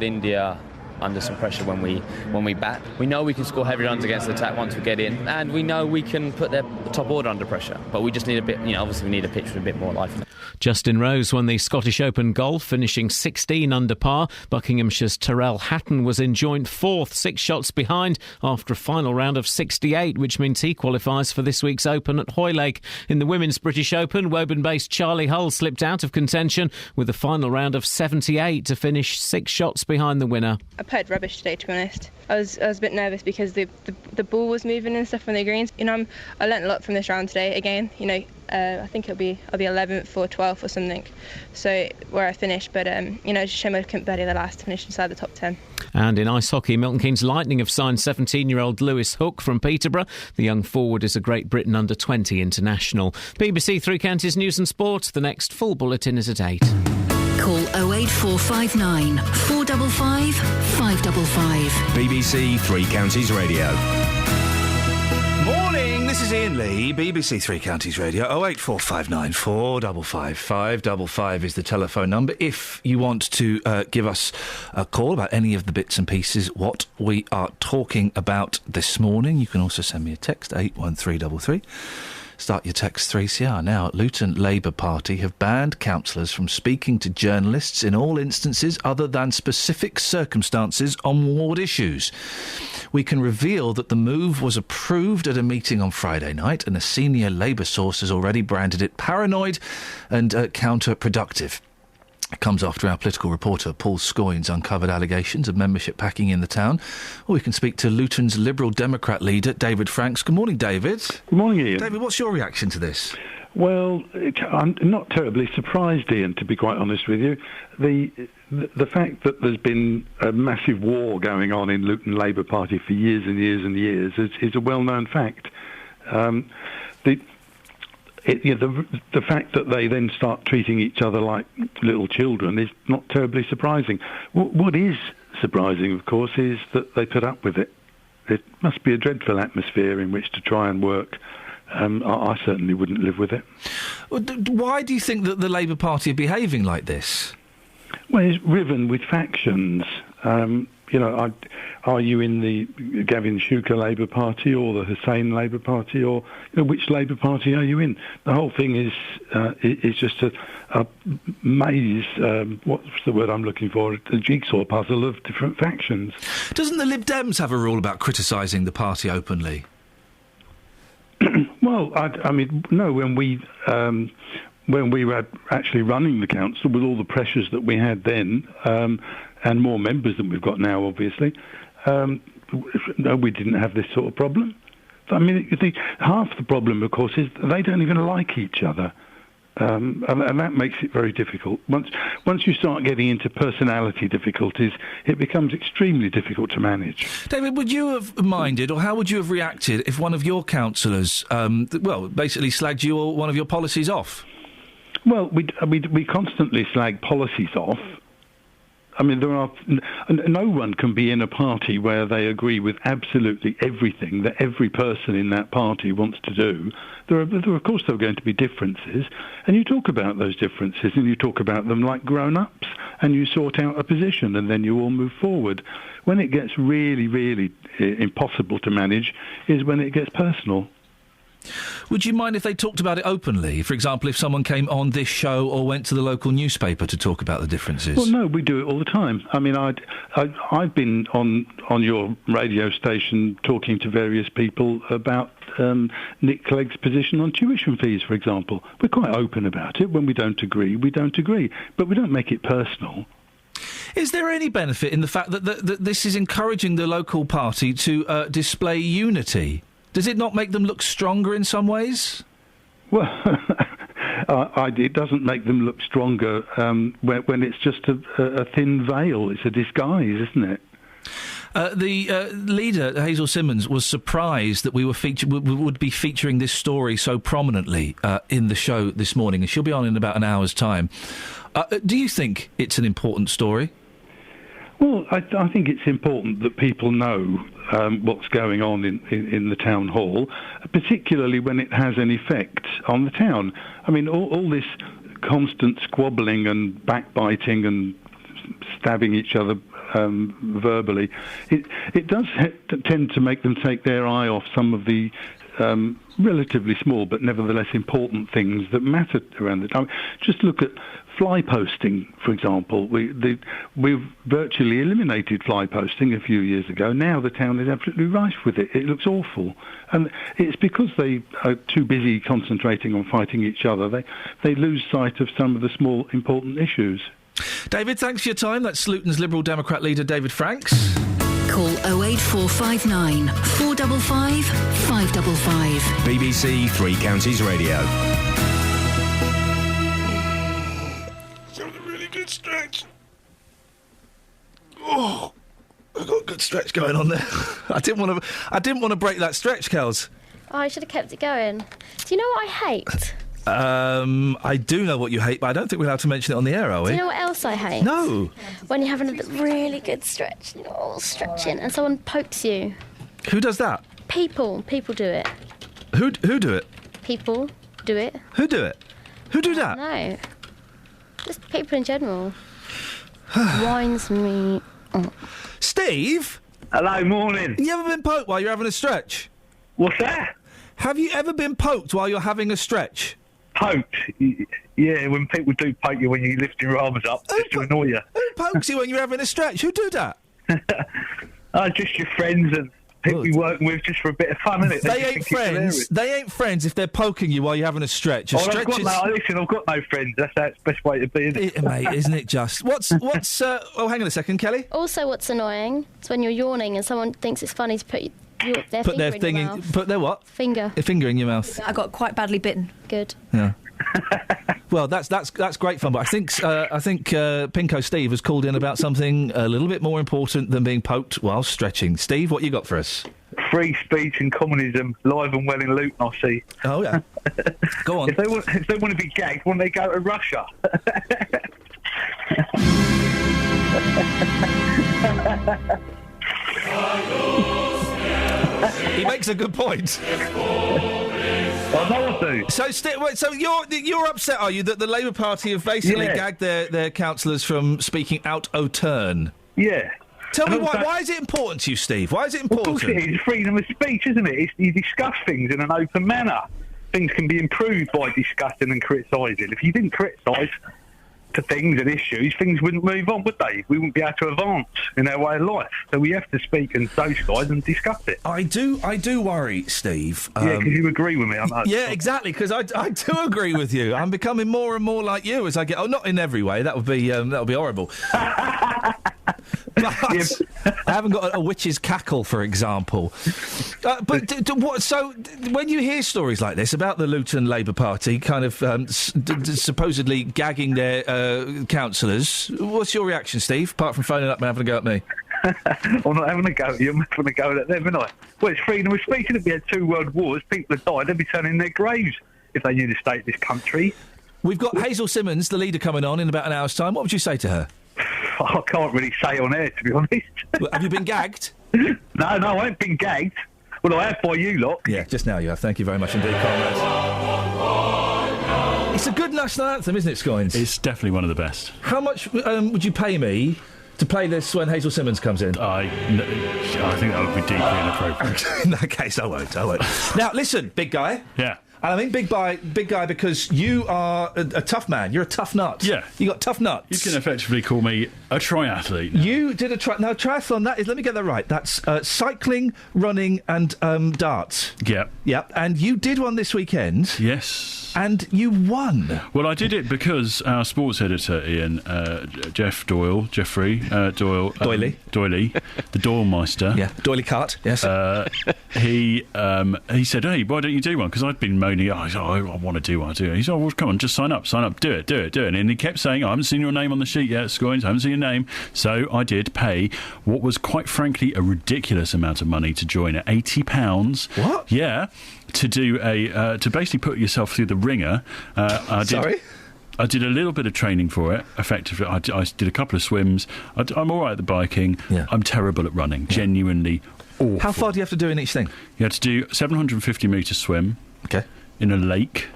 [SPEAKER 3] India under some pressure when we bat. We know we can score heavy runs against the attack once we get in, and we know we can put their top order under pressure. But we just need a bit, obviously we need a pitch with a bit more life in it.
[SPEAKER 1] Justin Rose won the Scottish Open golf, finishing 16 under par. Buckinghamshire's Tyrrell Hatton was in joint fourth, 6 shots behind after a final round of 68, which means he qualifies for this week's Open at Hoylake. In the Women's British Open, Woburn-based Charlie Hull slipped out of contention with a final round of 78 to finish 6 shots behind the winner.
[SPEAKER 5] I played rubbish today, to be honest. I was a bit nervous because the ball was moving and stuff on the greens. I learnt a lot from this round today. Again, I think I'll be 11th or 12th or something. So where I finished, but it's a shame I couldn't birdie the last to finish inside the top 10.
[SPEAKER 1] And in ice hockey, Milton Keynes Lightning have signed 17-year-old Lewis Hook from Peterborough. The young forward is a Great Britain under-20 international. BBC Three Counties News and Sport. The next full bulletin is at 8.
[SPEAKER 4] Call 08459 455 555.
[SPEAKER 12] BBC Three Counties Radio.
[SPEAKER 9] Morning, this is Iain Lee, BBC Three Counties Radio. 08459 455 555 is the telephone number. If you want to give us a call about any of the bits and pieces, what we are talking about this morning, you can also send me a text, 81333. Start your text 3CR. Now, Luton Labour Party have banned councillors from speaking to journalists in all instances other than specific circumstances on ward issues. We can reveal that the move was approved at a meeting on Friday night, and a senior Labour source has already branded it paranoid and counterproductive. It comes after our political reporter Paul Scoynes uncovered allegations of membership packing in the town. Or we can speak to Luton's Liberal Democrat leader, David Franks. Good morning, David.
[SPEAKER 23] Good morning, Iain.
[SPEAKER 9] David, what's your reaction to this?
[SPEAKER 23] Well, I'm not terribly surprised, Iain, to be quite honest with you. The fact that there's been a massive war going on in Luton Labour Party for years and years and years is a well-known fact. The fact that they then start treating each other like little children is not terribly surprising. What is surprising, of course, is that they put up with it. It must be a dreadful atmosphere in which to try and work. I certainly wouldn't live with it.
[SPEAKER 9] Why do you think that the Labour Party are behaving like this?
[SPEAKER 23] Well, it's riven with factions. Are you in the Gavin Shuker Labour Party or the Hussein Labour Party, or which Labour Party are you in? The whole thing is just a maze. What's the word I'm looking for? A jigsaw puzzle of different factions.
[SPEAKER 9] Doesn't the Lib Dems have a rule about criticising the party openly?
[SPEAKER 23] Well, I mean, no. When we were actually running the council with all the pressures that we had then. And more members than we've got now, obviously. No, we didn't have this sort of problem. I mean, half the problem, of course, is they don't even like each other. And that makes it very difficult. Once you start getting into personality difficulties, it becomes extremely difficult to manage.
[SPEAKER 9] David, would you have minded, or how would you have reacted if one of your councillors, basically slagged you or one of your policies off?
[SPEAKER 23] Well, we constantly slag policies off. I mean, no one can be in a party where they agree with absolutely everything that every person in that party wants to do. Of course, there are going to be differences, and you talk about those differences, and you talk about them like grown-ups, and you sort out a position, and then you all move forward. When it gets really, really impossible to manage is when it gets personal.
[SPEAKER 9] Would you mind if they talked about it openly? For example, if someone came on this show or went to the local newspaper to talk about the differences?
[SPEAKER 23] Well, no, we do it all the time. I mean, I've been on your radio station talking to various people about Nick Clegg's position on tuition fees, for example. We're quite open about it. When we don't agree, we don't agree. But we don't make it personal.
[SPEAKER 9] Is there any benefit in the fact that this is encouraging the local party to display unity? Does it not make them look stronger in some ways?
[SPEAKER 23] Well, it doesn't make them look stronger when it's just a thin veil. It's a disguise, isn't it?
[SPEAKER 9] The leader, Hazel Simmons, was surprised that we would be featuring this story so prominently in the show this morning, and she'll be on in about an hour's time. Do you think it's an important story?
[SPEAKER 23] Well, I think it's important that people know what's going on in the town hall, particularly when it has an effect on the town. I mean, all this constant squabbling and backbiting and stabbing each other verbally, it does tend to make them take their eye off some of the relatively small but nevertheless important things that matter around the town. Just look at fly posting, for example. We've virtually eliminated fly posting a few years ago. Now the town is absolutely rife with it. It looks awful. And it's because they are too busy concentrating on fighting each other. They lose sight of some of the small, important issues.
[SPEAKER 9] David, thanks for your time. That's Luton's Liberal Democrat leader, David Franks.
[SPEAKER 4] Call 08459 455 555.
[SPEAKER 12] BBC Three Counties Radio.
[SPEAKER 9] Good stretch. Oh, I've got a good stretch going on there. I didn't want to break that stretch, Kels.
[SPEAKER 11] Oh, I should have kept it going. Do you know what I hate?
[SPEAKER 9] I do know what you hate, but I don't think we're allowed to mention it on the air, are we?
[SPEAKER 11] Do you know what else I hate?
[SPEAKER 9] No.
[SPEAKER 11] When you're having a really good stretch, you're all stretching, and someone pokes you.
[SPEAKER 9] Who does that?
[SPEAKER 11] People do it.
[SPEAKER 9] Who do it?
[SPEAKER 11] People do it.
[SPEAKER 9] Who do it? Who do that?
[SPEAKER 11] No. Just people in general. Winds me up.
[SPEAKER 9] Steve?
[SPEAKER 6] Hello, morning.
[SPEAKER 9] You ever been poked while you're having a stretch?
[SPEAKER 6] What's that?
[SPEAKER 9] Have you ever been poked while you're having a stretch?
[SPEAKER 6] Poked? Yeah, when people do poke you when you lift your arms up, just to annoy you.
[SPEAKER 9] Who pokes you when you're having a stretch? Who do that?
[SPEAKER 6] Just your friends and people you're working with, just for a bit of fun, innit?
[SPEAKER 9] They ain't friends. They ain't friends if they're poking you while you're having a stretch.
[SPEAKER 6] I've got no friends. That's the best way to be, isn't it?
[SPEAKER 9] Mate, isn't it just? What's oh, hang on a second, Kelly.
[SPEAKER 11] Also, what's annoying is when you're yawning and someone thinks it's funny to put their finger in your mouth.
[SPEAKER 9] Put their what?
[SPEAKER 11] Finger.
[SPEAKER 9] A finger in your mouth.
[SPEAKER 10] I got quite badly bitten.
[SPEAKER 11] Good.
[SPEAKER 9] Yeah. Well, that's great fun, but I think Pinko Steve has called in about something a little bit more important than being poked while stretching. Steve, what you got for us?
[SPEAKER 6] Free speech and communism, live and well in Luton, I see.
[SPEAKER 9] Oh yeah. Go on.
[SPEAKER 6] If they want to be gagged, why don't they go to Russia?
[SPEAKER 9] He makes a good point.
[SPEAKER 6] I know I do.
[SPEAKER 9] So you're upset, are you, that the Labour Party have basically gagged their councillors from speaking out o' turn?
[SPEAKER 6] Yeah.
[SPEAKER 9] Tell me why is it important to you, Steve? Why is it important?
[SPEAKER 6] Of course it is. Freedom of speech, isn't it? You discuss things in an open manner. Things can be improved by discussing and criticising. If you didn't criticise to things and issues, things wouldn't move on, would they? We wouldn't be able to advance in our way of life. So we have to speak and socialise and discuss it.
[SPEAKER 9] I do worry, Steve.
[SPEAKER 6] Yeah, because you agree with me, I know.
[SPEAKER 9] Yeah, exactly, because I do agree with you. I'm becoming more and more like you as I get... Oh, not in every way. That would be horrible. But I haven't got a witch's cackle, for example. But so when you hear stories like this about the Luton Labour Party kind of supposedly gagging their councillors, what's your reaction, Steve, apart from phoning up and having a go at me?
[SPEAKER 6] I'm not having a go at you, I'm having a go at them, aren't I? Well, it's freedom of speech. If we had 2 world wars, people had died, they'd be turning their graves if they knew the state of this country.
[SPEAKER 9] We've got Hazel Simmons, the leader, coming on in about an hour's time. What would you say to her?
[SPEAKER 6] I can't really say on air, to be honest.
[SPEAKER 9] Well, have you been gagged?
[SPEAKER 6] No, I ain't been gagged. Well, I have by you lot.
[SPEAKER 9] Yeah, just now you have. Thank you very much indeed, comrades. It's a good national anthem, isn't it, Scoins?
[SPEAKER 13] It's definitely one of the best.
[SPEAKER 9] How much would you pay me to play this when Hazel Simmons comes in?
[SPEAKER 13] I think that would be deeply inappropriate.
[SPEAKER 9] In that case, I won't. Now, listen, big guy.
[SPEAKER 13] Yeah.
[SPEAKER 9] And I mean big guy because you are a tough man. You're a tough nut.
[SPEAKER 13] Yeah.
[SPEAKER 9] You got tough nuts.
[SPEAKER 13] You can effectively call me a triathlete.
[SPEAKER 9] You did a triathlon. That is, let me get that right. That's cycling, running, and darts.
[SPEAKER 13] Yep.
[SPEAKER 9] Yep. And you did one this weekend.
[SPEAKER 13] Yes.
[SPEAKER 9] And you won.
[SPEAKER 13] Well, I did it because our sports editor, Iain, Jeffrey Doyle,
[SPEAKER 9] Doyley,
[SPEAKER 13] the Doylemeister.
[SPEAKER 9] Yeah, Doyley Cart. Yes.
[SPEAKER 13] He said, "Hey, why don't you do one?" Because I'd been moaning, I want to do one. He said, "Oh, well, come on, just sign up, do it." And he kept saying, "I haven't seen your name on the sheet yet, Scoins. I haven't seen your name." So I did pay what was quite frankly a ridiculous amount of money to join at £80.
[SPEAKER 9] What?
[SPEAKER 13] Yeah. To do to basically put yourself through the ringer.
[SPEAKER 9] Sorry?
[SPEAKER 13] I did a little bit of training for it, effectively. I did a couple of swims. I'm all right at the biking. Yeah. I'm terrible at running, genuinely awful.
[SPEAKER 9] How far do you have to do in each thing?
[SPEAKER 13] You have to do 750-metre swim.
[SPEAKER 9] Okay.
[SPEAKER 13] In a lake.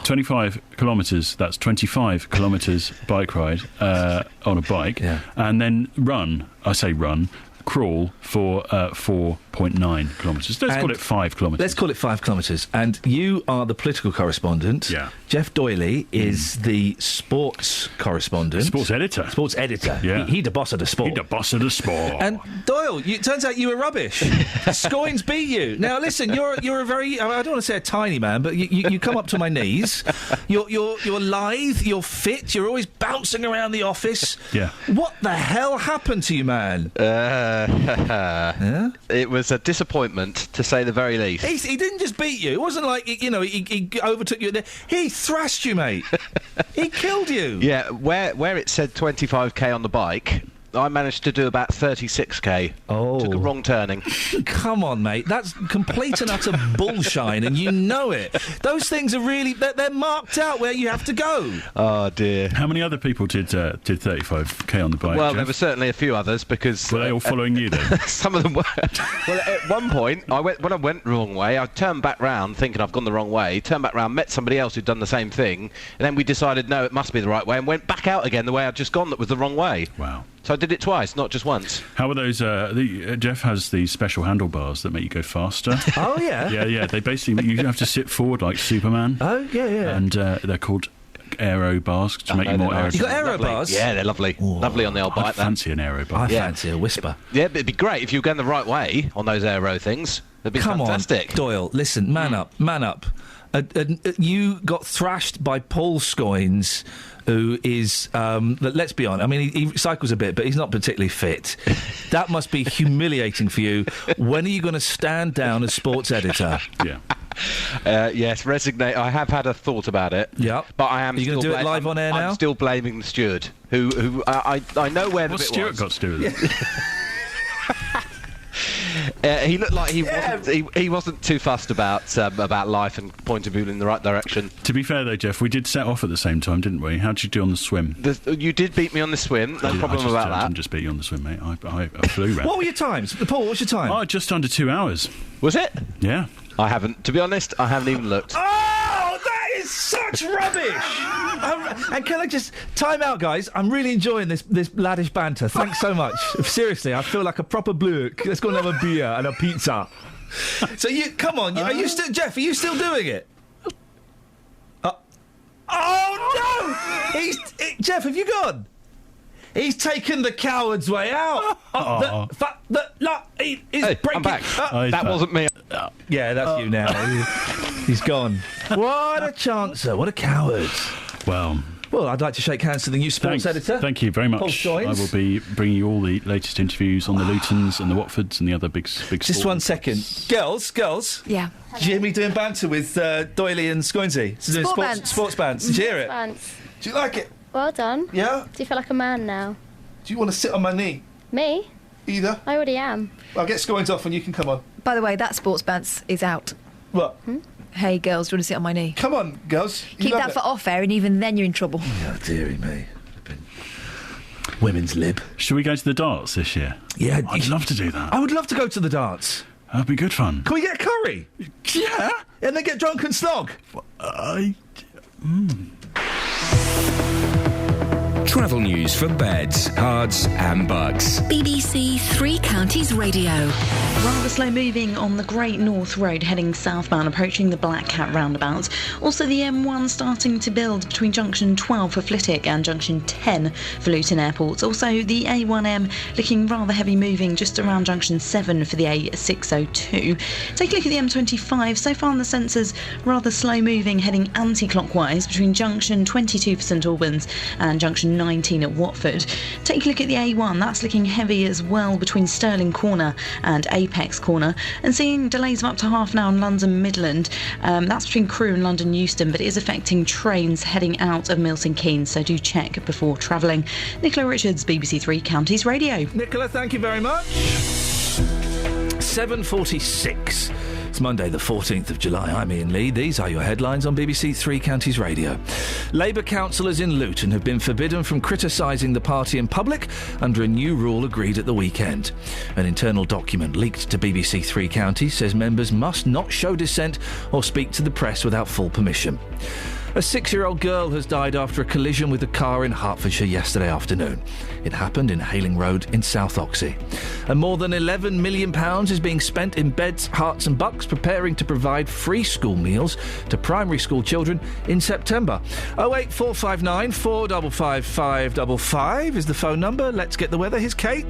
[SPEAKER 13] 25 kilometres, that's 25 kilometres bike ride on a bike.
[SPEAKER 9] Yeah.
[SPEAKER 13] And then crawl for 4.9 kilometres. Let's call it 5 kilometres.
[SPEAKER 9] Let's call it 5 kilometres. And you are the political correspondent.
[SPEAKER 13] Yeah.
[SPEAKER 9] Jeff Doyley is the sports correspondent.
[SPEAKER 13] Sports editor.
[SPEAKER 9] Sports editor.
[SPEAKER 13] Yeah.
[SPEAKER 9] He the boss of the sport.
[SPEAKER 13] He the boss of the sport.
[SPEAKER 9] And Doyle, it turns out you were rubbish. Scoins beat you. Now listen, you're a very, I don't want to say a tiny man, but you come up to my knees. You're lithe, you're fit, you're always bouncing around the office.
[SPEAKER 13] Yeah.
[SPEAKER 9] What the hell happened to you, man?
[SPEAKER 7] Yeah? It was a disappointment, to say the very least.
[SPEAKER 9] He didn't just beat you. It wasn't like, he overtook you. He thrashed you, mate. He killed you.
[SPEAKER 7] Yeah, where it said 25k on the bike, I managed to do about 36k.
[SPEAKER 9] Oh.
[SPEAKER 7] Took a wrong turning.
[SPEAKER 9] Come on, mate. That's complete and utter bullshine, and you know it. Those things are really... They're marked out where you have to go.
[SPEAKER 7] Oh, dear.
[SPEAKER 13] How many other people did 35k on the bike,
[SPEAKER 7] Well,
[SPEAKER 13] Jeff?
[SPEAKER 7] there were certainly a few others, because...
[SPEAKER 13] Were they all following you, then?
[SPEAKER 7] Some of them were. Well, at one point, when I went the wrong way, I turned back round, thinking I've gone the wrong way, turned back round, met somebody else who'd done the same thing, and then we decided, no, it must be the right way, and went back out again the way I'd just gone that was the wrong way.
[SPEAKER 13] Wow.
[SPEAKER 7] So I did it twice, not just once.
[SPEAKER 13] How are those? Jeff has these special handlebars that make you go faster.
[SPEAKER 9] Oh, yeah?
[SPEAKER 13] Yeah. They basically, you have to sit forward like Superman.
[SPEAKER 9] Oh, yeah.
[SPEAKER 13] And they're called aero bars to make you more aerodynamic.
[SPEAKER 9] You got aero bars?
[SPEAKER 7] Yeah, they're lovely.
[SPEAKER 9] Ooh.
[SPEAKER 7] Lovely on the old bike.
[SPEAKER 13] I fancy an aero bar.
[SPEAKER 9] I fancy a whisper.
[SPEAKER 7] Yeah, but it'd be great if you were going the right way on those aero things. It'd be fantastic.
[SPEAKER 9] On, Doyle, listen, man up. You got thrashed by Paul Scoins, who is, let's be honest, I mean, he cycles a bit, but he's not particularly fit. That must be humiliating for you. When are you going to stand down as sports editor?
[SPEAKER 13] Yeah.
[SPEAKER 7] Yes, resignate. I have had a thought about it.
[SPEAKER 9] Yeah.
[SPEAKER 7] But I am.
[SPEAKER 9] Are you going to do it live on air now?
[SPEAKER 7] I'm still blaming the steward, who I know where the bit
[SPEAKER 13] Stuart
[SPEAKER 7] was.
[SPEAKER 13] got steward?
[SPEAKER 7] He looked like he wasn't too fussed about life and pointing people in the right direction.
[SPEAKER 13] To be fair though, Jeff, we did set off at the same time, didn't we? How did you do on the swim?
[SPEAKER 7] You did beat me on the swim. No problem about that.
[SPEAKER 13] I didn't just beat you on the swim, mate. I flew round.
[SPEAKER 9] What were your times, Paul? What's your time?
[SPEAKER 13] Oh, just under 2 hours.
[SPEAKER 7] Was it?
[SPEAKER 13] Yeah.
[SPEAKER 7] I haven't. To be honest, I haven't even looked.
[SPEAKER 9] Oh, that is such rubbish! And can I just time out, guys? I'm really enjoying this laddish banter. Thanks so much. Seriously, I feel like a proper bloke. Let's go and have a beer and a pizza. So come on, are you still, Jeff? Are you still doing it? Oh no! Jeff, have you gone? He's taken the coward's way out. He's breaking.
[SPEAKER 7] I'm back. That wasn't me.
[SPEAKER 9] Yeah, that's you now. He's gone. What a chancer! What a coward!
[SPEAKER 13] Well,
[SPEAKER 9] Well, I'd like to shake hands to the new sports editor.
[SPEAKER 13] Thank you very much.
[SPEAKER 9] Paul Stoynes.
[SPEAKER 13] I will be bringing you all the latest interviews on the Lutons and the Watfords and the other big
[SPEAKER 9] Just 1 second. Girls.
[SPEAKER 10] Yeah.
[SPEAKER 9] Did you hear me doing banter with Doyley and Scoinsey? Sports bands. Did you hear it? Do you like it?
[SPEAKER 11] Well done.
[SPEAKER 9] Yeah?
[SPEAKER 11] Do you feel like a man now?
[SPEAKER 9] Do you want to sit on my knee?
[SPEAKER 11] Me?
[SPEAKER 9] Either.
[SPEAKER 11] I already am.
[SPEAKER 9] I'll get Scoins off and you can come on.
[SPEAKER 10] By the way, that sports bants is out.
[SPEAKER 9] What?
[SPEAKER 10] Hey, girls, do you want to sit on my knee?
[SPEAKER 9] Come on, girls.
[SPEAKER 10] Keep that for off air, and even then you're in trouble.
[SPEAKER 9] Oh, dearie me. Women's lib.
[SPEAKER 13] Should we go to the darts this year?
[SPEAKER 9] Yeah.
[SPEAKER 13] I'd love to do that.
[SPEAKER 9] I would love to go to the darts.
[SPEAKER 13] That'd be good fun.
[SPEAKER 9] Can we get a curry?
[SPEAKER 13] Yeah.
[SPEAKER 9] And then get drunk and snog?
[SPEAKER 12] Travel news for beds, cards and bugs.
[SPEAKER 4] BBC Three Counties Radio.
[SPEAKER 14] Rather slow moving on the Great North Road heading southbound, approaching the Black Cat roundabout. Also the M1 starting to build between junction 12 for Flitwick and junction 10 for Luton Airport. Also the A1M looking rather heavy moving just around junction 7 for the A602. Take a look at the M25. So far on the sensors, rather slow moving heading anti-clockwise between junction 22 for St Albans and junction 19 at Watford. Take a look at the A1. That's looking heavy as well between Stirling Corner and Apex Corner, and seeing delays of up to half an hour on London Midland. That's between Crewe and London Euston, but it is affecting trains heading out of Milton Keynes, so do check before travelling. Nicola Richards, BBC Three Counties Radio.
[SPEAKER 9] Nicola, thank you very much. 7:46. It's Monday the 14th of July. I'm Iain Lee. These are your headlines on BBC Three Counties Radio. Labour councillors in Luton have been forbidden from criticising the party in public under a new rule agreed at the weekend. An internal document leaked to BBC Three Counties says members must not show dissent or speak to the press without full permission. A 6-year-old girl has died after a collision with a car in Hertfordshire yesterday afternoon. It happened in Hayling Road in South Oxley. And more than £11 million is being spent in Beds, Herts and Bucks preparing to provide free school meals to primary school children in September. 08459 455 555 is the phone number. Let's get the weather. Here's Kate.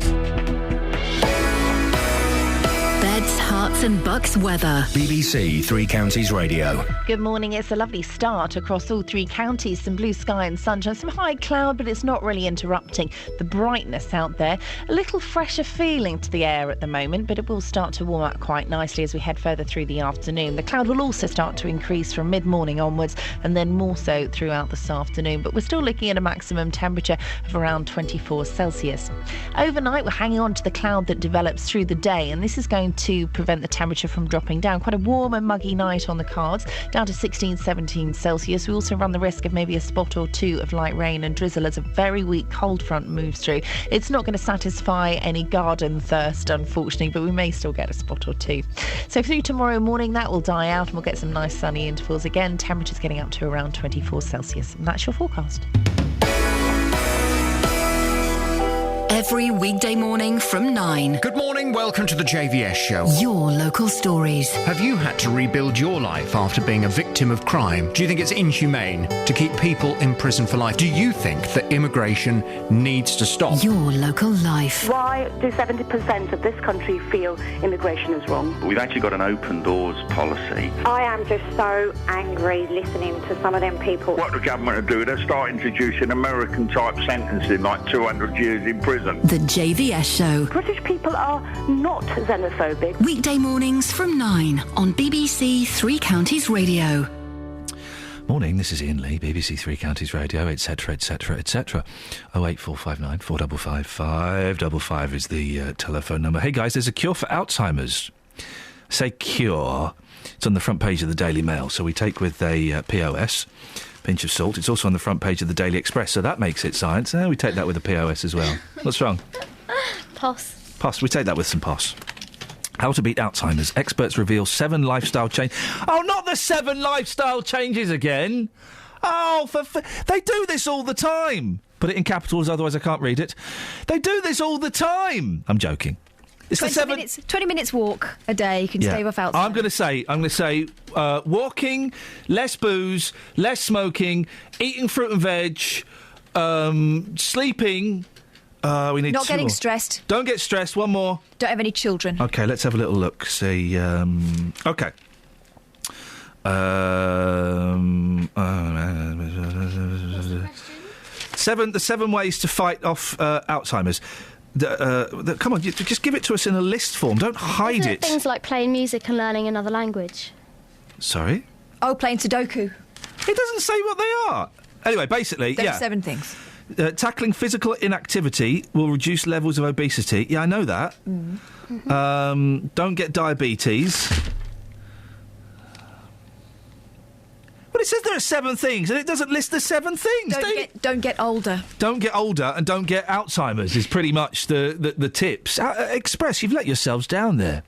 [SPEAKER 4] Beds, Herts and Bucks weather.
[SPEAKER 12] BBC Three Counties Radio.
[SPEAKER 8] Good morning. It's a lovely start across all three counties. Some blue sky and sunshine, some high cloud, but it's not really interrupting the brightness out there. A little fresher feeling to the air at the moment, but it will start to warm up quite nicely as we head further through the afternoon. The cloud will also start to increase from mid-morning onwards and then more so throughout this afternoon, but we're still looking at a maximum temperature of around 24 Celsius. Overnight, we're hanging on to the cloud that develops through the day, and this is going to prevent the temperature from dropping down. Quite a warm and muggy night on the cards, down to 16, 17 Celsius. We also run the risk of maybe a spot or two of light rain and drizzle as a very weak cold front moves through. It's not going to satisfy any garden thirst, unfortunately, but we may still get a spot or two. So through tomorrow morning, that will die out and we'll get some nice sunny intervals again. Temperatures getting up to around 24 Celsius. And that's your forecast.
[SPEAKER 4] Every weekday morning from 9.
[SPEAKER 15] Good morning, welcome to the JVS show.
[SPEAKER 4] Your local stories.
[SPEAKER 15] Have you had to rebuild your life after being a victim of crime? Do you think it's inhumane to keep people in prison for life? Do you think that immigration needs to stop?
[SPEAKER 4] Your local life.
[SPEAKER 16] Why do 70% of this country feel immigration is wrong?
[SPEAKER 24] We've actually got an open doors policy.
[SPEAKER 25] I am just so angry listening to some of them people.
[SPEAKER 26] What the government are doing, they'll start introducing American-type sentencing, like 200 years in prison.
[SPEAKER 4] The JVS show.
[SPEAKER 25] British people are not xenophobic.
[SPEAKER 4] Weekday mornings from 9 on BBC Three Counties Radio.
[SPEAKER 9] Morning, this is Iain Lee, BBC Three Counties Radio, etc, etc, etc. 08459 455 555 is the telephone number. Hey guys, there's a cure for Alzheimer's. Say cure. It's on the front page of the Daily Mail, so we take with a POS. Pinch of salt. It's also on the front page of the Daily Express, so that makes it science. We take that with a POS as well. What's wrong?
[SPEAKER 11] Pos.
[SPEAKER 9] We take that with some pos. How to beat Alzheimer's. Experts reveal 7 lifestyle changes. Oh, not the 7 lifestyle changes again. Oh, they do this all the time. Put it in capitals, otherwise I can't read it. They do this all the time. I'm joking. It's
[SPEAKER 10] 20 minutes walk a day. You can stave off Alzheimer's.
[SPEAKER 9] I'm going to say walking, less booze, less smoking, eating fruit and veg, sleeping. We need
[SPEAKER 10] not getting
[SPEAKER 9] more.
[SPEAKER 10] Stressed.
[SPEAKER 9] Don't get stressed. One more.
[SPEAKER 10] Don't have any children.
[SPEAKER 9] Okay, let's have a little look. See. Okay. The 7 ways to fight off Alzheimer's. Come on, just give it to us in a list form. Don't hide it.
[SPEAKER 11] Things like playing music and learning another language.
[SPEAKER 9] Sorry?
[SPEAKER 10] Oh, playing Sudoku.
[SPEAKER 9] It doesn't say what they are. Anyway, basically,
[SPEAKER 10] There are 7 things.
[SPEAKER 9] Tackling physical inactivity will reduce levels of obesity. Yeah, I know that. Don't get diabetes. But it says there are 7 things, and it doesn't list the 7 things.
[SPEAKER 10] Don't get older.
[SPEAKER 9] Don't get older, and don't get Alzheimer's is pretty much the tips. Express, you've let yourselves down there.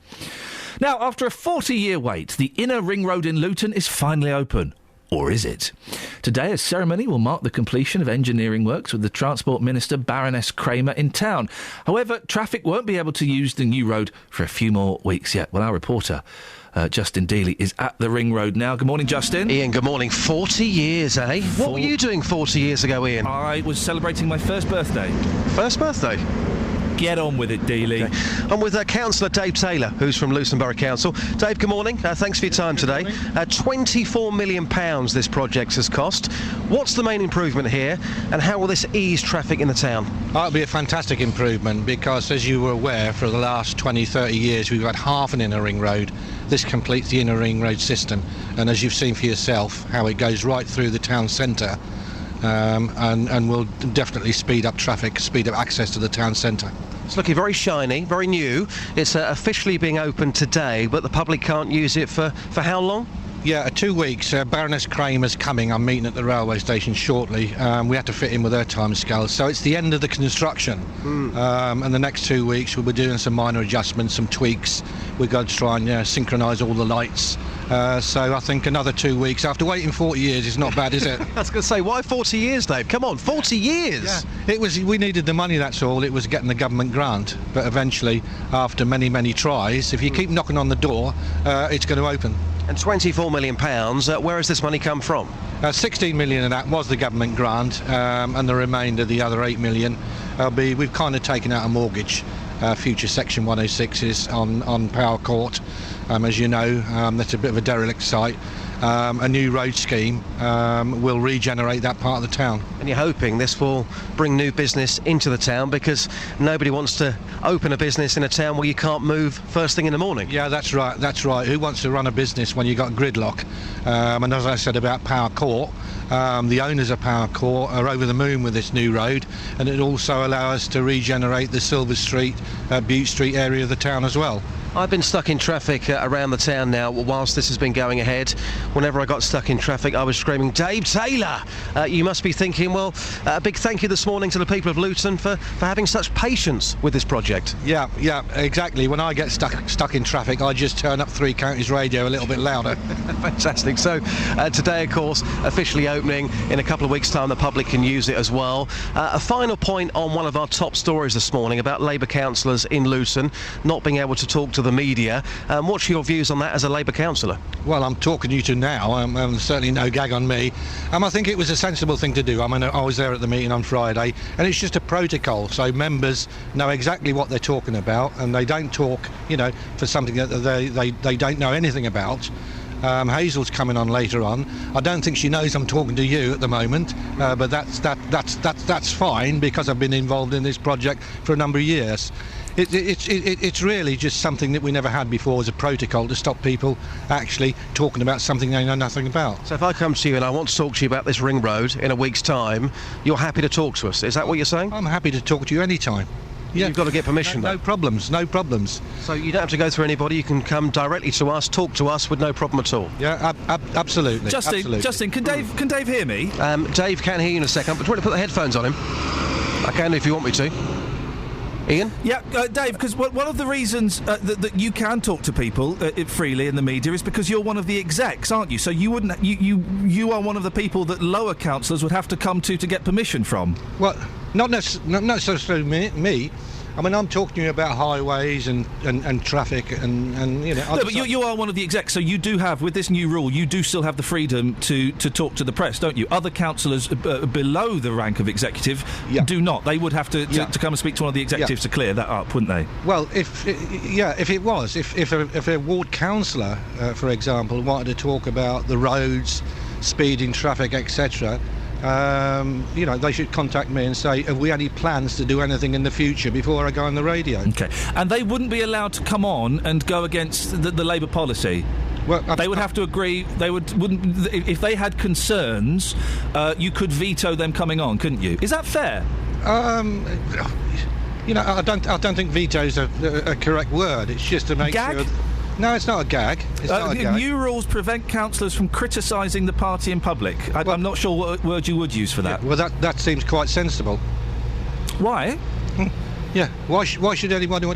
[SPEAKER 9] Now, after a 40-year wait, the inner ring road in Luton is finally open. Or is it? Today, a ceremony will mark the completion of engineering works with the Transport Minister, Baroness Kramer, in town. However, traffic won't be able to use the new road for a few more weeks yet. Well, our reporter, Justin Dealey, is at the ring road now. Good morning, Justin.
[SPEAKER 7] Ian, good morning. 40 years, eh? What were you doing 40 years ago, Ian?
[SPEAKER 9] I was celebrating my first birthday.
[SPEAKER 7] First birthday?
[SPEAKER 9] Get on with it, Dealey.
[SPEAKER 7] Okay. I'm with Councillor Dave Taylor, who's from Luton Borough Council. Dave, good morning. Thanks for your time today. £24 million this project has cost. What's the main improvement here, and how will this ease traffic in the town?
[SPEAKER 17] It'll be a fantastic improvement because, as you were aware, for the last 20, 30 years, we've had half an inner ring road. This completes the inner ring road system, and as you've seen for yourself, how it goes right through the town centre. And will definitely speed up traffic, speed up access to the town centre.
[SPEAKER 7] It's looking very shiny, very new. It's officially being opened today, but the public can't use it for how long?
[SPEAKER 17] Yeah, 2 weeks. Baroness Kramer's coming. I'm meeting at the railway station shortly. We had to fit in with her timescales. So it's the end of the construction. And the next 2 weeks we'll be doing some minor adjustments, some tweaks. We've got to try and synchronise all the lights. So I think another 2 weeks. After waiting 40 years, it's not bad, is it?
[SPEAKER 7] I was going to say, why 40 years, Dave? Come on, 40 years!
[SPEAKER 17] Yeah, we needed the money, that's all. It was getting the government grant. But eventually, after many, many tries, if you keep knocking on the door, it's going to open.
[SPEAKER 7] And £24 million, where has this money come from?
[SPEAKER 17] 16 million of that was the government grant, and the remainder, the other 8 million, we've kind of taken out a mortgage. Future Section 106s on Power Court. As you know, that's a bit of a derelict site. A new road scheme will regenerate that part of the town.
[SPEAKER 7] And you're hoping this will bring new business into the town, because nobody wants to open a business in a town where you can't move first thing in the morning.
[SPEAKER 17] Yeah, that's right. Who wants to run a business when you've got gridlock? And as I said about Power Court, the owners of Power Court are over the moon with this new road, and it also allows us to regenerate the Silver Street, Bute Street area of the town as well.
[SPEAKER 7] I've been stuck in traffic around the town now whilst this has been going ahead. Whenever I got stuck in traffic, I was screaming, Dave Taylor! You must be thinking, well, a big thank you this morning to the people of Luton for having such patience with this project.
[SPEAKER 17] Yeah, exactly. When I get stuck in traffic, I just turn up 3 Counties Radio a little bit louder.
[SPEAKER 7] Fantastic. So today, of course, officially opening. In a couple of weeks' time, the public can use it as well. A final point on one of our top stories this morning about Labour councillors in Luton not being able to talk to the media. What's your views on that as a Labour councillor?
[SPEAKER 17] Well, I'm talking to you two now. Certainly no gag on me. I think it was a sensible thing to do. I was there at the meeting on Friday, and it's just a protocol, so members know exactly what they're talking about, and they don't talk, for something that they don't know anything about. Hazel's coming on later on. I don't think she knows I'm talking to you at the moment, but that's fine, because I've been involved in this project for a number of years. It's really just something that we never had before as a protocol to stop people actually talking about something they know nothing about.
[SPEAKER 7] So if I come to you and I want to talk to you about this ring road in a week's time, you're happy to talk to us? Is that what you're saying?
[SPEAKER 17] I'm happy to talk to you anytime. Yeah.
[SPEAKER 7] You've got to get permission.
[SPEAKER 17] No problems.
[SPEAKER 7] So you don't have to go through anybody. You can come directly to us, talk to us with no problem at all.
[SPEAKER 17] Yeah, absolutely.
[SPEAKER 9] Justin, can Dave hear me?
[SPEAKER 7] Dave can hear you in a second. But do you want to put the headphones on him? I can if you want me to. Ian?
[SPEAKER 9] Yeah, Dave, because one of the reasons that you can talk to people freely in the media is because you're one of the execs, aren't you? So you wouldn't. You are one of the people that lower councillors would have to come to get permission from.
[SPEAKER 17] Well, not necessarily me. I mean, I'm talking to you about highways and traffic and you know...
[SPEAKER 9] No, but you are one of the execs, so you do have, with this new rule, you do still have the freedom to talk to the press, don't you? Other councillors below the rank of executive do not. They would have to come and speak to one of the executives to clear that up, wouldn't they?
[SPEAKER 17] Well, if a ward councillor, for example, wanted to talk about the roads, speeding, traffic, etc., you know, they should contact me and say, have we any plans to do anything in the future before I go on the radio?
[SPEAKER 9] Okay. And they wouldn't be allowed to come on and go against the Labour policy? Well, they would have to agree. They wouldn't. If they had concerns, you could veto them coming on, couldn't you? Is that fair?
[SPEAKER 17] You know, I don't think veto is a correct word. It's just to make sure... No, it's not a gag. It's not a gag.
[SPEAKER 9] New rules prevent councillors from criticising the party in public. I'm not sure what word you would use for that.
[SPEAKER 17] Yeah, well, that seems quite sensible.
[SPEAKER 9] Why?
[SPEAKER 17] Yeah, why should anybody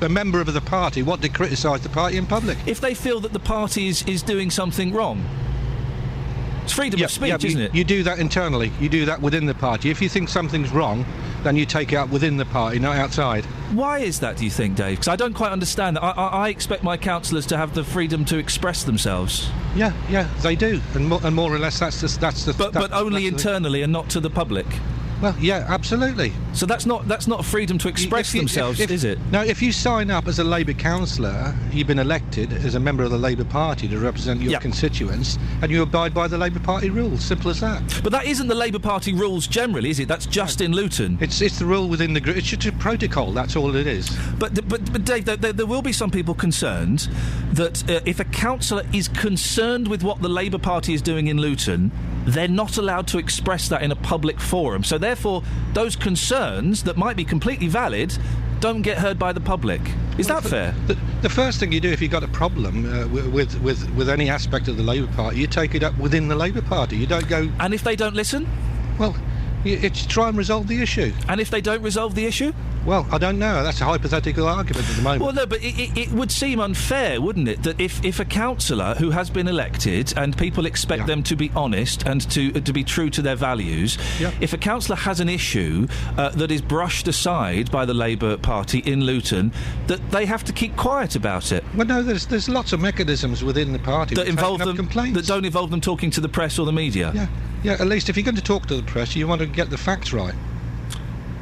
[SPEAKER 17] a member of the party want to criticise the party in public?
[SPEAKER 9] If they feel that the party is doing something wrong. It's freedom of speech, isn't it?
[SPEAKER 17] You do that internally. You do that within the party. If you think something's wrong, then you take it out within the party, not outside.
[SPEAKER 9] Why is that, do you think, Dave? Because I don't quite understand that. I expect my councillors to have the freedom to express themselves.
[SPEAKER 17] Yeah, they do. And more or less that's the...
[SPEAKER 9] But only internally and not to the public.
[SPEAKER 17] Well, yeah, absolutely.
[SPEAKER 9] So that's not freedom to express themselves, is it?
[SPEAKER 17] No, if you sign up as a Labour councillor, you've been elected as a member of the Labour Party to represent your constituents, and you abide by the Labour Party rules. Simple as that.
[SPEAKER 9] But that isn't the Labour Party rules generally, is it? That's just in Luton.
[SPEAKER 17] It's the rule within the group. It's just a protocol. That's all it is.
[SPEAKER 9] But Dave, there will be some people concerned that if a councillor is concerned with what the Labour Party is doing in Luton, they're not allowed to express that in a public forum. So therefore, those concerns that might be completely valid don't get heard by the public. Is that fair?
[SPEAKER 17] The first thing you do if you've got a problem with any aspect of the Labour Party, you take it up within the Labour Party. You don't go...
[SPEAKER 9] And if they don't listen?
[SPEAKER 17] Well, it's try and resolve the issue.
[SPEAKER 9] And if they don't resolve the issue?
[SPEAKER 17] Well, I don't know. That's a hypothetical argument at the moment.
[SPEAKER 9] Well, no, but it would seem unfair, wouldn't it, that if a councillor who has been elected and people expect them to be honest and to be true to their values, if a councillor has an issue that is brushed aside by the Labour Party in Luton, that they have to keep quiet about it.
[SPEAKER 17] Well, no, there's lots of mechanisms within the party
[SPEAKER 9] that involve them,
[SPEAKER 17] complaints.
[SPEAKER 9] that don't involve them talking to the press or the media.
[SPEAKER 17] Yeah. At least if you're going to talk to the press, you want to get the facts right.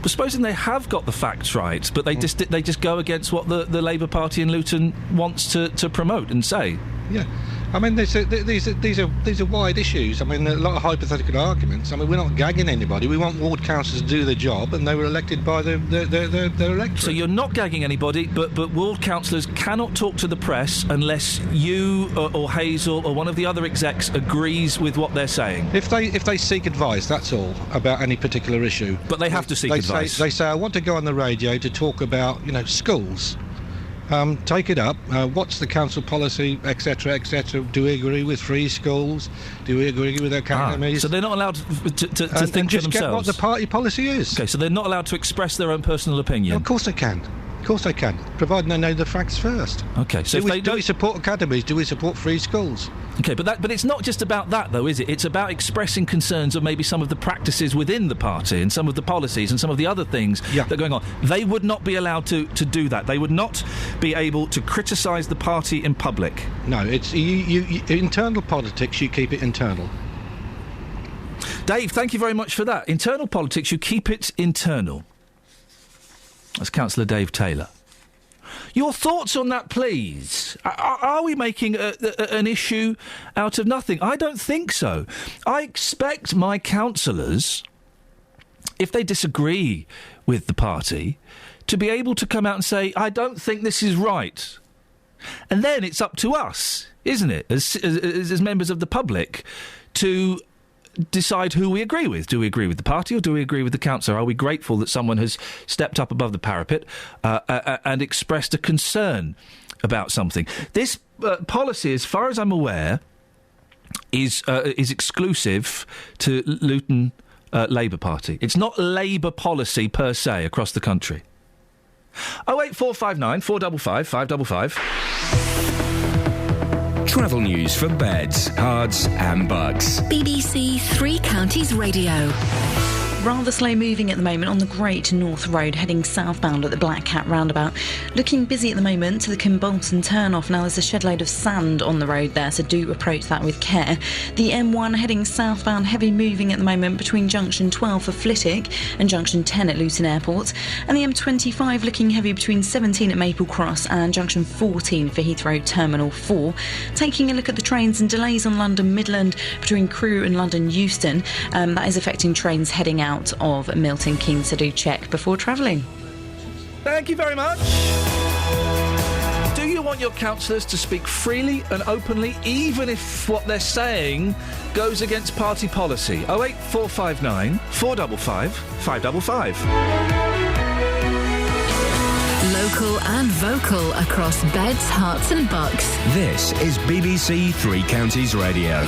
[SPEAKER 9] But supposing they have got the facts right, but they just go against what the Labour Party in Luton wants to promote and say.
[SPEAKER 17] Yeah, I mean these are wide issues. I mean a lot of hypothetical arguments. I mean we're not gagging anybody. We want ward councillors to do their job, and they were elected by their electorate.
[SPEAKER 9] So you're not gagging anybody, but ward councillors cannot talk to the press unless you or Hazel or one of the other execs agrees with what they're saying.
[SPEAKER 17] If they seek advice, that's all about any particular issue.
[SPEAKER 9] But they have to seek advice.
[SPEAKER 17] They say I want to go on the radio to talk about schools. Take it up. What's the council policy, etc., etc.? Do we agree with free schools? Do we agree with academies?
[SPEAKER 9] So they're not allowed to think
[SPEAKER 17] and
[SPEAKER 9] for themselves.
[SPEAKER 17] Just get what the party policy is.
[SPEAKER 9] Okay, so they're not allowed to express their own personal opinion.
[SPEAKER 17] Of course they can. Of course they can, providing they know the facts first.
[SPEAKER 9] Okay, so
[SPEAKER 17] do we support academies? Do we support free schools?
[SPEAKER 9] Okay, but it's not just about that, though, is it? It's about expressing concerns of maybe some of the practices within the party and some of the policies and some of the other things that are going on. They would not be allowed to do that. They would not be able to criticise the party in public.
[SPEAKER 17] No, it's you internal politics. You keep it internal.
[SPEAKER 9] Dave, thank you very much for that. Internal politics, you keep it internal. That's Councillor Dave Taylor. Your thoughts on that, please? Are we making an issue out of nothing? I don't think so. I expect my councillors, if they disagree with the party, to be able to come out and say, I don't think this is right. And then it's up to us, isn't it, as members of the public, to decide who we agree with. Do we agree with the party or do we agree with the councillor? Are we grateful that someone has stepped up above the parapet and expressed a concern about something? This policy, as far as I'm aware, is exclusive to Luton Labour Party. It's not Labour policy per se across the country. 08459 455 555.
[SPEAKER 12] Travel news for beds, cards and bugs.
[SPEAKER 4] BBC Three Counties Radio.
[SPEAKER 14] Rather slow moving at the moment on the Great North Road, heading southbound at the Black Cat roundabout. Looking busy at the moment to the Kimbolton turn-off. Now there's a shed load of sand on the road there, so do approach that with care. The M1 heading southbound, heavy moving at the moment between junction 12 for Flitwick and junction 10 at Luton Airport. And the M25 looking heavy between 17 at Maple Cross and junction 14 for Heathrow Terminal 4. Taking a look at the trains and delays on London Midland between Crewe and London Euston. That is affecting trains heading out of Milton Keynes, so do check before travelling.
[SPEAKER 9] Thank you very much. Do you want your councillors to speak freely and openly, even if what they're saying goes against party policy? 08459 455 555.
[SPEAKER 4] Local and vocal across Beds, Herts and Bucks.
[SPEAKER 12] This is BBC Three Counties Radio.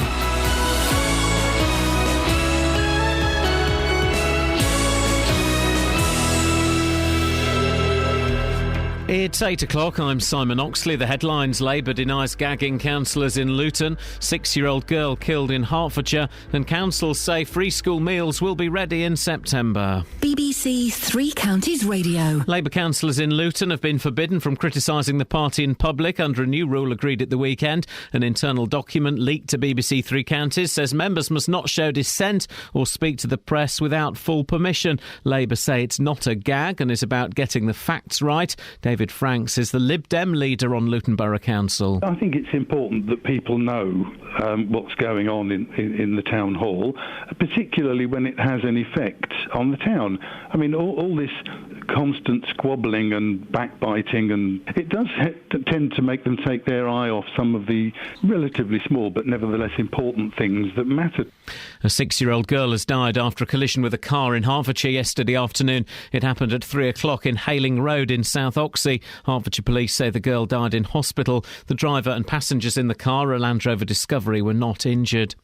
[SPEAKER 1] It's 8 o'clock. I'm Simon Oxley. The headlines: Labour denies gagging councillors in Luton, 6-year-old girl killed in Hertfordshire, and councils say free school meals will be ready in September.
[SPEAKER 4] BBC Three Counties Radio.
[SPEAKER 1] Labour councillors in Luton have been forbidden from criticising the party in public under a new rule agreed at the weekend. An internal document leaked to BBC Three Counties says members must not show dissent or speak to the press without full permission. Labour say it's not a gag and is about getting the facts right. David Franks is the Lib Dem leader on Luton Borough Council.
[SPEAKER 23] I think it's important that people know what's going on in the town hall, particularly when it has an effect on the town. I mean, all this constant squabbling and backbiting, and it does tend to make them take their eye off some of the relatively small but nevertheless important things that matter.
[SPEAKER 1] A 6-year-old girl has died after a collision with a car in Hertfordshire yesterday afternoon. It happened at 3 o'clock in Hayling Road in South Oxley. Hertfordshire police say the girl died in hospital. The driver and passengers in the car, a Land Rover Discovery, were not injured.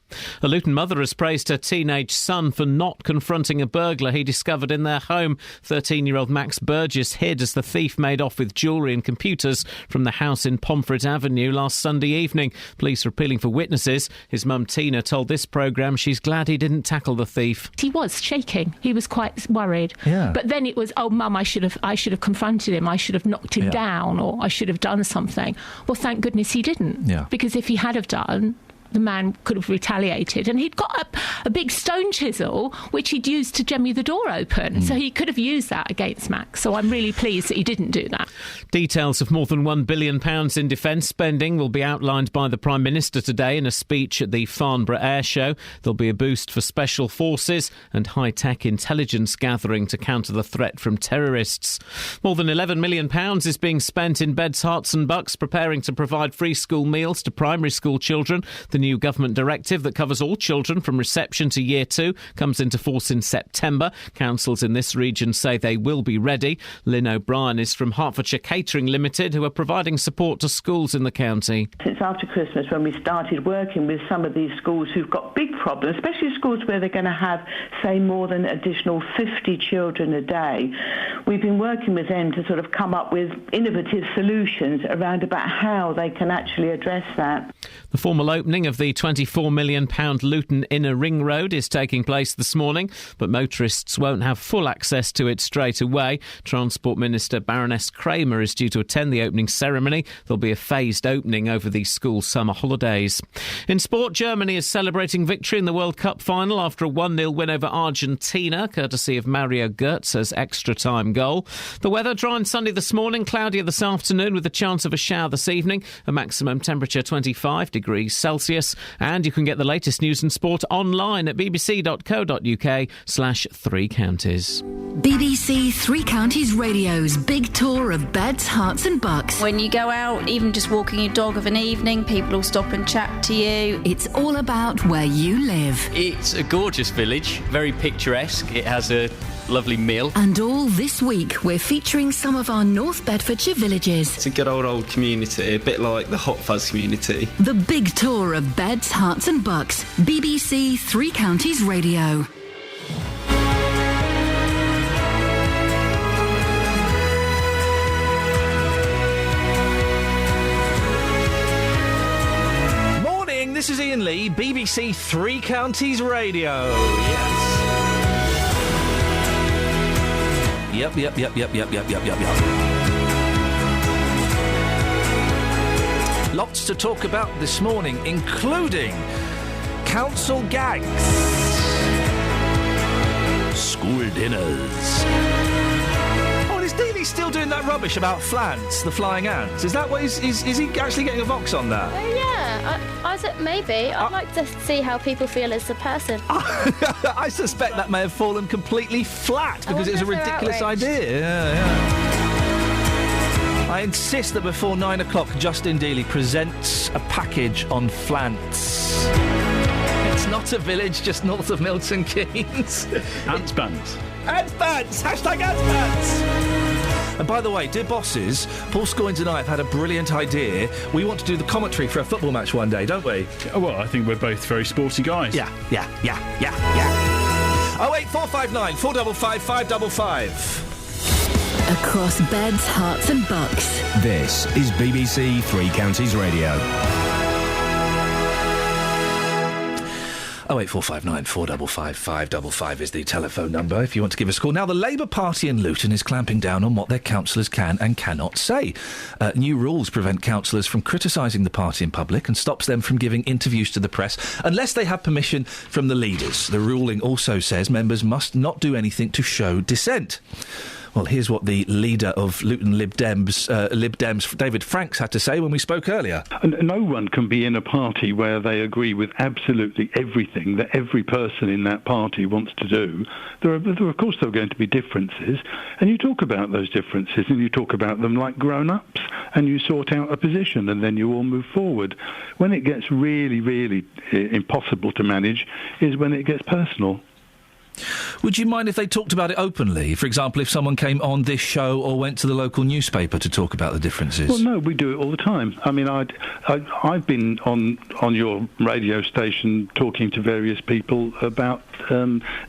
[SPEAKER 1] A Luton mother has praised her teenage son for not confronting a burglar he discovered in their home. 13-year-old Max Burgess hid as the thief made off with jewellery and computers from the house in Pomfret Avenue last Sunday evening. Police are appealing for witnesses. His mum Tina told this programme she's glad he didn't tackle the thief.
[SPEAKER 2] He was shaking. He was quite worried.
[SPEAKER 9] Yeah.
[SPEAKER 2] But then it was, oh, Mum, I should have confronted him. I should have knocked him down, or I should have done something. Well, thank goodness he didn't.
[SPEAKER 9] Yeah.
[SPEAKER 2] Because if he had have done, the man could have retaliated, and he'd got a big stone chisel which he'd used to jemmy the door open, so he could have used that against Max. So I'm really pleased that he didn't do that.
[SPEAKER 1] Details of more than £1 billion in defence spending will be outlined by the Prime Minister today in a speech at the Farnborough Air Show. There'll be a boost for special forces and high-tech intelligence gathering to counter the threat from terrorists. More than £11 million is being spent in Beds, Herts and Bucks preparing to provide free school meals to primary school children. The new government directive that covers all children from reception to year 2 comes into force in September. Councils in this region say they will be ready. Lynn O'Brien is from Hertfordshire Catering Limited, who are providing support to schools in the county.
[SPEAKER 18] Since after Christmas, when we started working with some of these schools who've got big problems, especially schools where they're going to have, say, more than additional 50 children a day, we've been working with them to sort of come up with innovative solutions around about how they can actually address that.
[SPEAKER 1] The formal opening of the £24 million Luton Inner Ring Road is taking place this morning, but motorists won't have full access to it straight away. Transport Minister Baroness Kramer is due to attend the opening ceremony. There'll be a phased opening over the school summer holidays. In sport, Germany is celebrating victory in the World Cup final after a 1-0 win over Argentina, courtesy of Mario Götze's extra-time goal. The weather: dry and sunny this morning, cloudier this afternoon with a chance of a shower this evening. A maximum temperature 25 degrees Celsius. And you can get the latest news and sport online at bbc.co.uk/Three Counties.
[SPEAKER 4] BBC Three Counties Radio's big tour of Beds, Herts and Bucks.
[SPEAKER 19] When you go out, even just walking your dog of an evening, people will stop and chat to you.
[SPEAKER 4] It's all about where you live.
[SPEAKER 20] It's a gorgeous village, very picturesque. It has a lovely mill.
[SPEAKER 4] And all this week, we're featuring some of our North Bedfordshire villages.
[SPEAKER 20] It's a good old community, a bit like the Hot Fuzz community.
[SPEAKER 4] The big tour of Beds, Herts and Bucks. BBC Three Counties Radio.
[SPEAKER 9] Morning, this is Iain Lee, BBC Three Counties Radio. Yes. Yep. Lots to talk about this morning, including council gags, school dinners. Oh, is Dealey still doing that rubbish about Flants, the flying ants? Is that what is he actually getting a vox on that?
[SPEAKER 11] Oh, yeah. I said maybe. I'd like to see how people feel as a person.
[SPEAKER 9] I suspect that may have fallen completely flat because it's a ridiculous idea. Yeah. I insist that before 9 o'clock, Justin Dealey presents a package on Flants. It's not a village just north of Milton Keynes.
[SPEAKER 3] Ants Bants.
[SPEAKER 9] Ants Bants! Hashtag Ants Bants! And by the way, dear bosses, Paul Scoins and I have had a brilliant idea. We want to do the commentary for a football match one day, don't we?
[SPEAKER 3] Well, I think we're both very sporty guys.
[SPEAKER 9] Yeah. 08459 455 555.
[SPEAKER 4] Across beds, hearts and bucks.
[SPEAKER 12] This is BBC Three Counties Radio.
[SPEAKER 9] 08459 455 555 is the telephone number if you want to give us a call. Now, the Labour Party in Luton is clamping down on what their councillors can and cannot say. New rules prevent councillors from criticising the party in public and stops them from giving interviews to the press unless they have permission from the leaders. The ruling also says members must not do anything to show dissent. Well, here's what the leader of Luton Lib Dems, David Franks, had to say when we spoke earlier.
[SPEAKER 23] No one can be in a party where they agree with absolutely everything that every person in that party wants to do. Of course, there are going to be differences, and you talk about those differences, and you talk about them like grown-ups, and you sort out a position, and then you all move forward. When it gets really, really impossible to manage is when it gets personal.
[SPEAKER 9] Would you mind if they talked about it openly? For example, if someone came on this show or went to the local newspaper to talk about the differences?
[SPEAKER 23] Well, no, we do it all the time. I mean, I've been on your radio station talking to various people about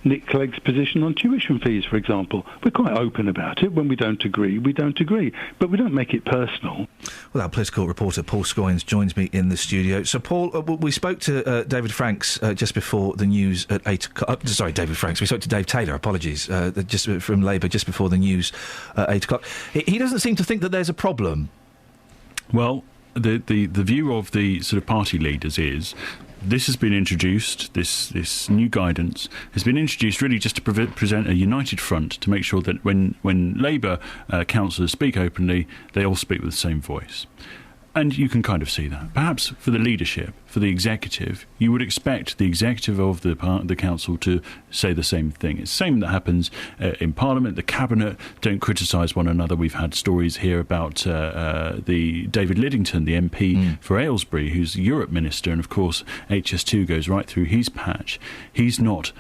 [SPEAKER 23] Nick Clegg's position on tuition fees, for example. We're quite open about it. When we don't agree, we don't agree. But we don't make it personal.
[SPEAKER 9] Well, our political reporter Paul Scoins joins me in the studio. So, Paul, we spoke to David Franks just before the news at 8 o'clock. Sorry, David Franks. We spoke to Dave Taylor, apologies, just from Labour, just before the news at 8 o'clock. He doesn't seem to think that there's a problem.
[SPEAKER 3] Well, the view of the sort of party leaders is this has been introduced, this new guidance has been introduced really just to present a united front to make sure that when Labour councillors speak openly, they all speak with the same voice. And you can kind of see that. Perhaps for the leadership, for the executive, you would expect the executive of the council to say the same thing. It's the same that happens in Parliament. The Cabinet don't criticise one another. We've had stories here about the David Liddington, the MP for Aylesbury, who's the Europe Minister, and of course HS2 goes right through his patch. He's not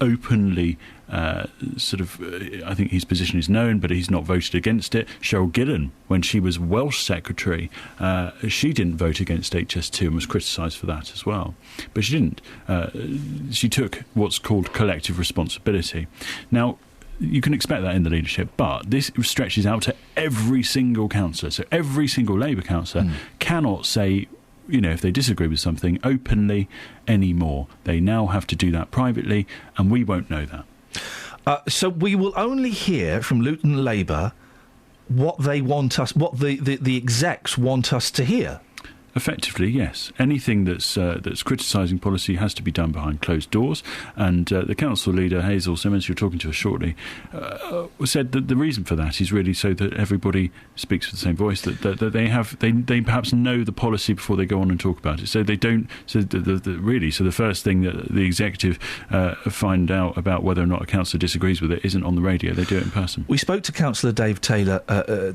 [SPEAKER 3] openly... I think his position is known, but he's not voted against it. Cheryl Gillan, when she was Welsh Secretary, she didn't vote against HS2 and was criticised for that as well. But she didn't. She took what's called collective responsibility. Now, you can expect that in the leadership, but this stretches out to every single councillor. So every single Labour councillor cannot say, if they disagree with something openly anymore. They now have to do that privately, and we won't know that.
[SPEAKER 9] So we will only hear from Luton Labour what they want us, what the execs want us to hear.
[SPEAKER 3] Effectively, yes. Anything that's criticising policy has to be done behind closed doors. And the council leader, Hazel Simmons, you're talking to us shortly, said that the reason for that is really so that everybody speaks with the same voice, that they perhaps know the policy before they go on and talk about it. So they don't. So the first thing that the executive find out about whether or not a councillor disagrees with it isn't on the radio. They do it in person.
[SPEAKER 9] We spoke to Councillor Dave Taylor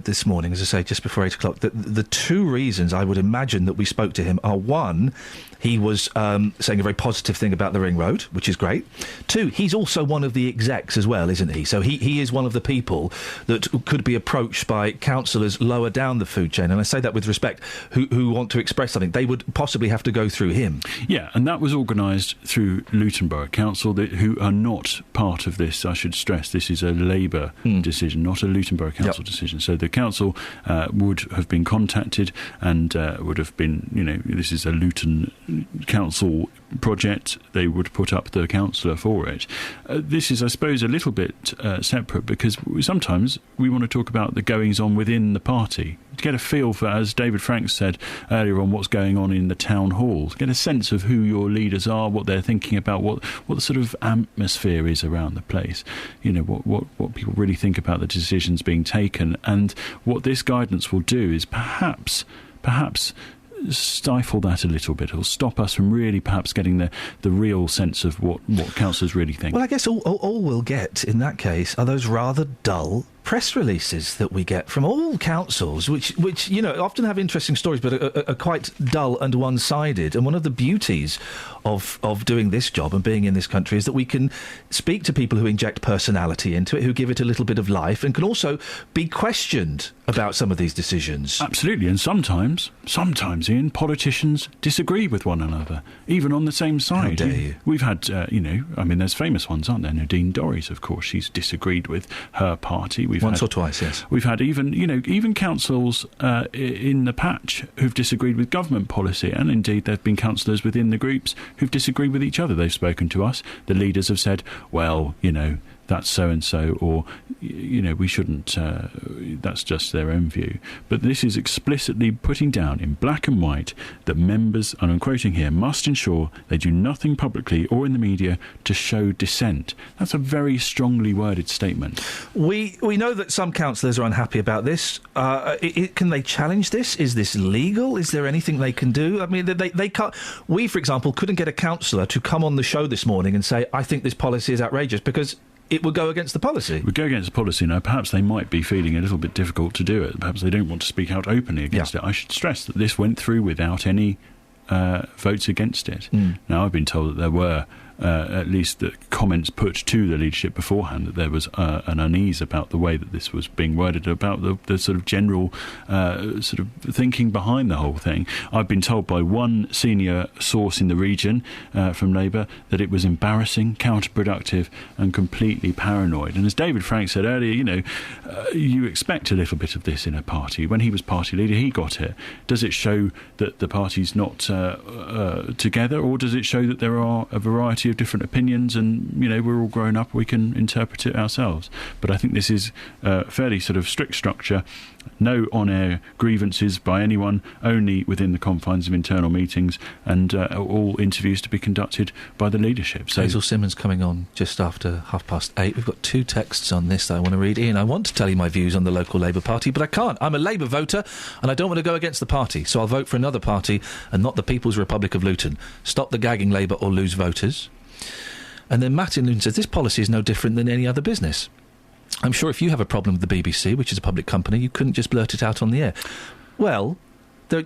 [SPEAKER 9] this morning, as I say, just before 8 o'clock. The two reasons I would imagine that we spoke to him are, one, he was saying a very positive thing about the Ring Road, which is great. Two, he's also one of the execs as well, isn't he? So he is one of the people that could be approached by councillors lower down the food chain, and I say that with respect, who want to express something. They would possibly have to go through him.
[SPEAKER 3] Yeah, and that was organised through Luton Borough Council, who are not part of this. I should stress, this is a Labour decision, not a Luton Borough Council decision. So the council would have been contacted and would have been, this is a Luton council project, they would put up the councillor for it. This is, I suppose, a little bit separate, because sometimes we want to talk about the goings-on within the party, to get a feel for, as David Franks said earlier on, what's going on in the town hall, to get a sense of who your leaders are, what they're thinking about, what the sort of atmosphere is around the place, what people really think about the decisions being taken. And what this guidance will do is perhaps stifle that a little bit, or stop us from really perhaps getting the real sense of what councillors really think.
[SPEAKER 9] Well, I guess all we'll get in that case are those rather dull press releases that we get from all councils, which often have interesting stories but are quite dull and one-sided. And one of the beauties of doing this job and being in this country is that we can speak to people who inject personality into it, who give it a little bit of life, and can also be questioned about some of these decisions.
[SPEAKER 3] Absolutely, and sometimes, Iain, politicians disagree with one another, even on the same side.
[SPEAKER 9] How dare you?
[SPEAKER 3] We've had, there's famous ones, aren't there? Nadine Dorries, of course, she's disagreed with her party.
[SPEAKER 9] Once or twice, yes.
[SPEAKER 3] We've had even councils in the patch who've disagreed with government policy, and indeed there have been councillors within the groups who've disagreed with each other. They've spoken to us. The leaders have said, well, that's so-and-so, or, we shouldn't, that's just their own view. But this is explicitly putting down in black and white that members, and I'm quoting here, must ensure they do nothing publicly or in the media to show dissent. That's a very strongly worded statement.
[SPEAKER 9] We know that some councillors are unhappy about this. Can they challenge this? Is this legal? Is there anything they can do? I mean, they can't... We, for example, couldn't get a councillor to come on the show this morning and say, I think this policy is outrageous, because it would go against the policy.
[SPEAKER 3] It would go against the policy. Now, perhaps they might be feeling a little bit difficult to do it. Perhaps they don't want to speak out openly against it. I should stress that this went through without any votes against it. Now, I've been told that there were at least the comments put to the leadership beforehand, that there was an unease about the way that this was being worded, about the sort of general sort of thinking behind the whole thing. I've been told by one senior source in the region from Labour that it was embarrassing, counterproductive and completely paranoid. And as David Frank said earlier, you expect a little bit of this in a party. When he was party leader, he got it. Does it show that the party's not together, or does it show that there are a variety of different opinions and, we're all grown up, we can interpret it ourselves? But I think this is a fairly sort of strict structure. No on-air grievances by anyone, only within the confines of internal meetings, and all interviews to be conducted by the leadership.
[SPEAKER 9] So Hazel Simmons coming on just after 8:30. We've got 2 texts on this that I want to read. Ian, I want to tell you my views on the local Labour Party, but I can't. I'm a Labour voter and I don't want to go against the party, so I'll vote for another party and not the People's Republic of Luton. Stop the gagging Labour or lose voters. And then Matt in Luton says, this policy is no different than any other business. I'm sure if you have a problem with the BBC, which is a public company, you couldn't just blurt it out on the air. Well, there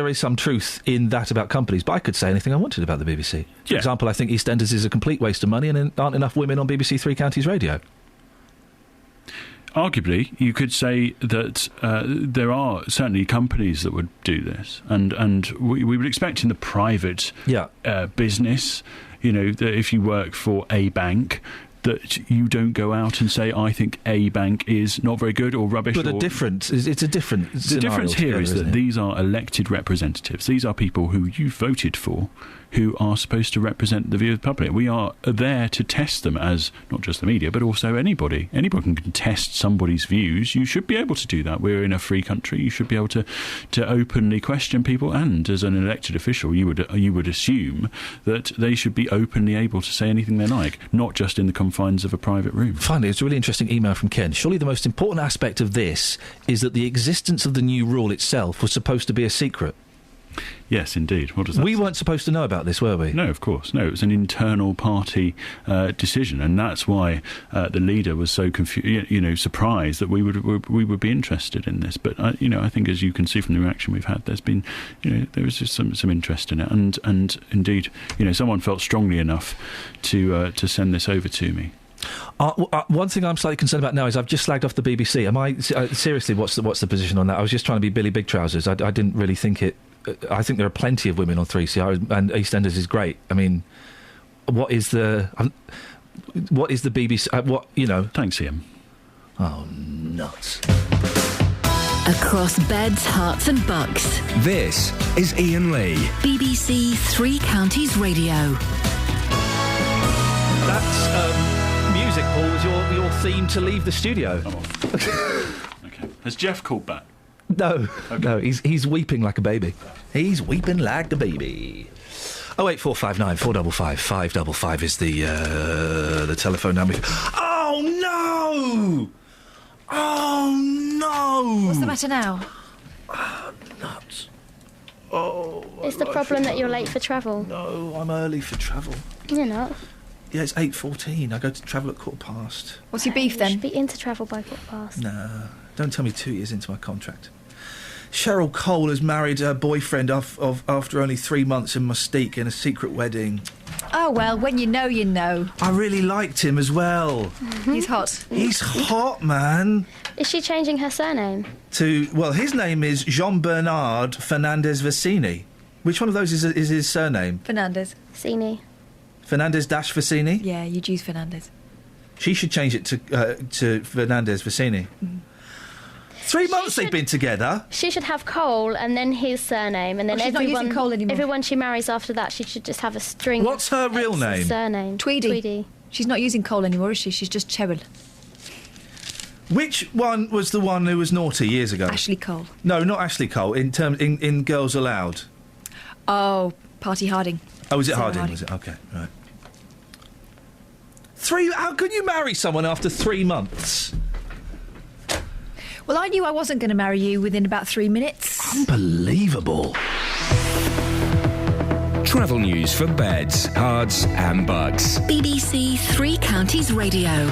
[SPEAKER 9] is some truth in that about companies, but I could say anything I wanted about the BBC. For example, I think EastEnders is a complete waste of money and there aren't enough women on BBC Three Counties Radio.
[SPEAKER 3] Arguably, you could say that there are certainly companies that would do this, and we would expect in the private business, that if you work for a bank, that you don't go out and say, I think a bank is not very good or rubbish.
[SPEAKER 9] But it's a different
[SPEAKER 3] The difference here is that these are elected representatives. These are people who you voted for, who are supposed to represent the view of the public. We are there to test them as not just the media, but also anybody. Anybody can test somebody's views. You should be able to do that. We're in a free country. You should be able to openly question people. And as an elected official, you would assume that they should be openly able to say anything they like, not just in the confines of a private room.
[SPEAKER 9] Finally, it's a really interesting email from Ken. Surely the most important aspect of this is that the existence of the new rule itself was supposed to be a secret.
[SPEAKER 3] Yes, indeed. What does that
[SPEAKER 9] We
[SPEAKER 3] say?
[SPEAKER 9] weren't supposed to know about this, were we?
[SPEAKER 3] No, of course. No, it was an internal party decision, and that's why the leader was so surprised that we would be interested in this. But I think, as you can see from the reaction we've had, there's been, there was just some interest in it, and indeed, someone felt strongly enough to send this over to me.
[SPEAKER 9] One thing I'm slightly concerned about now is I've just slagged off the BBC. Am I seriously? What's the position on that? I was just trying to be Billy Big Trousers. I didn't really think it. I think there are plenty of women on 3CR, and EastEnders is great. I mean, what is the BBC?
[SPEAKER 3] Thanks, Ian.
[SPEAKER 9] Oh, nuts.
[SPEAKER 4] Across beds, hearts and bucks.
[SPEAKER 12] This is Iain Lee.
[SPEAKER 4] BBC Three Counties Radio.
[SPEAKER 9] That's music, Paul, was your theme to leave the studio.
[SPEAKER 3] Okay. Has Jeff called back?
[SPEAKER 9] No, no, he's weeping like a baby. He's weeping like a baby. 08459 455 555 is the telephone number. Oh no! Oh no!
[SPEAKER 10] What's the matter now?
[SPEAKER 9] Nuts. Oh.
[SPEAKER 11] Is the problem that you're late for travel?
[SPEAKER 9] No, I'm early for travel.
[SPEAKER 11] You're not.
[SPEAKER 9] Yeah, it's 8:14. I go to travel at 15:15.
[SPEAKER 10] What's your beef then?
[SPEAKER 11] You should be into travel by 15:15.
[SPEAKER 9] No, don't tell me 2 years into my contract. Cheryl Cole has married her boyfriend after only 3 months in Mustique in a secret wedding.
[SPEAKER 10] Oh, well, when you know, you know.
[SPEAKER 9] I really liked him as well.
[SPEAKER 10] He's hot.
[SPEAKER 9] He's hot, man.
[SPEAKER 11] Is she changing her surname?
[SPEAKER 9] Well, his name is Jean-Bernard Fernandez-Vicini. Which one of those is his surname?
[SPEAKER 10] Fernandez.
[SPEAKER 11] Sini.
[SPEAKER 9] Fernandez-Vicini?
[SPEAKER 10] Yeah, you'd use Fernandez.
[SPEAKER 9] She should change it to Fernandez-Vicini. 3 months they've been together.
[SPEAKER 11] She should have Cole and then his surname, and then
[SPEAKER 10] she's not using Cole anymore.
[SPEAKER 11] Everyone she marries after that, she should just have a string.
[SPEAKER 9] What's her real name?
[SPEAKER 11] Surname.
[SPEAKER 10] Tweedy. She's not using Cole anymore, is she? She's just Cheryl.
[SPEAKER 9] Which one was the one who was naughty years ago?
[SPEAKER 10] Ashley Cole.
[SPEAKER 9] No, not Ashley Cole. In Girls Aloud.
[SPEAKER 10] Oh, Party Harding.
[SPEAKER 9] Oh, was it
[SPEAKER 10] Sarah
[SPEAKER 9] Harding? Was it? Okay, right. How can you marry someone after 3 months?
[SPEAKER 10] Well, I knew I wasn't going to marry you within about 3 minutes.
[SPEAKER 9] Unbelievable.
[SPEAKER 12] Travel news for beds, cards and bugs.
[SPEAKER 4] BBC Three Counties Radio.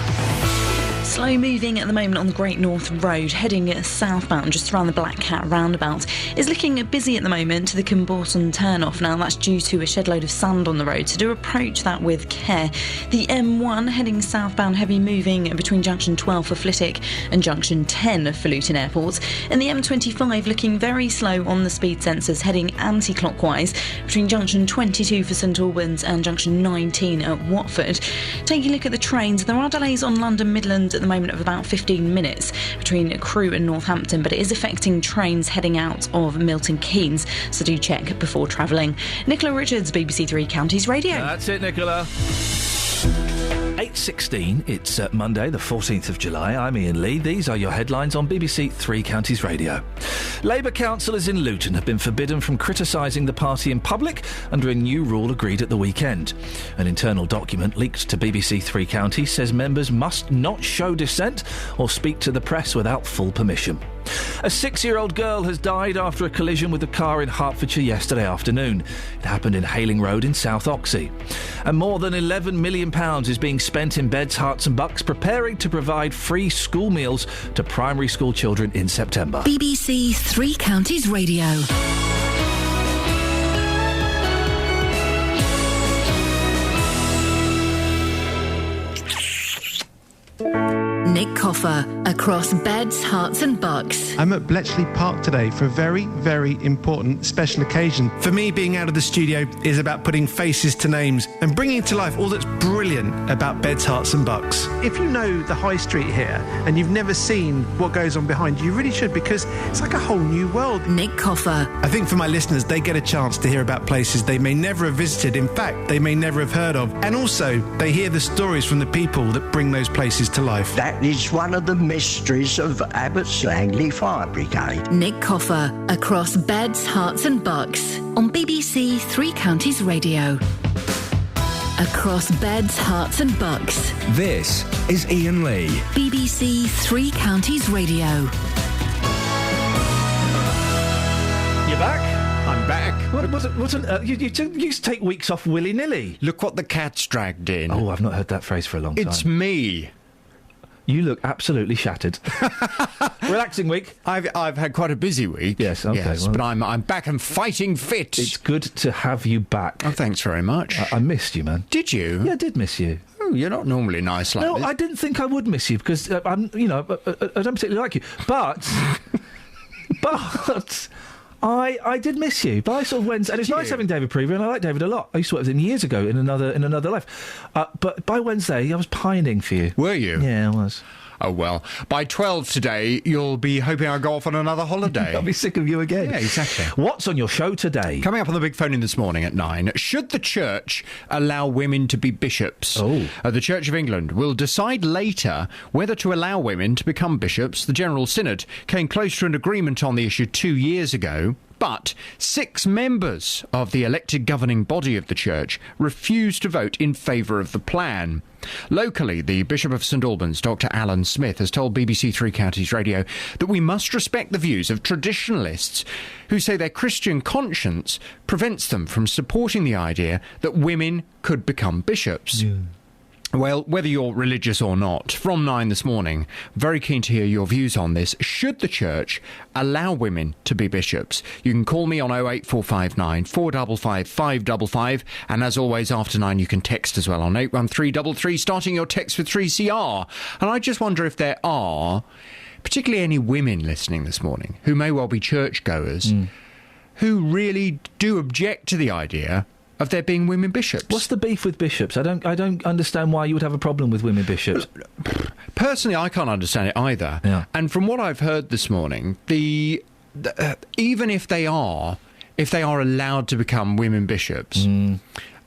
[SPEAKER 14] Slow moving at the moment on the Great North Road, heading southbound just around the Black Cat roundabout. Is looking busy at the moment to the Kimborton turn-off. Now that's due to a shed load of sand on the road, so do approach that with care. The M1 heading southbound, heavy moving between junction 12 for Flitwick and junction 10 for Luton Airport. And the M25 looking very slow on the speed sensors, heading anti-clockwise between junction 22 for St Albans and junction 19 at Watford. Taking a look at the trains, there are delays on London Midland at the moment of about 15 minutes between Crewe and Northampton, but it is affecting trains heading out of Milton Keynes, so do check before travelling. Nicola Richards, BBC Three Counties Radio.
[SPEAKER 9] That's it, Nicola. 8:16, it's Monday the 14th of July. I'm Iain Lee. These are your headlines on BBC Three Counties Radio. Labour councillors in Luton have been forbidden from criticising the party in public under a new rule agreed at the weekend. An internal document leaked to BBC Three Counties says members must not show dissent or speak to the press without full permission. A 6-year-old girl has died after a collision with a car in Hertfordshire yesterday afternoon. It happened in Hayling Road in South Oxley. And more than £11 million is being spent in Beds, Herts and Bucks preparing to provide free school meals to primary school children in September.
[SPEAKER 4] BBC Three Counties Radio. Nick Coffer, across Beds, Herts and Bucks.
[SPEAKER 5] I'm at Bletchley Park today for a very, very important special occasion. For me, being out of the studio is about putting faces to names and bringing to life all that's brilliant about Beds, Herts and Bucks. If you know the high street here and you've never seen what goes on behind, you really should, because it's like a whole new world.
[SPEAKER 4] Nick Coffer.
[SPEAKER 5] I think for my listeners, they get a chance to hear about places they may never have visited. In fact, they may never have heard of. And also, they hear the stories from the people that bring those places to life.
[SPEAKER 6] That is one of the mysteries of Abbots Langley Fire Brigade.
[SPEAKER 4] Nick Coffer, across Beds, Herts and Bucks on BBC Three Counties Radio. Across Beds, Herts and Bucks.
[SPEAKER 12] This is Iain Lee.
[SPEAKER 4] BBC Three Counties Radio.
[SPEAKER 9] You're back?
[SPEAKER 15] I'm back.
[SPEAKER 9] You used to take weeks off willy-nilly.
[SPEAKER 15] Look what the cat's dragged in.
[SPEAKER 9] Oh, I've not heard that phrase for a long time.
[SPEAKER 15] It's me.
[SPEAKER 9] You look absolutely shattered. Relaxing week.
[SPEAKER 15] I've had quite a busy week.
[SPEAKER 9] Yes, okay.
[SPEAKER 15] Yes,
[SPEAKER 9] well,
[SPEAKER 15] but I'm back and fighting fit.
[SPEAKER 9] It's good to have you back.
[SPEAKER 15] Oh, thanks very much.
[SPEAKER 9] I missed you, man.
[SPEAKER 15] Did you?
[SPEAKER 9] Yeah, I did miss you.
[SPEAKER 15] Oh, you're not normally nice like this.
[SPEAKER 9] No, I didn't think I would miss you because I don't particularly like you. But I did miss you. But I sort of went, and it's nice having David Prever, and I like David a lot. I used to work with him years ago in another life. But by Wednesday, I was pining for you.
[SPEAKER 15] Were you?
[SPEAKER 9] Yeah, I was.
[SPEAKER 15] Oh, well, by 12 today, you'll be hoping I go off on another holiday.
[SPEAKER 9] I'll be sick of you again.
[SPEAKER 15] Yeah, exactly.
[SPEAKER 9] What's on your show today?
[SPEAKER 15] Coming up on the big phone in this morning at 9, should the Church allow women to be bishops? The Church of England will decide later whether to allow women to become bishops. The General Synod came close to an agreement on the issue 2 years ago. But 6 members of the elected governing body of the Church refused to vote in favour of the plan. Locally, the Bishop of St Albans, Dr Alan Smith, has told BBC Three Counties Radio that we must respect the views of traditionalists who say their Christian conscience prevents them from supporting the idea that women could become bishops. Yeah. Well, whether you're religious or not, from 9 this morning, very keen to hear your views on this. Should the Church allow women to be bishops? You can call me on 08459 455 555, and as always, after 9, you can text as well on 81333, starting your text with 3CR. And I just wonder if there are, particularly any women listening this morning, who may well be churchgoers, who really do object to the idea of there being women bishops.
[SPEAKER 9] What's the beef with bishops? I don't understand why you would have a problem with women bishops.
[SPEAKER 15] Personally, I can't understand it either.
[SPEAKER 9] Yeah.
[SPEAKER 15] And from what I've heard this morning, even if they are allowed to become women bishops,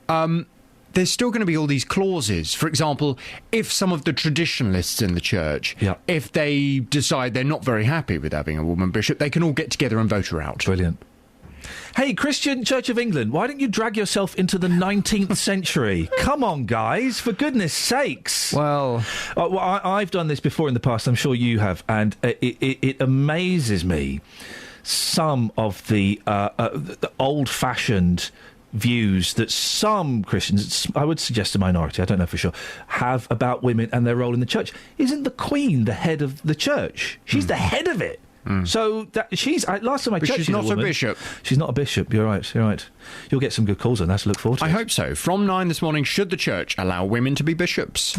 [SPEAKER 15] there's still going to be all these clauses. For example, if some of the traditionalists in the church, if they decide they're not very happy with having a woman bishop, they can all get together and vote her out.
[SPEAKER 9] Brilliant. Hey, Christian Church of England, why don't you drag yourself into the 19th century? Come on, guys, for goodness sakes.
[SPEAKER 15] Well,
[SPEAKER 9] I've done this before in the past, I'm sure you have, and it amazes me some of the old-fashioned views that some Christians, I would suggest a minority, I don't know for sure, have about women and their role in the church. Isn't the Queen the head of the church? She's the head of it. So she's last time I checked,
[SPEAKER 15] she's not a bishop.
[SPEAKER 9] She's not a bishop. You're right. You'll get some good calls on that to look forward to.
[SPEAKER 15] I hope so. From 9 this morning, should the Church allow women to be bishops?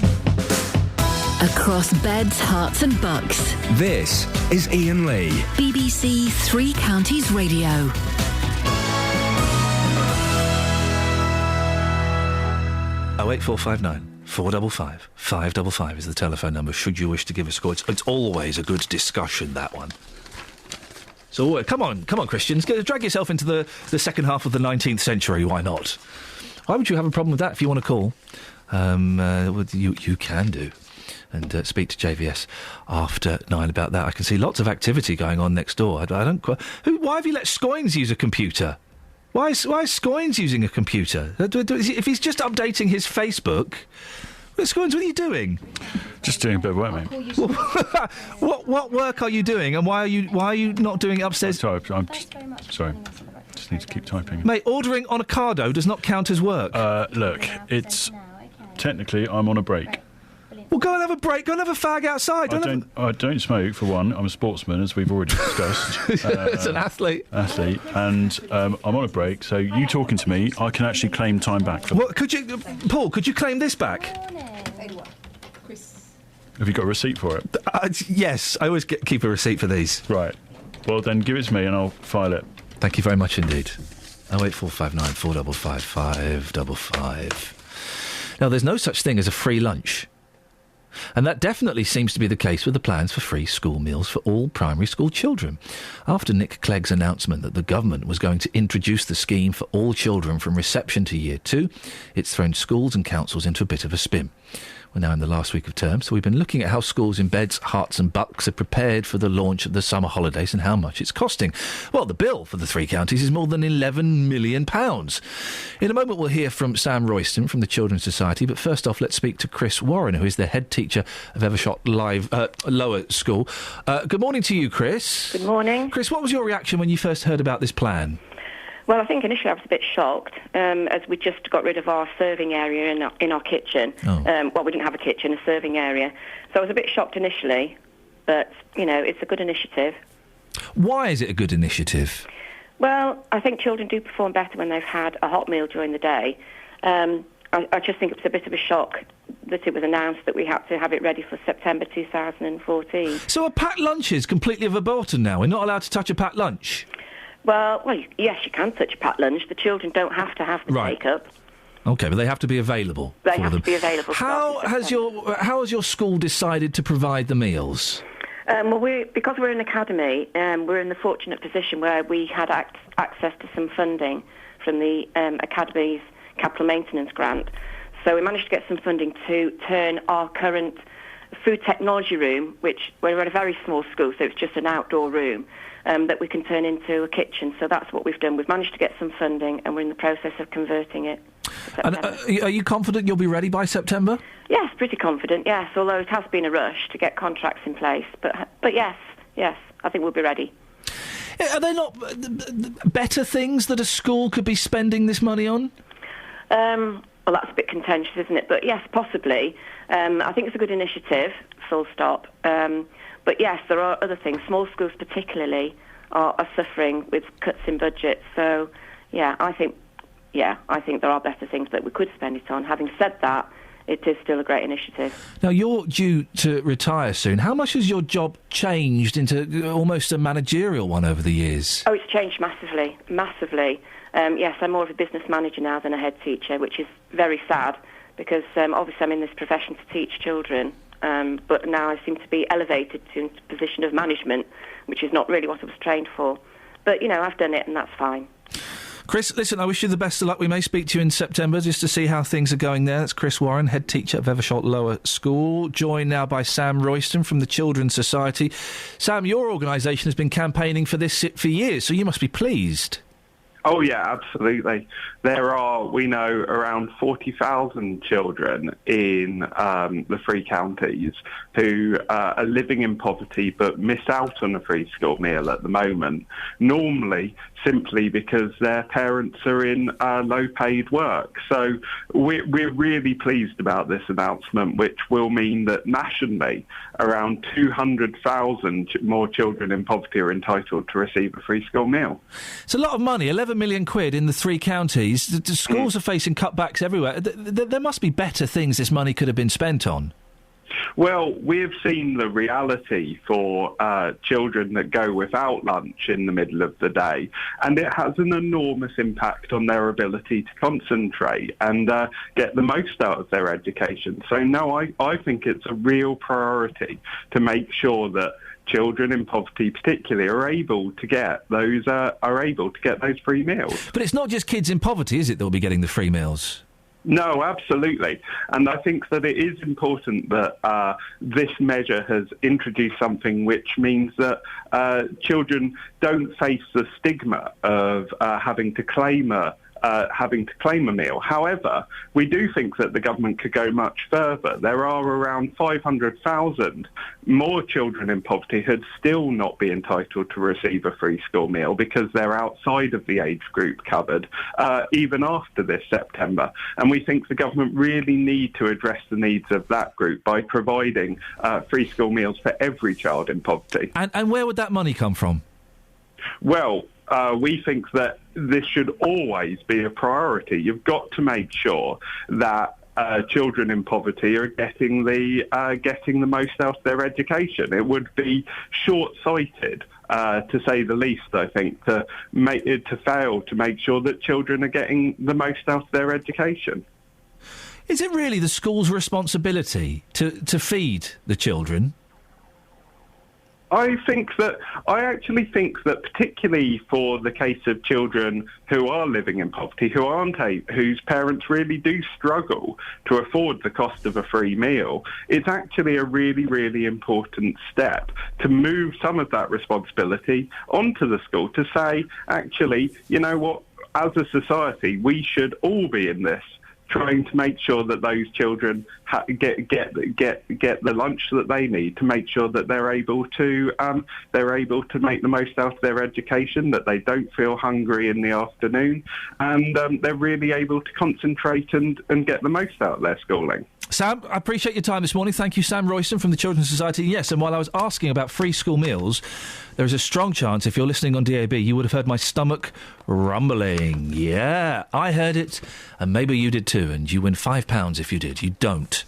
[SPEAKER 4] Across beds, hearts and bucks.
[SPEAKER 12] This is Iain Lee.
[SPEAKER 4] BBC Three Counties Radio.
[SPEAKER 9] 08459 455 555 is the telephone number should you wish to give us a call. It's always a good discussion, that one. So come on, Christians, drag yourself into the second half of the 19th century. Why not? Why would you have a problem with that if you want to call? You can do. And speak to JVS after 9 about that. I can see lots of activity going on next door. I don't quite... Why have you let Scoins use a computer? Why is Scoins using a computer? If he's just updating his Facebook... Scoins, what are you doing?
[SPEAKER 3] Just doing a bit of work, mate.
[SPEAKER 9] What work are you doing, and why are you not doing it upstairs?
[SPEAKER 3] Sorry. Just need to keep typing.
[SPEAKER 9] Mate, ordering on Ocado does not count as work.
[SPEAKER 3] Look, it's technically I'm on a break.
[SPEAKER 9] Well, go and have a break. Go and have a fag outside.
[SPEAKER 3] I don't smoke, for one. I'm a sportsman, as we've already discussed.
[SPEAKER 9] It's an athlete.
[SPEAKER 3] And I'm on a break, so you talking to me, I can actually claim time back.
[SPEAKER 9] Paul, could you claim this back?
[SPEAKER 3] Have you got a receipt for it?
[SPEAKER 9] Yes, I always keep a receipt for these.
[SPEAKER 3] Right. Well, then give it to me and I'll file it.
[SPEAKER 9] Thank you very much indeed. 08459 455 555. Now, there's no such thing as a free lunch. And that definitely seems to be the case with the plans for free school meals for all primary school children. After Nick Clegg's announcement that the government was going to introduce the scheme for all children from reception to year 2, it's thrown schools and councils into a bit of a spin. We're now in the last week of term, so we've been looking at how schools in Beds, Herts and Bucks are prepared for the launch of the summer holidays and how much it's costing. Well, the bill for the three counties is more than £11 million. In a moment, we'll hear from Sam Royston from the Children's Society, but first off, let's speak to Chris Warren, who is the head teacher of Evershot Lower School. Good morning to you, Chris.
[SPEAKER 8] Good morning.
[SPEAKER 9] Chris, what was your reaction when you first heard about this plan?
[SPEAKER 8] Well, I think initially I was a bit shocked, as we just got rid of our serving area in our kitchen. Well, we didn't have a kitchen, a serving area. So I was a bit shocked initially, but, it's a good initiative.
[SPEAKER 9] Why is it a good initiative?
[SPEAKER 8] Well, I think children do perform better when they've had a hot meal during the day. I just think it was a bit of a shock that it was announced that we had to have it ready for September 2014.
[SPEAKER 9] So a packed lunch is completely verboten now? We're not allowed to touch a packed lunch?
[SPEAKER 8] Well, yes, you can touch a packed lunch. The children don't have to have the take-up.
[SPEAKER 9] OK, but they have to be available
[SPEAKER 8] They
[SPEAKER 9] for
[SPEAKER 8] have
[SPEAKER 9] them.
[SPEAKER 8] to be available.
[SPEAKER 9] How has your school decided to provide the meals?
[SPEAKER 8] Well, because we're an academy, we're in the fortunate position where we had access to some funding from the Academy's capital maintenance grant. So we managed to get some funding to turn our current food technology room, which we're at a very small school, so it's just an outdoor room, that we can turn into a kitchen. So that's what we've done. We've managed to get some funding, and we're in the process of converting it.
[SPEAKER 9] And are you confident you'll be ready by September?
[SPEAKER 8] Yes, pretty confident, yes, although it has been a rush to get contracts in place. But yes, I think we'll be ready.
[SPEAKER 9] Are there not better things that a school could be spending this money on?
[SPEAKER 8] Well, that's a bit contentious, isn't it? But yes, possibly. I think it's a good initiative, full stop. But yes, there are other things. Small schools particularly are suffering with cuts in budget. So, I think there are better things that we could spend it on. Having said that, it is still a great initiative.
[SPEAKER 9] Now, you're due to retire soon. How much has your job changed into almost a managerial one over the years?
[SPEAKER 8] Oh, it's changed massively, massively. Yes, I'm more of a business manager now than a head teacher, which is very sad because obviously I'm in this profession to teach children, but now I seem to be elevated to a position of management, which is not really what I was trained for. But, I've done it and that's fine.
[SPEAKER 9] Chris, listen, I wish you the best of luck. We may speak to you in September just to see how things are going there. That's Chris Warren, head teacher at Evershot Lower School, joined now by Sam Royston from the Children's Society. Sam, your organisation has been campaigning for this for years, so you must be pleased.
[SPEAKER 13] Oh, yeah, absolutely. There are, we know, around 40,000 children in the three counties who are living in poverty but miss out on a free school meal at the moment, normally simply because their parents are in low-paid work. So we're really pleased about this announcement, which will mean that nationally around 200,000 more children in poverty are entitled to receive a free school meal.
[SPEAKER 9] It's a lot of money, 11 million quid in the three counties. The schools are facing cutbacks everywhere. There must be better things this money could have been spent on.
[SPEAKER 13] Well, we've seen the reality for children that go without lunch in the middle of the day, and it has an enormous impact on their ability to concentrate and get the most out of their education. So, no, I think it's a real priority to make sure that children in poverty particularly are able to get those free meals.
[SPEAKER 9] But it's not just kids in poverty, is it, that will be getting the free meals?
[SPEAKER 13] No, absolutely. And I think that it is important that this measure has introduced something which means that children don't face the stigma of having to claim a meal. However, we do think that the government could go much further. There are around 500,000 more children in poverty who'd still not be entitled to receive a free school meal because they're outside of the age group covered, even after this September. And we think the government really need to address the needs of that group by providing free school meals for every child in poverty.
[SPEAKER 9] And where would that money come from?
[SPEAKER 13] Well, we think that this should always be a priority. You've got to make sure that children in poverty are getting the most out of their education. It would be short-sighted, to say the least, I think, to fail to make sure that children are getting the most out of their education.
[SPEAKER 9] Is it really the school's responsibility to feed the children?
[SPEAKER 13] I actually think that particularly for the case of children who are living in poverty, whose parents really do struggle to afford the cost of a free meal, it's actually a really, really important step to move some of that responsibility onto the school to say, actually, you know what, as a society, we should all be in this, trying to make sure that those children get the lunch that they need to make sure that they're able to make the most out of their education, that they don't feel hungry in the afternoon, and they're really able to concentrate and get the most out of their schooling.
[SPEAKER 9] Sam, I appreciate your time this morning. Thank you, Sam Royston from the Children's Society. Yes, and while I was asking about free school meals, there is a strong chance, if you're listening on DAB, you would have heard my stomach rumbling. Yeah, I heard it, and maybe you did too, and you win £5 if you did. You don't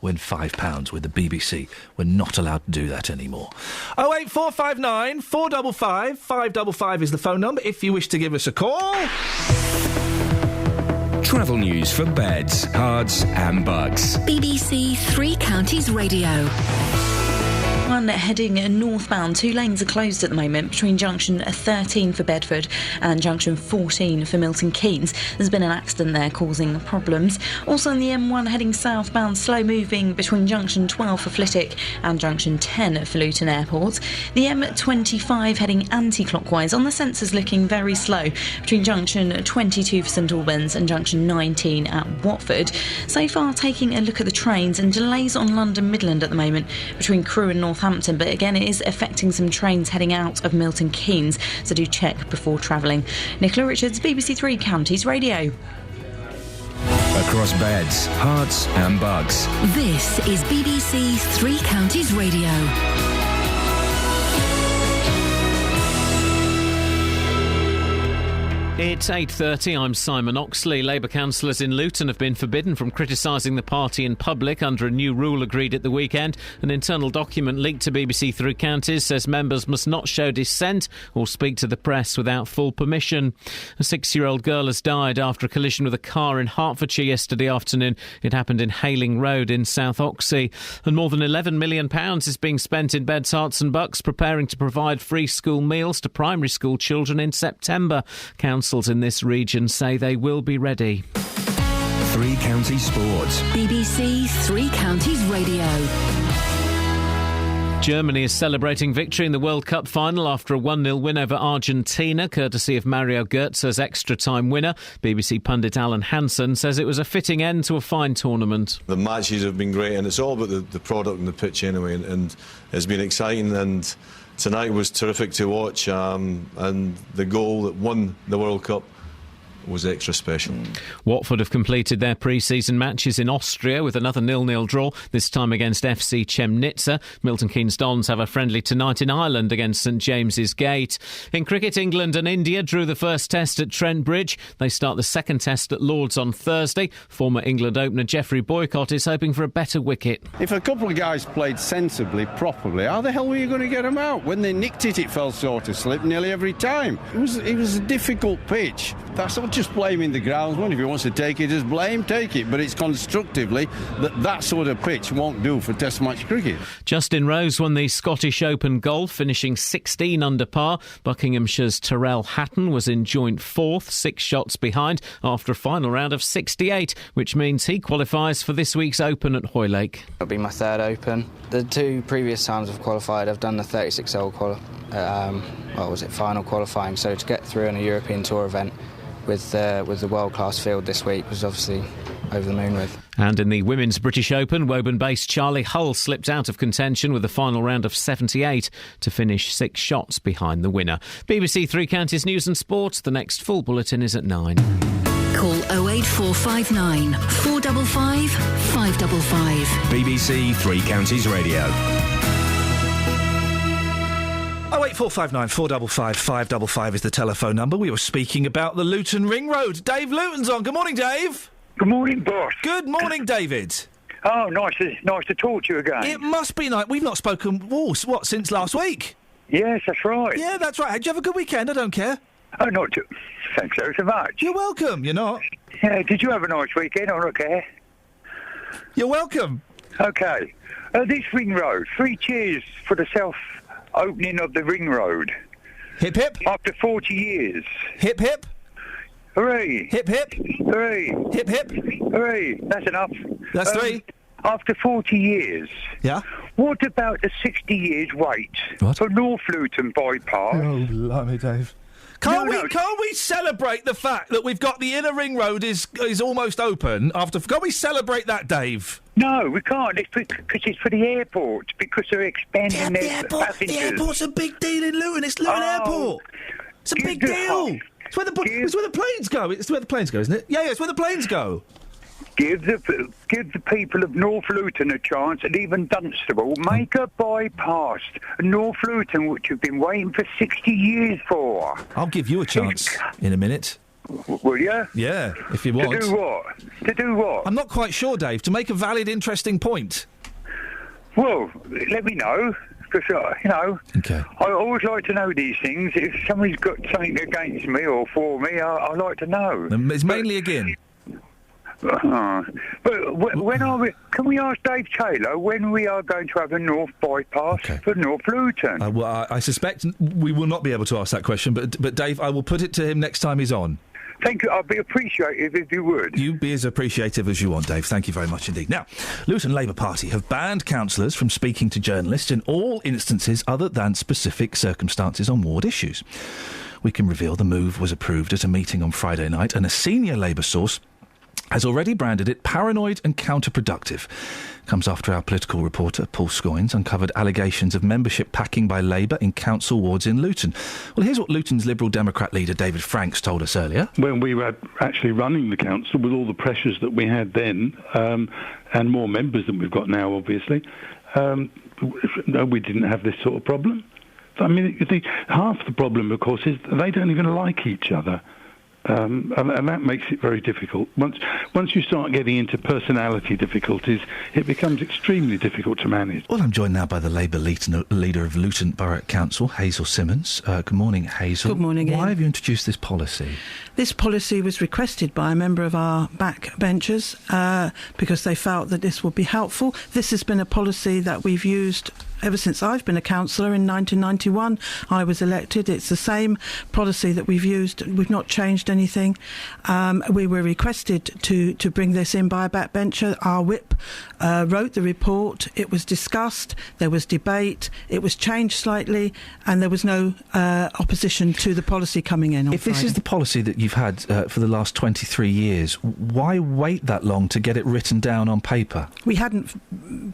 [SPEAKER 9] win £5 with the BBC. We're not allowed to do that anymore. 08459 455 555 is the phone number if you wish to give us a call.
[SPEAKER 12] Travel news for beds, cards and bugs.
[SPEAKER 4] BBC Three Counties Radio.
[SPEAKER 14] One heading northbound, 2 lanes are closed at the moment between junction 13 for Bedford and junction 14 for Milton Keynes. There's been an accident there causing problems. Also on the M1 heading southbound, slow moving between junction 12 for Flitwick and junction 10 for Luton Airport. The M25 heading anti-clockwise on the sensors looking very slow between junction 22 for St Albans and junction 19 at Watford. So far taking a look at the trains, and delays on London Midland at the moment between Crewe and Northampton, but again it is affecting some trains heading out of Milton Keynes, so do check before travelling. Nicola Richards, BBC Three Counties Radio.
[SPEAKER 12] Across beds, hearts and bugs.
[SPEAKER 4] This is BBC Three Counties Radio.
[SPEAKER 1] It's 8:30. I'm Simon Oxley. Labour councillors in Luton have been forbidden from criticising the party in public under a new rule agreed at the weekend. An internal document leaked to BBC Three Counties says members must not show dissent or speak to the press without full permission. A 6-year-old girl has died after a collision with a car in Hertfordshire yesterday afternoon. It happened in Hayling Road in South Oxley. And more than £11 million is being spent in Beds, Herts and Bucks preparing to provide free school meals to primary school children in September. Councils in this region say they will be ready.
[SPEAKER 12] Three Counties Sports.
[SPEAKER 4] BBC Three Counties Radio.
[SPEAKER 1] Germany is celebrating victory in the World Cup final after a 1-0 win over Argentina, courtesy of Mario Götze's extra-time winner. BBC pundit Alan Hansen says it was a fitting end to a fine tournament.
[SPEAKER 16] The matches have been great, and it's all about the product and the pitch anyway, and it's been exciting, and tonight was terrific to watch, and the goal that won the World Cup was extra special.
[SPEAKER 1] Watford have completed their pre-season matches in Austria with another 0-0 draw, this time against FC Chemnitzer. Milton Keynes Dons have a friendly tonight in Ireland against St James's Gate. In cricket, England and India drew the first test at Trent Bridge. They start the second test at Lords on Thursday. Former England opener Geoffrey Boycott is hoping for a better wicket.
[SPEAKER 21] If a couple of guys played sensibly, properly, how the hell were you going to get them out? When they nicked it, it fell short of slip nearly every time. It was a difficult pitch. That's not just blaming the groundsman. If he wants to take it as blame, take it. But it's constructively that sort of pitch won't do for Test match cricket.
[SPEAKER 1] Justin Rose won the Scottish Open golf, finishing 16 under par. Buckinghamshire's Tyrrell Hatton was in joint fourth, 6 shots behind, after a final round of 68, which means he qualifies for this week's Open at Hoylake.
[SPEAKER 22] It'll be my third Open. The 2 previous times I've qualified, I've done the 36-hole final qualifying. So to get through on a European Tour event with the world-class field this week was obviously over the moon with.
[SPEAKER 1] And in the Women's British Open, Woburn-based Charlie Hull slipped out of contention with the final round of 78 to finish 6 shots behind the winner. BBC Three Counties News and Sport. The next full bulletin is at 9.
[SPEAKER 4] Call 08459 455 555.
[SPEAKER 12] BBC Three Counties Radio.
[SPEAKER 9] 08459 455 555 is the telephone number. We were speaking about the Luton Ring Road. Dave Luton's on. Good morning, Dave.
[SPEAKER 24] Good morning, boss.
[SPEAKER 9] Good morning, David.
[SPEAKER 24] Oh, nice to talk to you again.
[SPEAKER 9] It must be nice. We've not spoken, since last week?
[SPEAKER 24] Yes, that's right.
[SPEAKER 9] Yeah, that's right. Did you have a good weekend? I don't care.
[SPEAKER 24] Oh, not too. Thanks ever so much.
[SPEAKER 9] You're welcome. You're not.
[SPEAKER 24] Yeah, did you have a nice weekend? I don't care.
[SPEAKER 9] You're welcome.
[SPEAKER 24] Okay. This Ring Road, 3 cheers for the opening of the Ring Road.
[SPEAKER 9] Hip hip.
[SPEAKER 24] After 40 years.
[SPEAKER 9] Hip hip.
[SPEAKER 24] Hooray.
[SPEAKER 9] Hip hip.
[SPEAKER 24] Hooray.
[SPEAKER 9] Hip hip.
[SPEAKER 24] Hooray. That's enough.
[SPEAKER 9] That's 3.
[SPEAKER 24] After 40 years.
[SPEAKER 9] Yeah.
[SPEAKER 24] What about the 60 years wait for North Luton bypass?
[SPEAKER 9] Oh, blimey, Dave. Can't we celebrate the fact that we've got the inner ring road is almost open after? Can't we celebrate that, Dave?
[SPEAKER 24] No, we can't. It's because it's for the airport, because they're expanding their passengers.
[SPEAKER 9] The airport's a big deal in Luton. It's Luton Airport. It's a big deal. It's where the planes go. It's where the planes go, isn't it? Yeah, it's where the planes go.
[SPEAKER 24] Give the people of North Luton a chance, and even Dunstable, make a bypass. North Luton, which you've been waiting for 60 years for.
[SPEAKER 9] I'll give you a chance in a minute.
[SPEAKER 24] Will you?
[SPEAKER 9] Yeah, if you want.
[SPEAKER 24] To do what? To do what?
[SPEAKER 9] I'm not quite sure, Dave. To make a valid, interesting point.
[SPEAKER 24] Well, let me know. Because,
[SPEAKER 9] okay.
[SPEAKER 24] I always like to know these things. If somebody's got something against me or for me, I like to know.
[SPEAKER 9] It's mainly again.
[SPEAKER 24] But when are we? Can we ask Dave Taylor when we are going to have a North bypass for North Luton?
[SPEAKER 9] Well, I suspect we will not be able to ask that question, but Dave, I will put it to him next time he's on.
[SPEAKER 24] Thank you. I'd be appreciative if you would.
[SPEAKER 9] You be as appreciative as you want, Dave. Thank you very much indeed. Now, Luton Labour Party have banned councillors from speaking to journalists in all instances other than specific circumstances on ward issues. We can reveal the move was approved at a meeting on Friday night, and a senior Labour source has already branded it paranoid and counterproductive. Comes after our political reporter, Paul Scoynes, uncovered allegations of membership packing by Labour in council wards in Luton. Well, here's what Luton's Liberal Democrat leader, David Franks, told us earlier.
[SPEAKER 23] When we were actually running the council, with all the pressures that we had then, and more members than we've got now, obviously, no, we didn't have this sort of problem. I mean, half the problem, of course, is they don't even like each other. And that makes it very difficult. Once you start getting into personality difficulties, it becomes extremely difficult to manage.
[SPEAKER 9] Well, I'm joined now by the Labour leader of Luton Borough Council, Hazel Simmons. Good morning, Hazel.
[SPEAKER 2] Good morning, Iain.
[SPEAKER 9] Why have you introduced this policy?
[SPEAKER 2] This policy was requested by a member of our backbenchers because they felt that this would be helpful. This has been a policy that we've used ever since I've been a councillor. In 1991, I was elected. It's the same policy that we've used. We've not changed anything. We were requested to bring this in by a backbencher. Our whip wrote the report. It was discussed. There was debate. It was changed slightly, and there was no opposition to the policy coming in on
[SPEAKER 9] If this
[SPEAKER 2] Friday.
[SPEAKER 9] is the policy that you've had for the last 23 years, why wait that long to get it written down on paper?
[SPEAKER 2] We hadn't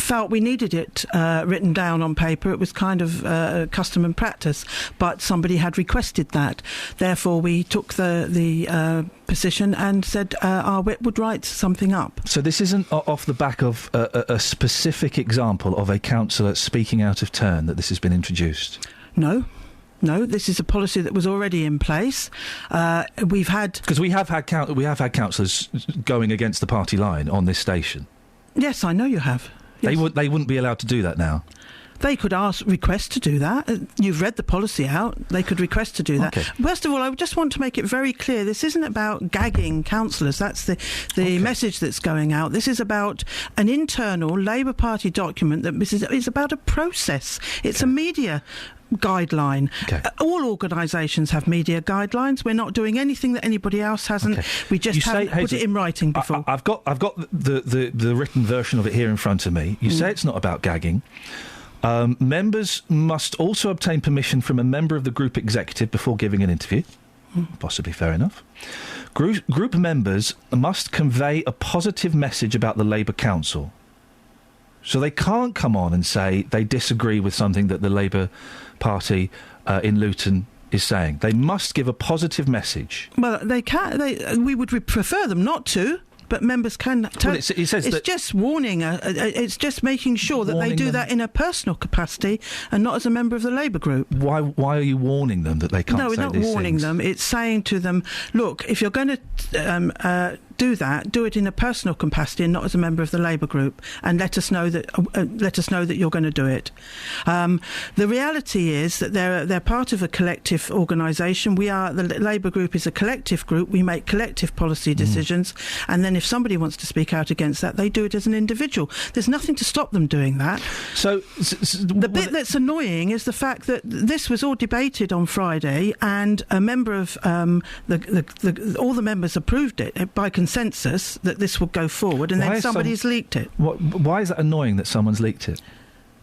[SPEAKER 2] felt we needed it written down on paper. It was kind of custom and practice, but somebody had requested that. Therefore, we took the position and said our whip would write something up.
[SPEAKER 9] So this isn't off the back of a specific example of a councillor speaking out of turn that this has been introduced?
[SPEAKER 2] No, this is a policy that was already in place. We have had councillors going against the party line on this station. Yes, I know you have. Yes.
[SPEAKER 9] They wouldn't be allowed to do that now.
[SPEAKER 2] They could request to do that. You've read the policy out. They could request to do that.
[SPEAKER 9] Okay.
[SPEAKER 2] First of all, I would just want to make it very clear, this isn't about gagging councillors. That's the message that's going out. This is about an internal Labour Party document that is about a process. It's a media guideline.
[SPEAKER 9] Okay.
[SPEAKER 2] All organisations have media guidelines. We're not doing anything that anybody else hasn't.
[SPEAKER 9] Okay.
[SPEAKER 2] We just haven't put it in writing before.
[SPEAKER 9] I've got the written version of it here in front of me. You say it's not about gagging. Members must also obtain permission from a member of the group executive before giving an interview. Possibly fair enough. Group members must convey a positive message about the Labour Council. So they can't come on and say they disagree with something that the Labour Party in Luton is saying. They must give a positive message.
[SPEAKER 2] Well, they can. We would prefer them not to. But members can.
[SPEAKER 9] It says
[SPEAKER 2] it's just warning. It's just making sure that they do that in a personal capacity and not as a member of the Labour group.
[SPEAKER 9] Why are you warning them that they can't?
[SPEAKER 2] No, we're not warning them. It's saying to them, look, if you're going to do that, do it in a personal capacity and not as a member of the Labour group, and let us know that you're going to do it. The reality is that they're part of a collective organisation. The Labour group is a collective group. We make collective policy decisions, and then if somebody wants to speak out against that, they do it as an individual. There's nothing to stop them doing that.
[SPEAKER 9] So
[SPEAKER 2] the bit that's annoying is the fact that this was all debated on Friday, and a member of all the members approved it by consensus that this would go forward, and then somebody's leaked it.
[SPEAKER 9] Why is that annoying that someone's leaked it?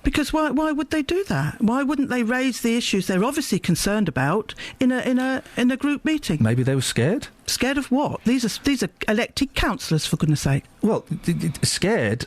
[SPEAKER 2] Because why would they do that? Why wouldn't they raise the issues they're obviously concerned about in a group meeting?
[SPEAKER 9] Maybe they were scared.
[SPEAKER 2] Scared of what? These are elected councillors, for goodness sake.
[SPEAKER 9] Well, scared.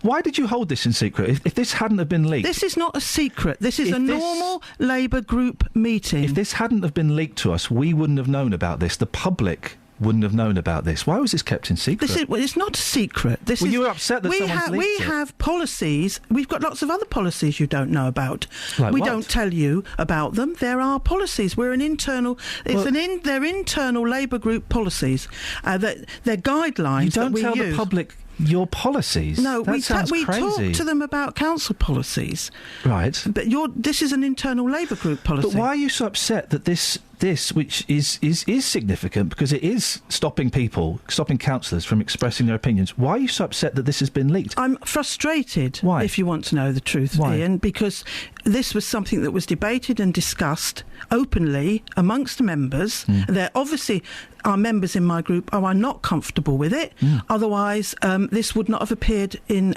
[SPEAKER 9] Why did you hold this in secret? If this hadn't have been leaked,
[SPEAKER 2] this is not a secret. This is a normal Labour group meeting.
[SPEAKER 9] If this hadn't have been leaked to us, we wouldn't have known about this. The public wouldn't have known about this. Why was this kept in secret?
[SPEAKER 2] It's not a secret.
[SPEAKER 9] You were upset that someone's leaked it.
[SPEAKER 2] We have policies. We've got lots of other policies you don't know about.
[SPEAKER 9] Like
[SPEAKER 2] we
[SPEAKER 9] what?
[SPEAKER 2] don't tell you about them. There are policies. We're an internal. They're internal Labour group policies. They're guidelines.
[SPEAKER 9] You don't tell the public your policies.
[SPEAKER 2] No, we
[SPEAKER 9] talk
[SPEAKER 2] to them about council policies.
[SPEAKER 9] Right.
[SPEAKER 2] But this is an internal Labour group policy.
[SPEAKER 9] But why are you so upset that this
[SPEAKER 7] this, which is significant because it is stopping councillors from expressing their opinions. Why are you so upset that this has been leaked?
[SPEAKER 2] I'm frustrated,
[SPEAKER 7] Why?
[SPEAKER 2] if you want to know the truth,
[SPEAKER 7] Why?
[SPEAKER 2] Ian, because this was something that was debated and discussed openly amongst the members. There obviously are members in my group who are not comfortable with it. Otherwise, this would not have appeared in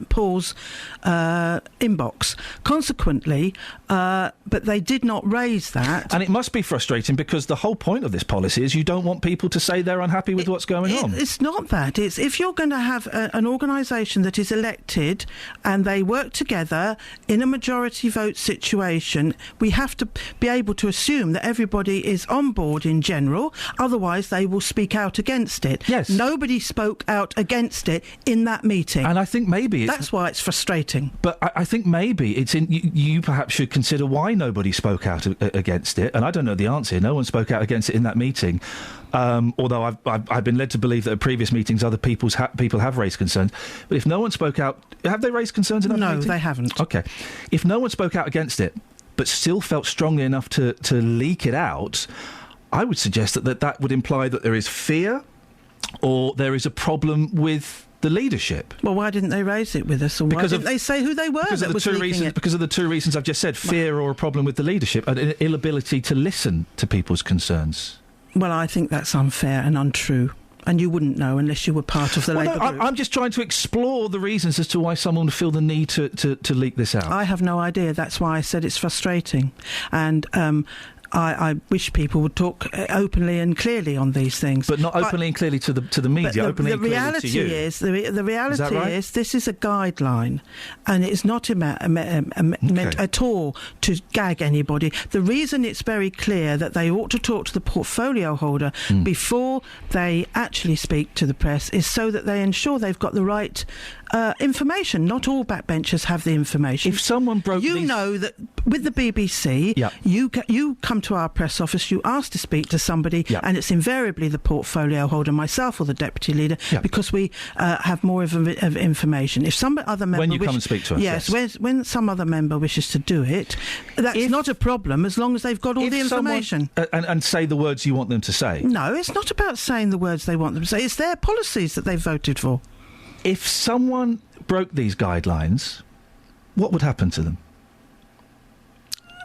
[SPEAKER 2] Paul's inbox. Consequently, but they did not raise that.
[SPEAKER 7] And it must be frustrating because the whole point of this policy is you don't want people to say they're unhappy with what's going on.
[SPEAKER 2] It's not that. It's if you're going to have an organisation that is elected and they work together in a majority vote situation, we have to be able to assume that everybody is on board in general. Otherwise, they will speak out against it.
[SPEAKER 7] Yes.
[SPEAKER 2] Nobody spoke out against it in that meeting.
[SPEAKER 7] And I think maybe
[SPEAKER 2] that's why it's frustrating.
[SPEAKER 7] But I think maybe it's in you perhaps should consider why nobody spoke out against it. And I don't know the answer. No one spoke out against it in that meeting. Although I've been led to believe that at previous meetings other people have raised concerns. But if no one spoke out, have they raised concerns in that meeting?
[SPEAKER 2] No, they haven't.
[SPEAKER 7] Okay. If no one spoke out against it, but still felt strongly enough to leak it out, I would suggest that would imply that there is fear or there is a problem with the leadership.
[SPEAKER 2] Well, why didn't they raise it with us? Or why didn't they say who they were that was leaking it?
[SPEAKER 7] Because of the two reasons I've just said, fear or a problem with the leadership, and an inability to listen to people's concerns.
[SPEAKER 2] Well, I think that's unfair and untrue. And you wouldn't know unless you were part of the Labour group.
[SPEAKER 7] I'm just trying to explore the reasons as to why someone would feel the need to leak this out.
[SPEAKER 2] I have no idea. That's why I said it's frustrating. And I wish people would talk openly and clearly on these things.
[SPEAKER 7] But not openly and clearly to the media, openly and clearly to you.
[SPEAKER 2] The reality
[SPEAKER 7] Is that right?
[SPEAKER 2] is this is a guideline and it's not meant at all to gag anybody. The reason it's very clear that they ought to talk to the portfolio holder before they actually speak to the press is so that they ensure they've got the right information. Not all backbenchers have the information.
[SPEAKER 7] If someone broke
[SPEAKER 2] know that with the BBC, you come to our press office, you ask to speak to somebody, and it's invariably the portfolio holder, myself or the deputy leader, because we have more of information. If some other member
[SPEAKER 7] when you come and speak to us,
[SPEAKER 2] yes. When some other member wishes to do it, that's not a problem as long as they've got all the information.
[SPEAKER 7] And say the words you want them to say.
[SPEAKER 2] No, it's not about saying the words they want them to say. It's their policies that they've voted for.
[SPEAKER 7] If someone broke these guidelines, what would happen to them?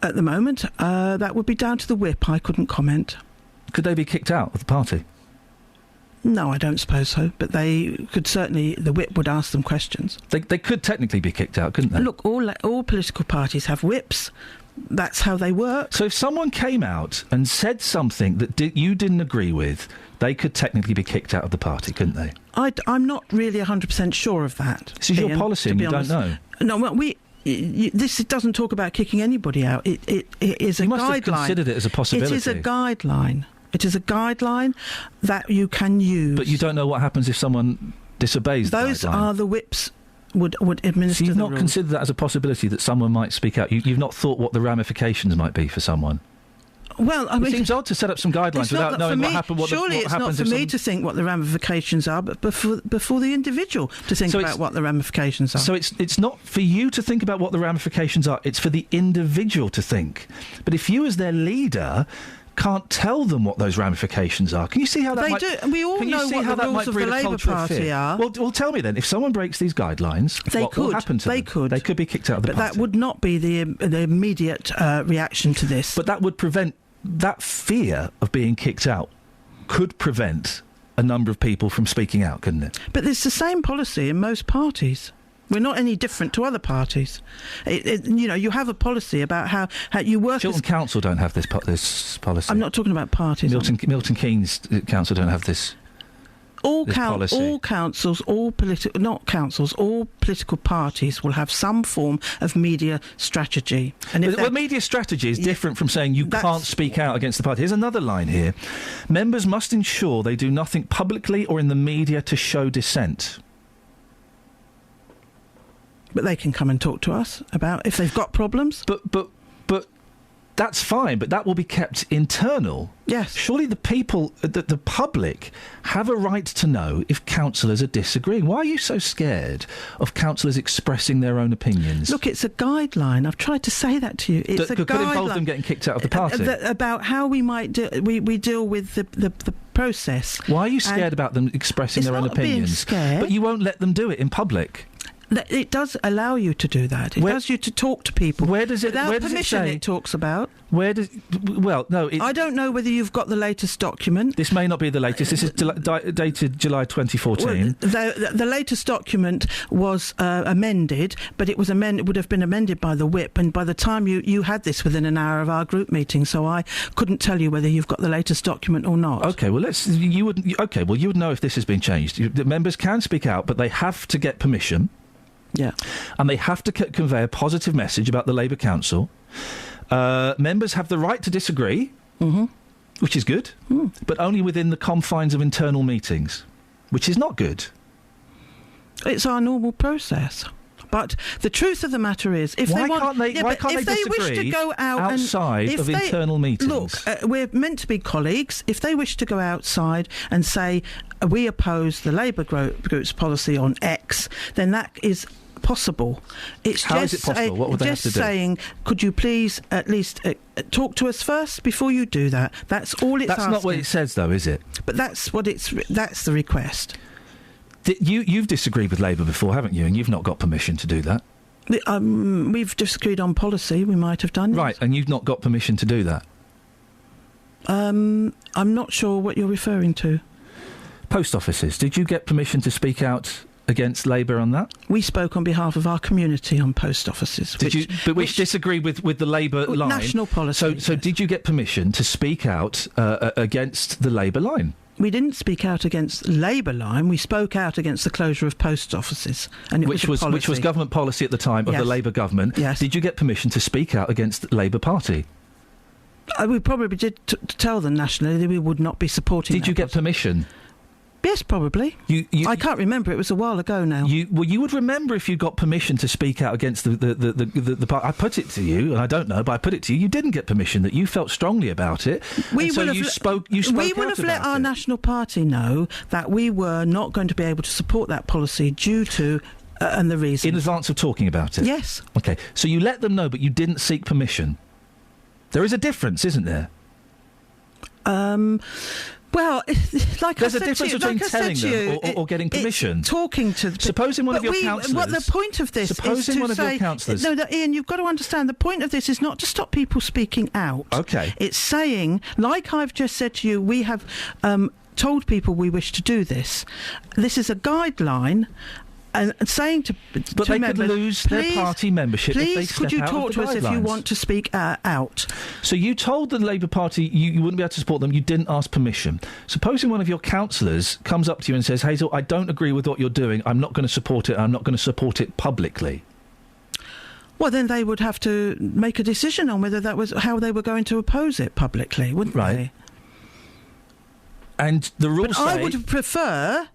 [SPEAKER 2] At the moment, that would be down to the whip. I couldn't comment.
[SPEAKER 7] Could they be kicked out of the party?
[SPEAKER 2] No, I don't suppose so. But they could certainly, the whip would ask them questions.
[SPEAKER 7] They could technically be kicked out, couldn't they?
[SPEAKER 2] Look, all political parties have whips. That's how they work.
[SPEAKER 7] So if someone came out and said something that you didn't agree with, they could technically be kicked out of the party, couldn't they?
[SPEAKER 2] I'm not really 100% sure of that.
[SPEAKER 7] This is your policy and you don't know.
[SPEAKER 2] No, well, this doesn't talk about kicking anybody out. It is a guideline.
[SPEAKER 7] You must have considered it as a possibility.
[SPEAKER 2] It is a guideline. It is a guideline that you can use.
[SPEAKER 7] But you don't know what happens if someone disobeys the guideline.
[SPEAKER 2] Those are the whips would administer
[SPEAKER 7] so you've
[SPEAKER 2] the
[SPEAKER 7] not
[SPEAKER 2] rules.
[SPEAKER 7] considered that as a possibility that someone might speak out? You've not thought what the ramifications might be for someone?
[SPEAKER 2] Well, I mean,
[SPEAKER 7] it seems odd to set up some guidelines without knowing what happened.
[SPEAKER 2] Surely it's not for me to think what the ramifications are, but before the individual to think about what the ramifications are.
[SPEAKER 7] So it's not for you to think about what the ramifications are. It's for the individual to think. But if you, as their leader, can't tell them what those ramifications are, can you see how that might...
[SPEAKER 2] They do. We all know what the rules of the Labour Party are.
[SPEAKER 7] Well, tell me then, if someone breaks these guidelines, what will happen to them? They could be kicked out of the party.
[SPEAKER 2] But that would not be the immediate reaction to this.
[SPEAKER 7] But that would prevent... That fear of being kicked out could prevent a number of people from speaking out, couldn't it?
[SPEAKER 2] But it's the same policy in most parties. We're not any different to other parties. You have a policy about how you work.
[SPEAKER 7] Chiltern Council don't have this policy.
[SPEAKER 2] I'm not talking about parties.
[SPEAKER 7] Milton Keynes Council don't have this.
[SPEAKER 2] All councils, all political parties will have some form of media strategy. And
[SPEAKER 7] media strategy is different from saying you can't speak out against the party. Here's another line here. Members must ensure they do nothing publicly or in the media to show dissent.
[SPEAKER 2] But they can come and talk to us about if they've got problems.
[SPEAKER 7] But That's fine, but that will be kept internal.
[SPEAKER 2] Yes.
[SPEAKER 7] Surely the people, the public, have a right to know if councillors are disagreeing. Why are you so scared of councillors expressing their own opinions?
[SPEAKER 2] Look, it's a guideline. I've tried to say that to you. It's a
[SPEAKER 7] could
[SPEAKER 2] guideline.
[SPEAKER 7] involve them getting kicked out of the party.
[SPEAKER 2] About how we might we deal with the process.
[SPEAKER 7] Why are you scared about them expressing their own opinions?
[SPEAKER 2] Being scared.
[SPEAKER 7] But you won't let them do it in public.
[SPEAKER 2] It does allow you to do that. It allows you to talk to people.
[SPEAKER 7] Where does it?
[SPEAKER 2] Without
[SPEAKER 7] where does
[SPEAKER 2] permission,
[SPEAKER 7] it say?
[SPEAKER 2] It talks about.
[SPEAKER 7] Where does? Well, no.
[SPEAKER 2] I don't know whether you've got the latest document.
[SPEAKER 7] This may not be the latest. This is dated July 2014.
[SPEAKER 2] Well, the latest document was amended, but it was amended. Would have been amended by the whip, and by the time you had this within an hour of our group meeting, so I couldn't tell you whether you've got the latest document or not.
[SPEAKER 7] Okay. Well, you would know if this has been changed. The members can speak out, but they have to get permission.
[SPEAKER 2] Yeah.
[SPEAKER 7] And they have to convey a positive message about the Labour Council. Members have the right to disagree, which is good, but only within the confines of internal meetings, which is not good.
[SPEAKER 2] It's our normal process. But the truth of the matter is, if
[SPEAKER 7] why
[SPEAKER 2] they want,
[SPEAKER 7] can't they, why can't
[SPEAKER 2] if
[SPEAKER 7] they
[SPEAKER 2] wish to go out
[SPEAKER 7] outside of internal meetings?
[SPEAKER 2] Look, we're meant to be colleagues. If they wish to go outside and say we oppose the Labour group's policy on X, then that is possible. It's
[SPEAKER 7] How is it possible? What would they have to do?
[SPEAKER 2] Just saying, could you please at least talk to us first before you do that? That's all it's asking.
[SPEAKER 7] That's not what it says, though, is it?
[SPEAKER 2] But that's the request.
[SPEAKER 7] You've disagreed with Labour before, haven't you? And you've not got permission to do that.
[SPEAKER 2] We've disagreed on policy. We might have done.
[SPEAKER 7] Right, and you've not got permission to do that.
[SPEAKER 2] I'm not sure what you're referring to.
[SPEAKER 7] Post offices. Did you get permission to speak out against Labour on that?
[SPEAKER 2] We spoke on behalf of our community on post offices.
[SPEAKER 7] Which disagreed with the Labour line?
[SPEAKER 2] National policy.
[SPEAKER 7] So did you get permission to speak out against the Labour line?
[SPEAKER 2] We didn't speak out against the Labour line. We spoke out against the closure of post offices, and
[SPEAKER 7] which was government policy at the time of the Labour government.
[SPEAKER 2] Yes.
[SPEAKER 7] Did you get permission to speak out against the Labour Party?
[SPEAKER 2] We probably did tell them nationally that we would not be supporting.
[SPEAKER 7] Did you get permission?
[SPEAKER 2] Yes, probably. I can't remember. It was a while ago now.
[SPEAKER 7] You would remember if you got permission to speak out against the party. I put it to you, and I don't know, but I put it to you. You didn't get permission. That you felt strongly about it.
[SPEAKER 2] We would
[SPEAKER 7] have
[SPEAKER 2] have let our national party know that we were not going to be able to support that policy due to and the reason
[SPEAKER 7] in advance of talking about it.
[SPEAKER 2] Yes.
[SPEAKER 7] Okay. So you let them know, but you didn't seek permission. There is a difference, isn't there?
[SPEAKER 2] Well, like
[SPEAKER 7] there's
[SPEAKER 2] I
[SPEAKER 7] a difference between telling them or getting permission.
[SPEAKER 2] Talking to
[SPEAKER 7] supposing one of your councillors.
[SPEAKER 2] What the point of this is to
[SPEAKER 7] one of your councillors.
[SPEAKER 2] No, Iain, you've got to understand. The point of this is not to stop people speaking out.
[SPEAKER 7] Okay.
[SPEAKER 2] It's saying, like I've just said to you, we have told people we wish to do this. This is a guideline. And saying to
[SPEAKER 7] but
[SPEAKER 2] to
[SPEAKER 7] they
[SPEAKER 2] members,
[SPEAKER 7] could lose their party membership if they
[SPEAKER 2] please,
[SPEAKER 7] step
[SPEAKER 2] could you
[SPEAKER 7] out
[SPEAKER 2] talk
[SPEAKER 7] of the
[SPEAKER 2] to us if you want to speak out?
[SPEAKER 7] So you told the Labour Party you wouldn't be able to support them. You didn't ask permission. Supposing one of your councillors comes up to you and says, Hazel, I don't agree with what you're doing. I'm not going to support it. I'm not going to support it publicly.
[SPEAKER 2] Well, then they would have to make a decision on whether that was how they were going to oppose it publicly, wouldn't they?
[SPEAKER 7] And the rules say...
[SPEAKER 2] I would prefer...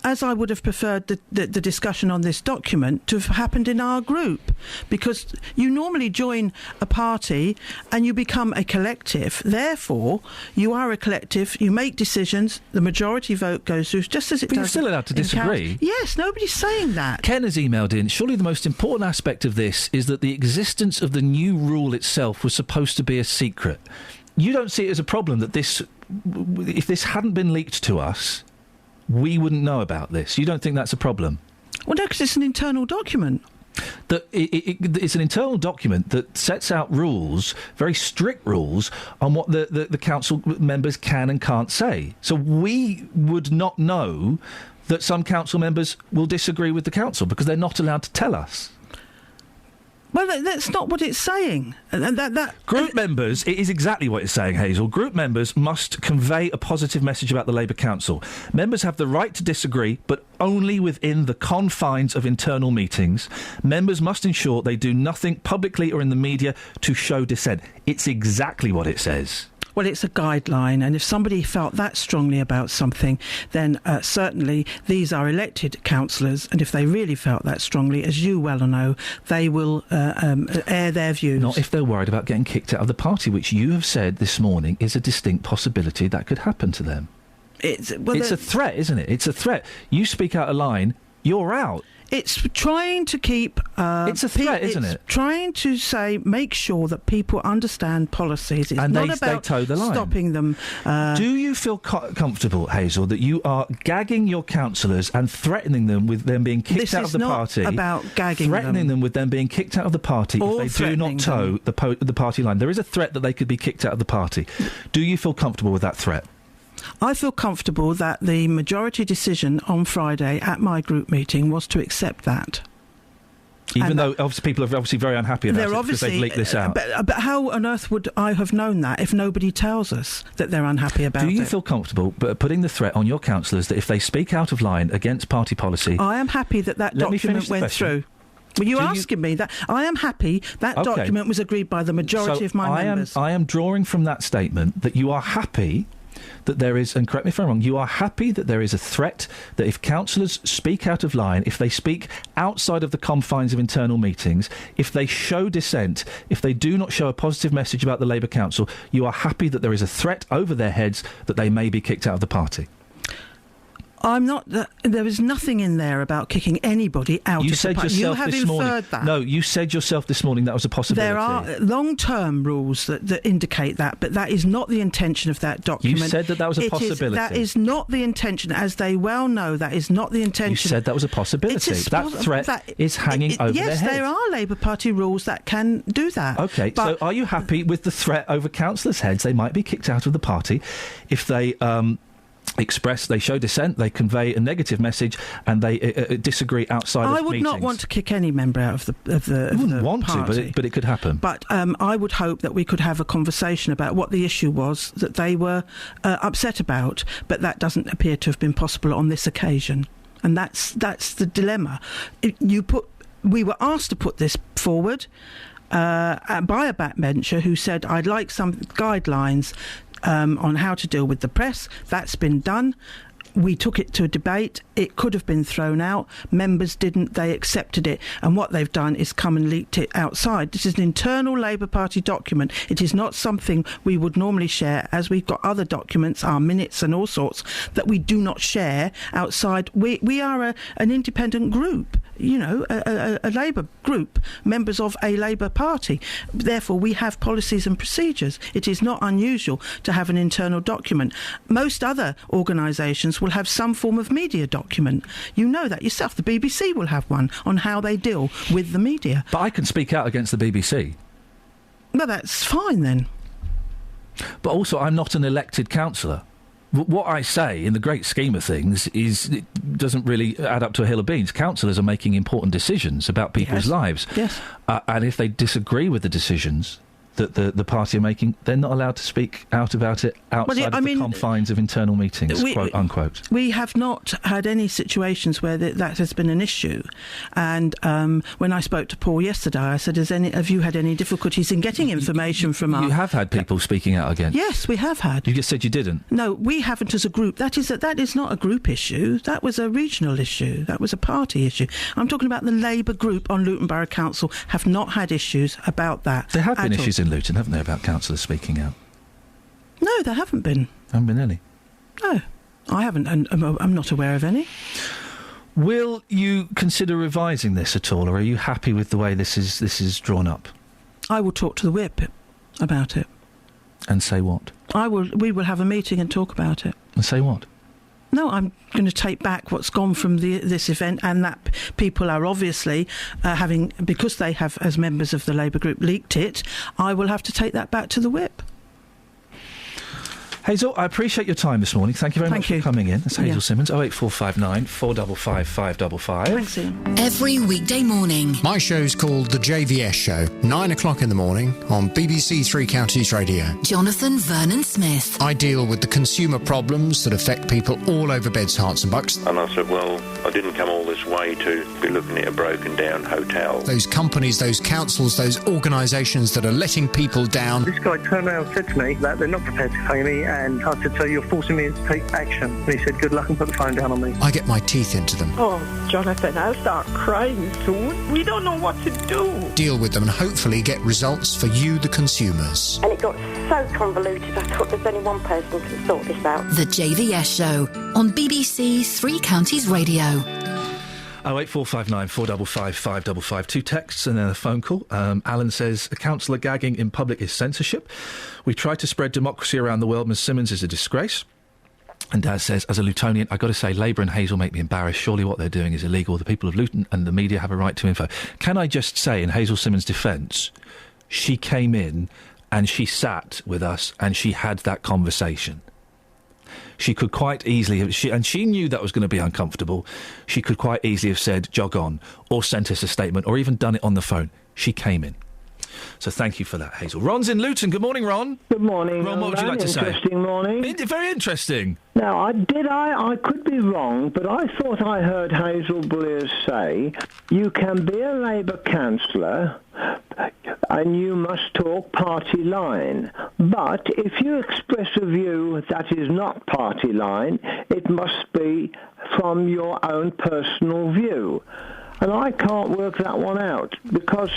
[SPEAKER 2] As I would have preferred the discussion on this document to have happened in our group, because you normally join a party and you become a collective. Therefore, you are a collective, you make decisions, the majority vote goes through, just as it does.
[SPEAKER 7] But you're still allowed to disagree.
[SPEAKER 2] Yes, nobody's saying that.
[SPEAKER 7] Ken has emailed in, surely the most important aspect of this is that the existence of the new rule itself was supposed to be a secret. You don't see it as a problem that if this hadn't been leaked to us... we wouldn't know about this. You don't think that's a problem?
[SPEAKER 2] Well, no, because it's an internal document.
[SPEAKER 7] It's an internal document that sets out rules, very strict rules, on what the council members can and can't say. So we would not know that some council members will disagree with the council because they're not allowed to tell us.
[SPEAKER 2] Well, that's not what it's saying.
[SPEAKER 7] Group members, it is exactly what it's saying, Hazel. Group members must convey a positive message about the Labour Council. Members have the right to disagree, but only within the confines of internal meetings. Members must ensure they do nothing publicly or in the media to show dissent. It's exactly what it says.
[SPEAKER 2] Well, it's a guideline, and if somebody felt that strongly about something, then certainly these are elected councillors, and if they really felt that strongly, as you well know, they will air their views.
[SPEAKER 7] Not if they're worried about getting kicked out of the party, which you have said this morning is a distinct possibility that could happen to them. It's a threat, isn't it? It's a threat. You speak out a line, you're out.
[SPEAKER 2] It's trying to keep...
[SPEAKER 7] it's a threat, isn't it?
[SPEAKER 2] Trying to make sure that people understand policies. It's
[SPEAKER 7] and
[SPEAKER 2] not
[SPEAKER 7] they
[SPEAKER 2] about
[SPEAKER 7] toe the line.
[SPEAKER 2] Stopping them.
[SPEAKER 7] Do you feel comfortable, Hazel, that you are gagging your councillors and threatening them with them being kicked out of the party?
[SPEAKER 2] This is not about gagging
[SPEAKER 7] threatening them with them being kicked out of the party if they do not toe the party line. There is a threat that they could be kicked out of the party. Do you feel comfortable with that threat?
[SPEAKER 2] I feel comfortable that the majority decision on Friday at my group meeting was to accept that.
[SPEAKER 7] Even though obviously people are obviously very unhappy about it because they've leaked this out.
[SPEAKER 2] But how on earth would I have known that if nobody tells us that they're unhappy about it?
[SPEAKER 7] Do you feel comfortable putting the threat on your councillors that if they speak out of line against party policy...
[SPEAKER 2] I am happy that document went through. Were you asking me that? I am happy that document was agreed by the majority of my members.
[SPEAKER 7] I am drawing from that statement that you are happy... that there is, and correct me if I'm wrong, you are happy that there is a threat that if councillors speak out of line, if they speak outside of the confines of internal meetings, if they show dissent, if they do not show a positive message about the Labour Council, you are happy that there is a threat over their heads that they may be kicked out of the party?
[SPEAKER 2] I'm not. There is nothing in there about kicking anybody out of the party. You have inferred that.
[SPEAKER 7] No, you said yourself this morning that was a possibility.
[SPEAKER 2] There are long-term rules that indicate that, but that is not the intention of that document.
[SPEAKER 7] You said that was a possibility.
[SPEAKER 2] That is not the intention, as they well know. That is not the intention.
[SPEAKER 7] You said that was a possibility. That threat is hanging over their heads.
[SPEAKER 2] Yes, there are Labour Party rules that can do that.
[SPEAKER 7] OK, so are you happy with the threat over councillors' heads? They might be kicked out of the party if they... they show dissent, they convey a negative message, and they disagree outside of meetings.
[SPEAKER 2] I would not want to kick any member out of the
[SPEAKER 7] I wouldn't want
[SPEAKER 2] party.
[SPEAKER 7] to, but it could happen.
[SPEAKER 2] But I would hope that we could have a conversation about what the issue was that they were upset about, but that doesn't appear to have been possible on this occasion. And that's the dilemma. We were asked to put this forward by a backbencher who said, I'd like some guidelines on how to deal with the press. That's been done. We took it to a debate. It could have been thrown out. Members didn't. They accepted it. And what they've done is come and leaked it outside. This is an internal Labour Party document. It is not something we would normally share, as we've got other documents, our minutes and all sorts, that we do not share outside. We are an independent group, a Labour group, members of a Labour Party. Therefore, we have policies and procedures. It is not unusual to have an internal document. Most other organisations will have some form of media document. You know that yourself. The BBC will have one on how they deal with the media.
[SPEAKER 7] But I can speak out against the BBC.
[SPEAKER 2] Well, that's fine then.
[SPEAKER 7] But also, I'm not an elected councillor. What I say, in the great scheme of things, it doesn't really add up to a hill of beans. Councillors are making important decisions about people's lives.
[SPEAKER 2] Yes.
[SPEAKER 7] And if they disagree with the decisions that the party are making, they're not allowed to speak out about it outside of the confines of internal meetings, quote unquote.
[SPEAKER 2] We have not had any situations where that has been an issue. And when I spoke to Paul yesterday, I said, have you had any difficulties in getting information from us?
[SPEAKER 7] You have had people speaking out against?
[SPEAKER 2] Yes, we have had.
[SPEAKER 7] You just said you didn't?
[SPEAKER 2] No, we haven't as a group. That is not a group issue. That was a regional issue. That was a party issue. I'm talking about the Labour group on Luton Borough Council have not had issues about that.
[SPEAKER 7] There have been issues in Luton, haven't there, about councillors speaking out?
[SPEAKER 2] No, there haven't been.
[SPEAKER 7] Haven't been any?
[SPEAKER 2] No, I haven't, and I'm not aware of any.
[SPEAKER 7] Will you consider revising this at all, or are you happy with the way this is drawn up?
[SPEAKER 2] I will talk to the whip about it.
[SPEAKER 7] And say what?
[SPEAKER 2] We will have a meeting and talk about it.
[SPEAKER 7] And say what?
[SPEAKER 2] No, I'm going to take back what's gone from this event, and that people are obviously because they have, as members of the Labour group, leaked it. I will have to take that back to the whip.
[SPEAKER 7] Hazel, I appreciate your time this morning. Thank you very much for coming in. That's Hazel Simmons, 08459 455 555.
[SPEAKER 2] Thanks, Ian.
[SPEAKER 4] Every weekday morning.
[SPEAKER 15] My show's called The JVS Show, 9 o'clock in the morning on BBC Three Counties Radio.
[SPEAKER 4] Jonathan Vernon Smith.
[SPEAKER 15] I deal with the consumer problems that affect people all over Beds, Herts and Bucks.
[SPEAKER 17] And I said, well, I didn't come all this way to be looking at a broken down hotel.
[SPEAKER 15] Those companies, those councils, those organisations that are letting people down.
[SPEAKER 18] This guy turned around and said to me that they're not prepared to pay me, and I said, so you're forcing me to take action. And he said, good luck, and put the phone down on me.
[SPEAKER 15] I get my teeth into them.
[SPEAKER 19] Oh, Jonathan, I'll start crying soon. We don't know what to do.
[SPEAKER 15] Deal with them and hopefully get results for you, the consumers.
[SPEAKER 20] And it got so convoluted, I thought there's only one person who can sort this out.
[SPEAKER 4] The JVS Show on BBC Three Counties Radio.
[SPEAKER 7] 08459 455 555. 2 texts and then a phone call. Alan says, a councillor gagging in public is censorship. We try to spread democracy around the world. Ms Simmons is a disgrace. And Daz says, as a Lutonian, I've got to say, Labour and Hazel make me embarrassed. Surely what they're doing is illegal. The people of Luton and the media have a right to info. Can I just say, in Hazel Simmons' defence, she came in and she sat with us and she had that conversation. She could quite easily have... and she knew that was going to be uncomfortable. She could quite easily have said, jog on, or sent us a statement, or even done it on the phone. She came in. So thank you for that, Hazel. Ron's in Luton. Good morning, Ron.
[SPEAKER 25] Good morning.
[SPEAKER 7] Ron, what would you like to say?
[SPEAKER 25] Interesting morning.
[SPEAKER 7] Very interesting.
[SPEAKER 25] Now, I could be wrong, but I thought I heard Hazel Bulliers say you can be a Labour councillor and you must talk party line. But if you express a view that is not party line, it must be from your own personal view. And I can't work that one out, because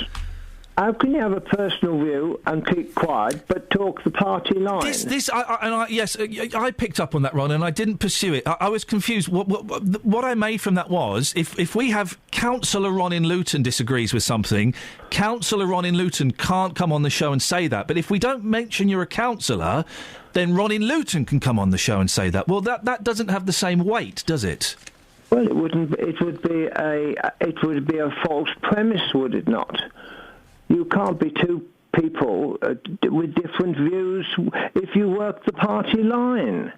[SPEAKER 25] how can you have a personal view and keep quiet but talk the party line?
[SPEAKER 7] I picked up on that, Ron, and I didn't pursue it. I was confused. What I made from that was, if we have Councillor Ron in Luton disagrees with something, Councillor Ron in Luton can't come on the show and say that. But if we don't mention you're a councillor, then Ron in Luton can come on the show and say that. Well, that doesn't have the same weight, does it?
[SPEAKER 25] Well, it wouldn't. It would be a false premise, would it not? You can't be two people with different views if you work the party line.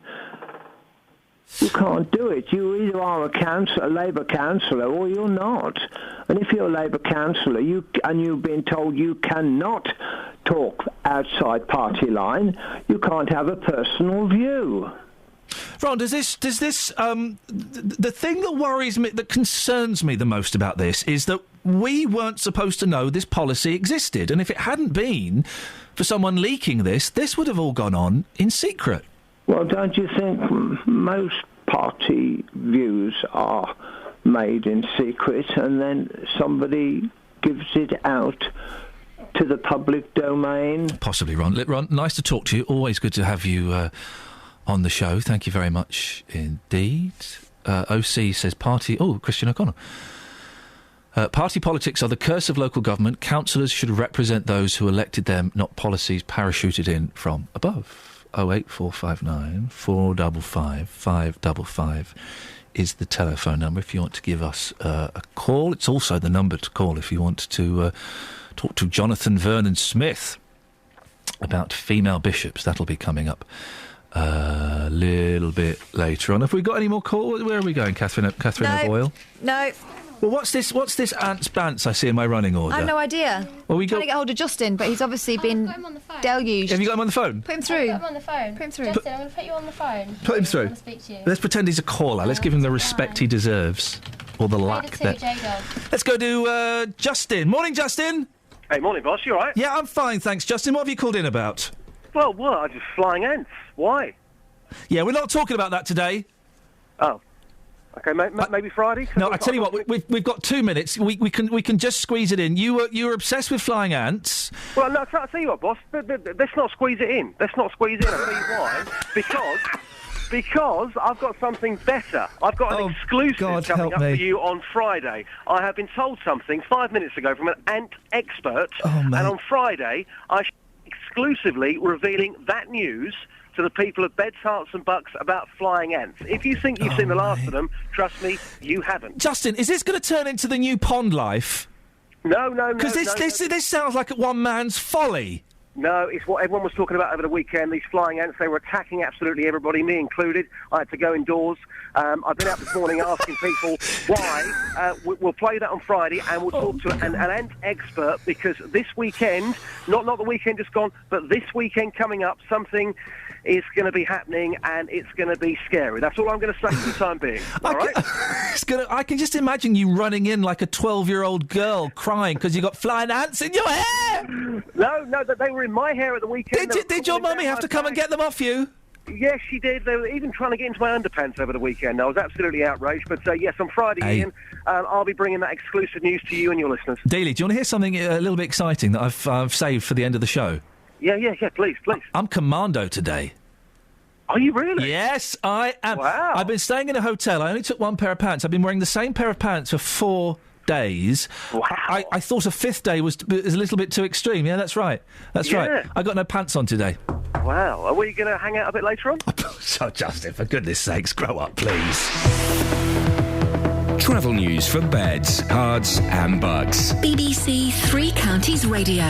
[SPEAKER 25] You can't do it. You either are a Labour councillor or you're not. And if you're a Labour councillor and you've been told you cannot talk outside party line, you can't have a personal view.
[SPEAKER 7] Ron, does this the thing that worries me, that concerns me the most about this, is that we weren't supposed to know this policy existed, and if it hadn't been for someone leaking this would have all gone on in secret.
[SPEAKER 25] Well, don't you think most party views are made in secret and then somebody gives it out to the public domain?
[SPEAKER 7] Possibly, Ron. Ron, nice to talk to you. Always good to have you on the show. Thank you very much indeed. OC says party... Oh, Christian O'Connor. Party politics are the curse of local government. Councillors should represent those who elected them, not policies parachuted in from above. 08459 455 555 is the telephone number if you want to give us a call. It's also the number to call if you want to talk to Jonathan Vernon Smith about female bishops. That'll be coming up a little bit later on. Have we got any more calls? Where are we going, Catherine O'Boyle?
[SPEAKER 10] No.
[SPEAKER 7] Well, what's this ants bants I see in my running order?
[SPEAKER 10] I have no idea.
[SPEAKER 7] Well,
[SPEAKER 10] I'm trying to get hold of Justin, but he's obviously been deluged.
[SPEAKER 7] Have you got him on the phone?
[SPEAKER 10] Put him through.
[SPEAKER 11] I've got him on the phone.
[SPEAKER 10] Put him through.
[SPEAKER 11] Justin, I'm going to put you on the phone.
[SPEAKER 7] Put him through.
[SPEAKER 11] I want to speak to you.
[SPEAKER 7] Let's pretend he's a caller. Let's give him the respect he deserves. Or the lack that... Let's go to Justin. Morning, Justin.
[SPEAKER 26] Hey, morning, boss. You all right?
[SPEAKER 7] Yeah, I'm fine, thanks, Justin. What have you called in about?
[SPEAKER 26] Well, I just flying ants. Why?
[SPEAKER 7] Yeah, we're not talking about that today.
[SPEAKER 26] Oh. Okay, maybe Friday?
[SPEAKER 7] No, I tell you what, we've got 2 minutes. We can just squeeze it in. You were obsessed with flying ants.
[SPEAKER 26] Well, no, I'll tell you what, boss. Let's not squeeze it in. I'll tell you why. Because I've got something better. I've got an exclusive coming up for you on Friday. I have been told something 5 minutes ago from an ant expert, and on Friday I shall be exclusively revealing that news to the people of Beds, Herts and Bucks about flying ants. If you think you've seen the last of them, trust me, you haven't.
[SPEAKER 7] Justin, is this going to turn into the new Pond Life?
[SPEAKER 26] No.
[SPEAKER 7] Because this sounds like one man's folly.
[SPEAKER 26] No, it's what everyone was talking about over the weekend, these flying ants. They were attacking absolutely everybody, me included. I had to go indoors. I've been out this morning asking people why. We'll play that on Friday, and we'll talk to an ant expert, because this weekend, not the weekend just gone, but this weekend coming up, something is going to be happening, and it's going to be scary. That's all I'm going to say for the time being. All right?
[SPEAKER 7] I can just imagine you running in like a 12-year-old girl crying because you got flying ants in your hair.
[SPEAKER 26] No, they were in my hair at the weekend.
[SPEAKER 7] Did your mummy have to come and get them off you?
[SPEAKER 26] Yes, she did. They were even trying to get into my underpants over the weekend. I was absolutely outraged. But yes, on Friday, Ian, I'll be bringing that exclusive news to you and your listeners.
[SPEAKER 7] Dealey, do you want to hear something a little bit exciting that I've saved for the end of the show?
[SPEAKER 26] Yeah, please.
[SPEAKER 7] I'm commando today.
[SPEAKER 26] Are you really?
[SPEAKER 7] Yes, I am.
[SPEAKER 26] Wow.
[SPEAKER 7] I've been staying in a hotel. I only took one pair of pants. I've been wearing the same pair of pants for 4 days.
[SPEAKER 26] Wow.
[SPEAKER 7] I thought a 5th day was a little bit too extreme. Yeah, that's right. Right. I got no pants on today.
[SPEAKER 26] Wow. Are we going to hang out a bit later on?
[SPEAKER 7] So, Justin, for goodness sakes, grow up, please.
[SPEAKER 12] Travel news for beds, cards and bugs.
[SPEAKER 4] BBC Three Counties Radio.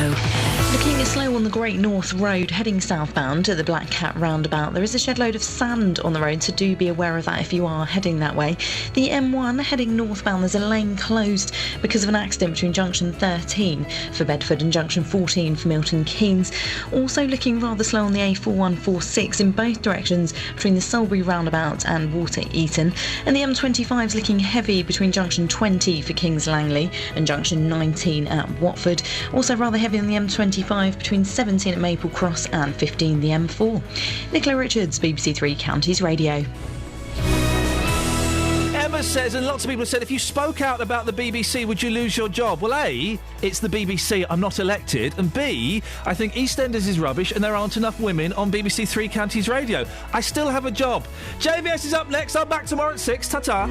[SPEAKER 3] Looking slow on the Great North Road, heading southbound to the Black Cat roundabout. There is a shed load of sand on the road, so do be aware of that if you are heading that way. The M1 heading northbound, there's a lane closed because of an accident between junction 13 for Bedford and junction 14 for Milton Keynes. Also looking rather slow on the A4146 in both directions between the Sulbury roundabout and Water Eaton. And the M25 is looking heavy between junction 20 for Kings Langley and junction 19 at Watford. Also rather heavy on the M25 between 17 at Maple Cross and 15 the M4. Nicola Richards, BBC Three Counties Radio.
[SPEAKER 7] Emma says, and lots of people have said, if you spoke out about the BBC, would you lose your job? Well, A, it's the BBC, I'm not elected, and B, I think EastEnders is rubbish and there aren't enough women on BBC Three Counties Radio. I still have a job. JVS is up next. I'm back tomorrow at 6. Ta-ta.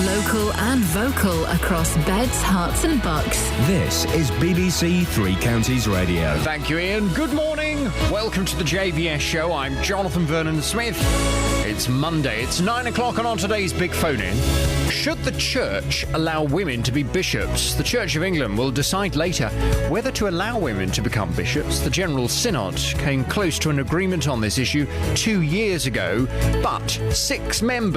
[SPEAKER 4] Local and vocal across beds, hearts and bucks.
[SPEAKER 12] This is BBC Three Counties Radio.
[SPEAKER 15] Thank you, Ian. Good morning. Welcome to the JVS show. I'm Jonathan Vernon Smith. It's Monday. It's 9 o'clock, and on today's Big Phone In, should the church allow women to be bishops? The Church of England will decide later whether to allow women to become bishops. The General Synod came close to an agreement on this issue 2 years ago, but 6 members